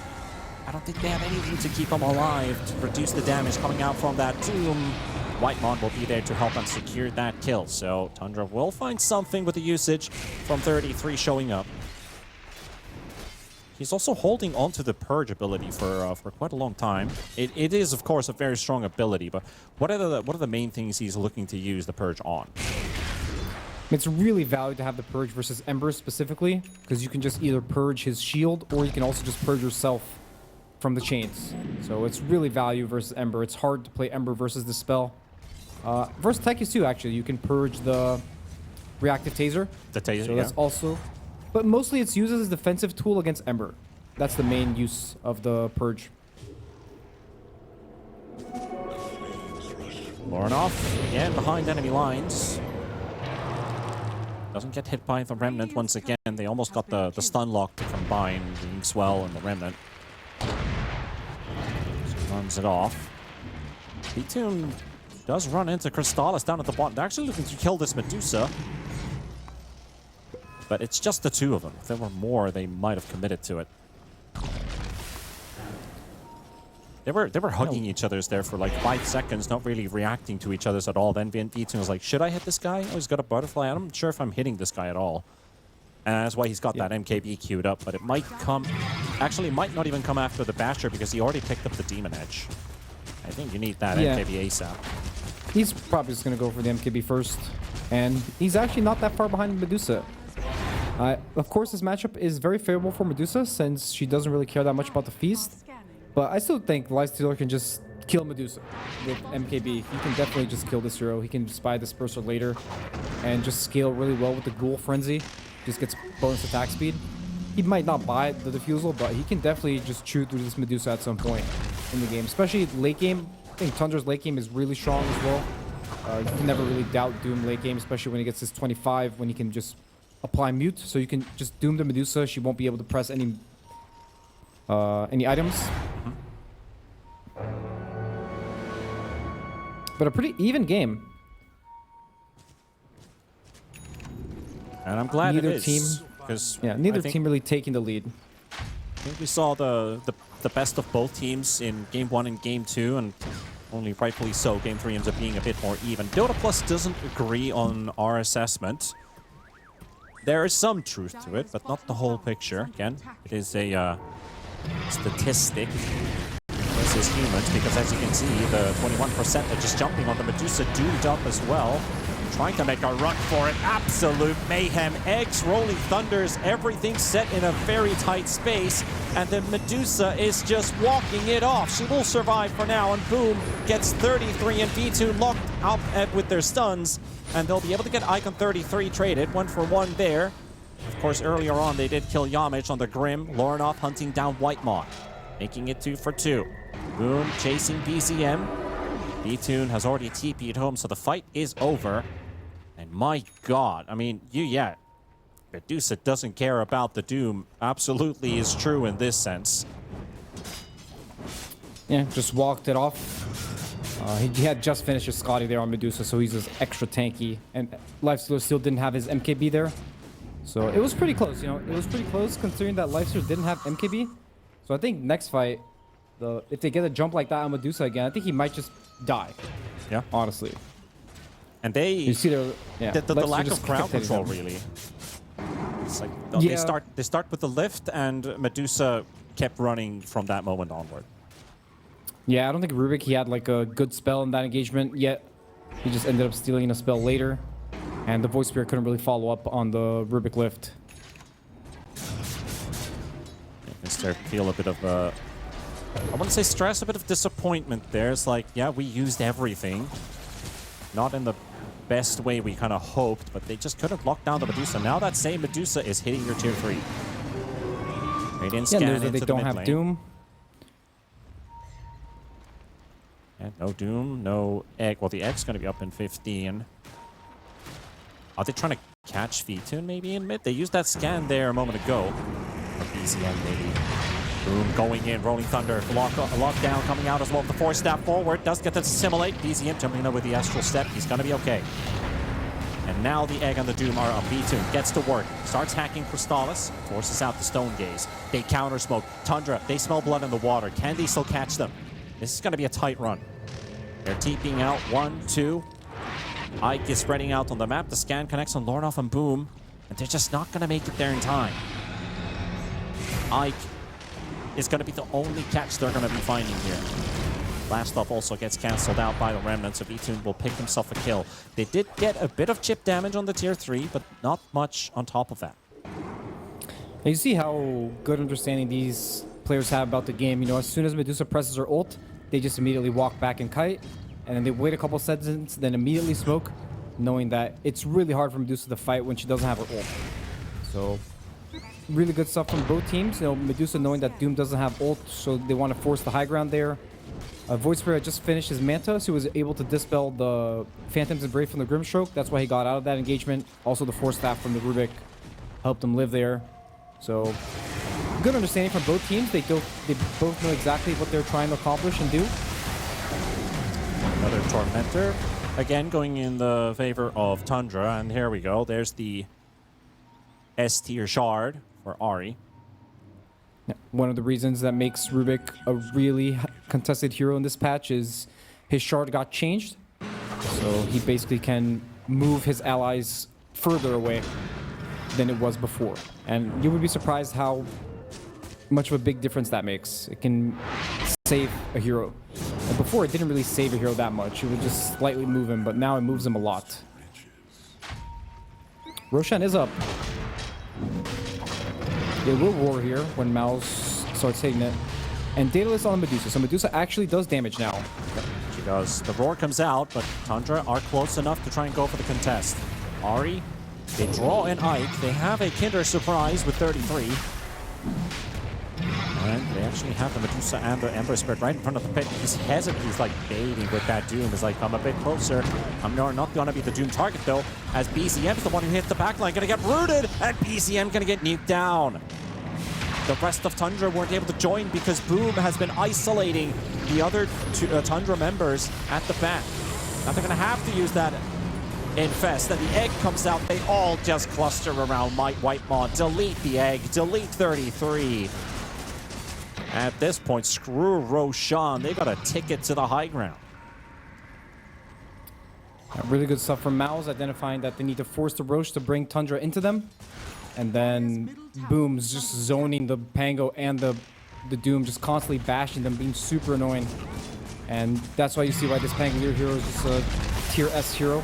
I don't think they have anything to keep them alive, to reduce the damage coming out from that Doom. Whitemon will be there to help them secure that kill. So Tundra will find something with the usage from 33 showing up. He's also holding on to the Purge ability for quite a long time. It is, of course, a very strong ability, but what are the main things he's looking to use the Purge on? It's really valued to have the Purge versus Ember specifically, because you can just either Purge his shield, or you can also just Purge yourself from the chains. So it's really value versus Ember. It's hard to play Ember versus the spell. Versus Techies too, actually. You can Purge the Reactive Taser. The Taser, so that's also... But mostly it's used as a defensive tool against Ember. That's the main use of the Purge. Lorinov, again, behind enemy lines. Doesn't get hit by the Remnant once again. They almost got the stun lock to combine the Inkswell and the Remnant. So runs it off. B-Tune does run into Crystallis down at the bottom. They're actually looking to kill this Medusa. But it's just the two of them. If there were more, they might have committed to it. They were hugging each other's there for like 5 seconds, not really reacting to each other's at all. Then V2 was like, should I hit this guy? Oh, he's got a butterfly. I'm not sure if I'm hitting this guy at all. And that's why he's got that MKB queued up. But it might come... Actually, it might not even come after the Basher because he already picked up the Demon Edge. I think you need that MKB ASAP. He's probably just going to go for the MKB first. And he's actually not that far behind Medusa. Of course, this matchup is very favorable for Medusa since she doesn't really care that much about the feast. But I still think Lifestealer can just kill Medusa with MKB. He can definitely just kill this hero. He can spy Disperser later and just scale really well with the Ghoul Frenzy. Just gets bonus attack speed. He might not buy the Diffusal, but he can definitely just chew through this Medusa at some point in the game. Especially late game. I think Tundra's late game is really strong as well. You can never really doubt Doom late game, especially when he gets his 25, when he can just apply Mute. So you can just Doom the Medusa. She won't be able to press any items. But a pretty even game. And I'm glad neither it is. Team, because neither team really taking the lead. I think we saw the best of both teams in Game 1 and Game 2, and only rightfully so, Game 3 ends up being a bit more even. Dota Plus doesn't agree on our assessment. There is some truth to it, but not the whole picture. Again, it is a statistic versus humans, because as you can see, the 21% are just jumping on the Medusa, doomed up as well. Trying to make a run for it. Absolute mayhem. Eggs, rolling thunders, everything set in a very tight space. And then Medusa is just walking it off. She will survive for now. And boom, gets 33 and V2 locked up with their stuns. And they'll be able to get Icon 33 traded. 1-for-1 there. Of course, earlier on, they did kill Yamich on the Grim. Lorinov hunting down Whitemon, making it 2-for-2. Boom, chasing BZM. V-Tune has already TP'd home, so the fight is over. And my god, I mean, Medusa doesn't care about the Doom. Absolutely is true in this sense. Yeah, just walked it off. He had just finished his Scotty there on Medusa, so he's just extra tanky. And Lifestealer still didn't have his MKB there. So it was pretty close, you know. It was pretty close considering that Lifestealer didn't have MKB. So I think next fight, if they get a jump like that on Medusa again, I think he might just die. Yeah. Honestly. And you see the lack of crowd control, really. It's like they start with the lift, and Medusa kept running from that moment onward. Yeah, I don't think Rubik, he had like a good spell in that engagement yet. He just ended up stealing a spell later. And the Voice Spirit couldn't really follow up on the Rubik lift. You can start to feel a bit of I wouldn't say stress, a bit of disappointment there. It's like, yeah, we used everything. Not in the best way we kind of hoped, but they just couldn't lock down the Medusa. Now that same Medusa is hitting your tier 3. Radiant scan into they the don't mid have lane. Doom. And no Doom, no Egg. Well, the Egg's going to be up in 15. Are they trying to catch V2 maybe in mid? They used that scan there a moment ago. Or BZM maybe. Boom going in, Rolling Thunder, lockdown coming out as well. The force step forward, does get to assimilate. PVISION jumping in with the Astral Step, he's gonna be okay. And now the Egg and the Doom are on B2. Gets to work. Starts hacking Crystallis. Forces out the Stone Gaze. They counter smoke. Tundra, they smell blood in the water. Can they still catch them? This is going to be a tight run. They're TPing out. 1, 2. Ike is spreading out on the map. The scan connects on Lornoff and Boom. And they're just not going to make it there in time. Ike is going to be the only catch they're going to be finding here. Last stop also gets cancelled out by the Remnant, so V2 will pick himself a kill. They did get a bit of chip damage on the tier 3, but not much on top of that. You see how good understanding these players have about the game. You know, as soon as Medusa presses her ult, they just immediately walk back and kite, and then they wait a couple seconds, then immediately smoke, knowing that it's really hard for Medusa to fight when she doesn't have her ult. So, really good stuff from both teams. You know, Medusa knowing that Doom doesn't have ult, so they want to force the high ground there. Void Spirit just finished his Manta, so he was able to dispel the Phantoms and Brave from the Grimstroke. That's why he got out of that engagement. Also, the Force Staff from the Rubik helped him live there. So, good understanding from both teams. They both know exactly what they're trying to accomplish and do. Another Tormentor. Again, going in the favor of Tundra. And here we go. There's the S-tier shard for Ahri. One of the reasons that makes Rubik a really contested hero in this patch is his shard got changed. So he basically can move his allies further away than it was before. And you would be surprised how much of a big difference that makes. It can save a hero. And before, it didn't really save a hero that much. It would just slightly move him, but now it moves him a lot. Roshan is up. They will roar here when MOUZ starts hitting it. And Daedalus on Medusa. So Medusa actually does damage now. She does. The roar comes out, but Tundra are close enough to try and go for the contest. Ahri, they draw an Ike. They have a Kinder Surprise with 33. And they actually have the Medusa and the Ember Spirit right in front of the pit. He's hesitant. He's like baiting with that Doom. He's like, I'm a bit closer. I'm not going to be the Doom target though, as BCM is the one who hits the backline. Going to get rooted, and BCM going to get nuked down. The rest of Tundra weren't able to join because Boom has been isolating the other two, Tundra members at the back. Now they're going to have to use that Infest. Then the Egg comes out. They all just cluster around White Maw. Delete the Egg. Delete 33. At this point, screw Roshan. They got a ticket to the high ground. Really good stuff from MOUZ, identifying that they need to force the Roche to bring Tundra into them. And then Boom's just zoning the Pango and the Doom, just constantly bashing them, being super annoying. And that's why you see why this Pango hero is just a tier S hero.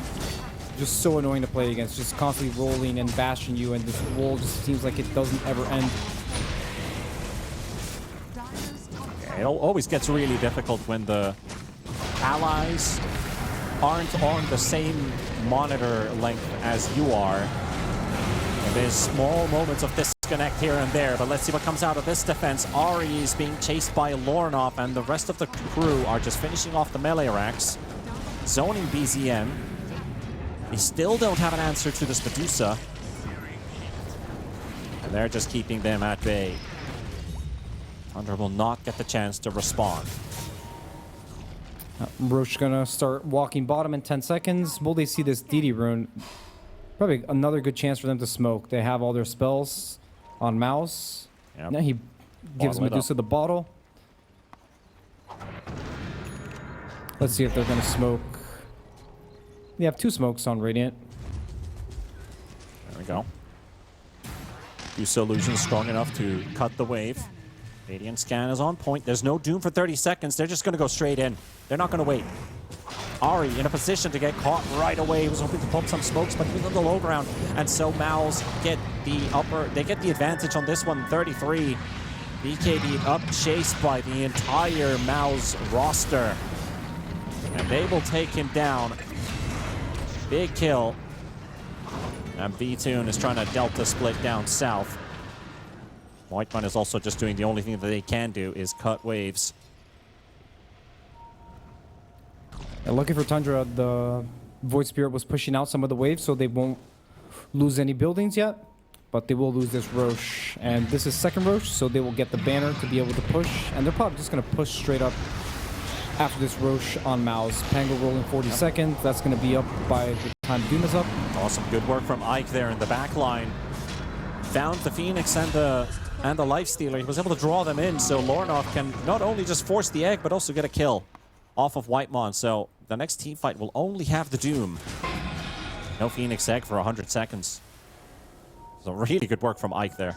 Just so annoying to play against, just constantly rolling and bashing you, and this roll just seems like it doesn't ever end. It always gets really difficult when the allies aren't on the same monitor length as you are. And there's small moments of disconnect here and there, but let's see what comes out of this defense. Ahri is being chased by Lornoff, and the rest of the crew are just finishing off the melee racks, zoning BZM. They still don't have an answer to this Medusa, and they're just keeping them at bay. Tundra will not get the chance to respond. Roche gonna start walking bottom in 10 seconds. Will they see this DD rune? Probably another good chance for them to smoke. They have all their spells on MOUZ. Yep. Now he gives Medusa the bottle. Let's see if they're gonna smoke. They have 2 smokes on Radiant. There we go. Medusa illusion strong enough to cut the wave. Radiant scan is on point. There's no Doom for 30 seconds. They're just going to go straight in. They're not going to wait. Ahri in a position to get caught right away. He was hoping to pump some smokes, but he's on the low ground. And so MOUZ get the they get the advantage on this one, 33. BKB up, chased by the entire MOUZ roster. And they will take him down. Big kill. And V-Tune is trying to Delta split down south. Whiteman is also just doing the only thing that they can do is cut waves. And lucky for Tundra, the Void Spirit was pushing out some of the waves, so they won't lose any buildings yet. but they will lose this Roche. And this is second Roche, so they will get the banner to be able to push. And they're probably just going to push straight up after this Roche on MOUZ. Pango rolling 40 seconds. That's going to be up by the time Doom is up. Awesome, good work from Ike there in the back line. Found the Phoenix and the Lifestealer. He was able to draw them in, so Lornov can not only just force the egg, but also get a kill off of Whitemon. So the next team fight will only have the Doom. No Phoenix egg for 100 seconds. So really good work from Ike there.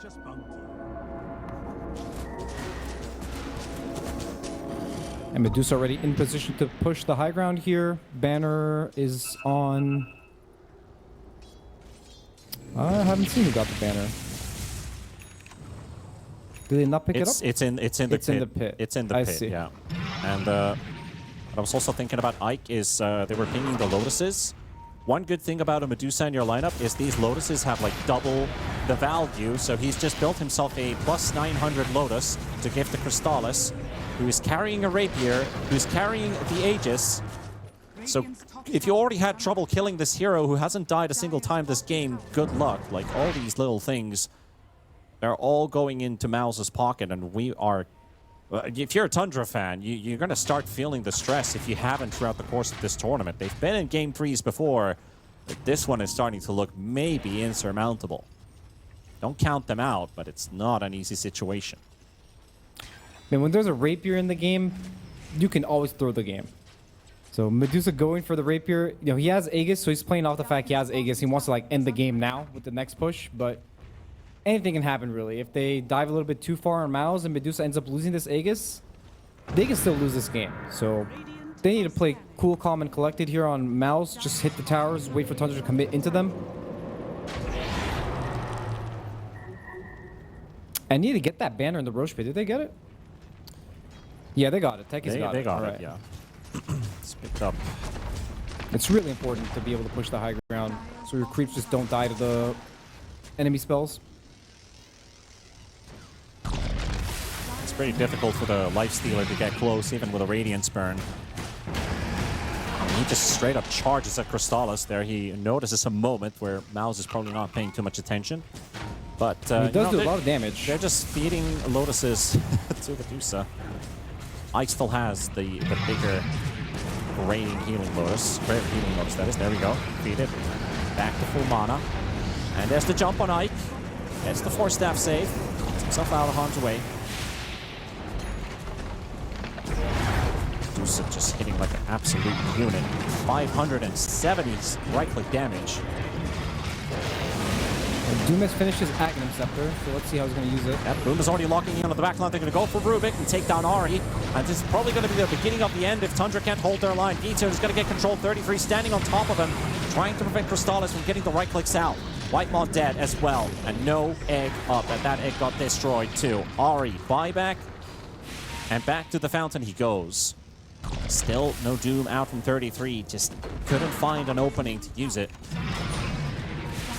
And Medusa already in position to push the high ground here. Banner is on... I haven't seen who got the banner. Did they not pick it up? It's in the pit. It's in the I pit, see. yeah. And what I was also thinking about Ike is they were pinging the Lotuses. One good thing about a Medusa in your lineup is these Lotuses have like double the value, so he's just built himself a plus 900 Lotus to give to Crystallis, who is carrying a Rapier, who's carrying the Aegis. So if you already had trouble killing this hero who hasn't died a single time this game, good luck. Like, all these little things, they're all going into MOUZ's pocket, and we are... if you're a Tundra fan, you're going to start feeling the stress if you haven't throughout the course of this tournament. They've been in Game 3s before, but this one is starting to look maybe insurmountable. Don't count them out, but it's not an easy situation. And when there's a Rapier in the game, you can always throw the game. So Medusa going for the Rapier, you know, he has Aegis, so he's playing off the fact he has Aegis. He wants to like end the game now with the next push, but anything can happen really. If they dive a little bit too far on MOUZ and Medusa ends up losing this Aegis, they can still lose this game. So they need to play cool, calm, and collected here on MOUZ. Just hit the towers, wait for Tundra to commit into them. I need to get that banner in the Roche pit. Did they get it? Yeah, they got it. Techies got it. They got All it, right. yeah. It's picked up. It's really important to be able to push the high ground so your creeps just don't die to the enemy spells. It's pretty difficult for the Lifestealer to get close, even with a Radiance Burn. He just straight up charges at Crystallis there. He notices a moment where MOUZ is probably not paying too much attention. But He does do a lot of damage. They're just feeding Lotuses to Medusa. Ike still has the bigger raining healing Lotus. Great healing Lotus, that is. There we go. Feed it. Back to full mana. And there's the jump on Ike. Gets the 4-staff save. Gets himself out of harm's way. Medusa just hitting like an absolute unit. 570 right-click damage. Doom has finished his Aghanim Scepter, so let's see how he's going to use it. Yep, Boom is already locking in on the back line. They're going to go for Rubik and take down Ari. And this is probably going to be the beginning of the end if Tundra can't hold their line. VICI is going to get control. 33 standing on top of him, trying to prevent Crystallis from getting the right clicks out. Whitemon dead as well, and no egg up, and that egg got destroyed too. Ari, buyback, and back to the fountain he goes. Still no Doom out from 33, just couldn't find an opening to use it.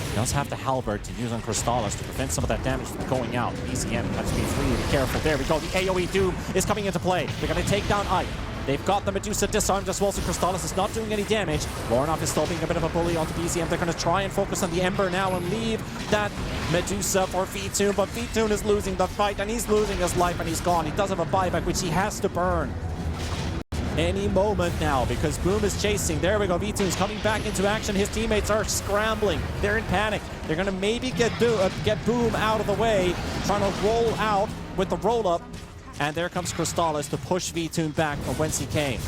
He does have the Halberd to use on Crystallis to prevent some of that damage from going out. BCM has to be really careful. There we go. The AoE Doom is coming into play. They're going to take down Ike. They've got the Medusa disarmed as well, so Crystallis is not doing any damage. Lornov is still being a bit of a bully onto BCM. They're going to try and focus on the Ember now and leave that Medusa for Vitoon, but Vitoon is losing the fight, and he's losing his life, and he's gone. He does have a buyback, which he has to burn any moment now because Boom is chasing. There we go. Vitoon's coming back into action. His teammates are scrambling. They're in panic. They're going to maybe get Boom out of the way, trying to roll out with the roll-up. And there comes Crystallis to push Vitoon back from whence he came.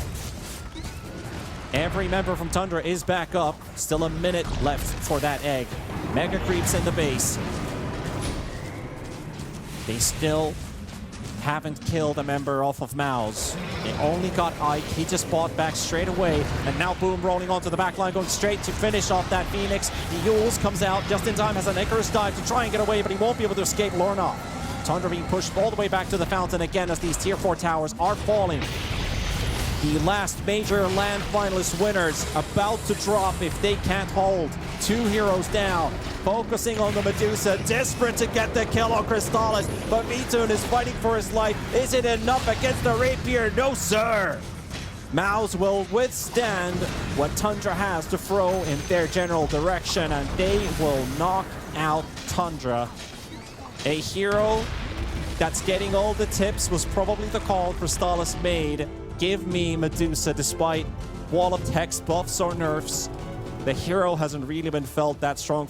Every member from Tundra is back up. Still a minute left for that egg. Mega creeps in the base. They still haven't killed a member off of MOUZ. They only got Ike. He just bought back straight away. And now Boom rolling onto the back line, going straight to finish off that Phoenix. The Yules comes out just in time, has an Icarus dive to try and get away, but he won't be able to escape Lornov. Tundra being pushed all the way back to the fountain again as these tier 4 towers are falling. The last major land finalist winners about to drop if they can't hold. 2 heroes down. Focusing on the Medusa, desperate to get the kill on Crystallis, but Vitoon is fighting for his life. Is it enough against the Rapier? No, sir! MOUZ will withstand what Tundra has to throw in their general direction, and they will knock out Tundra. A hero that's getting all the tips was probably the call Crystallis made. Give me Medusa despite wall of text buffs or nerfs. The hero hasn't really been felt that strong.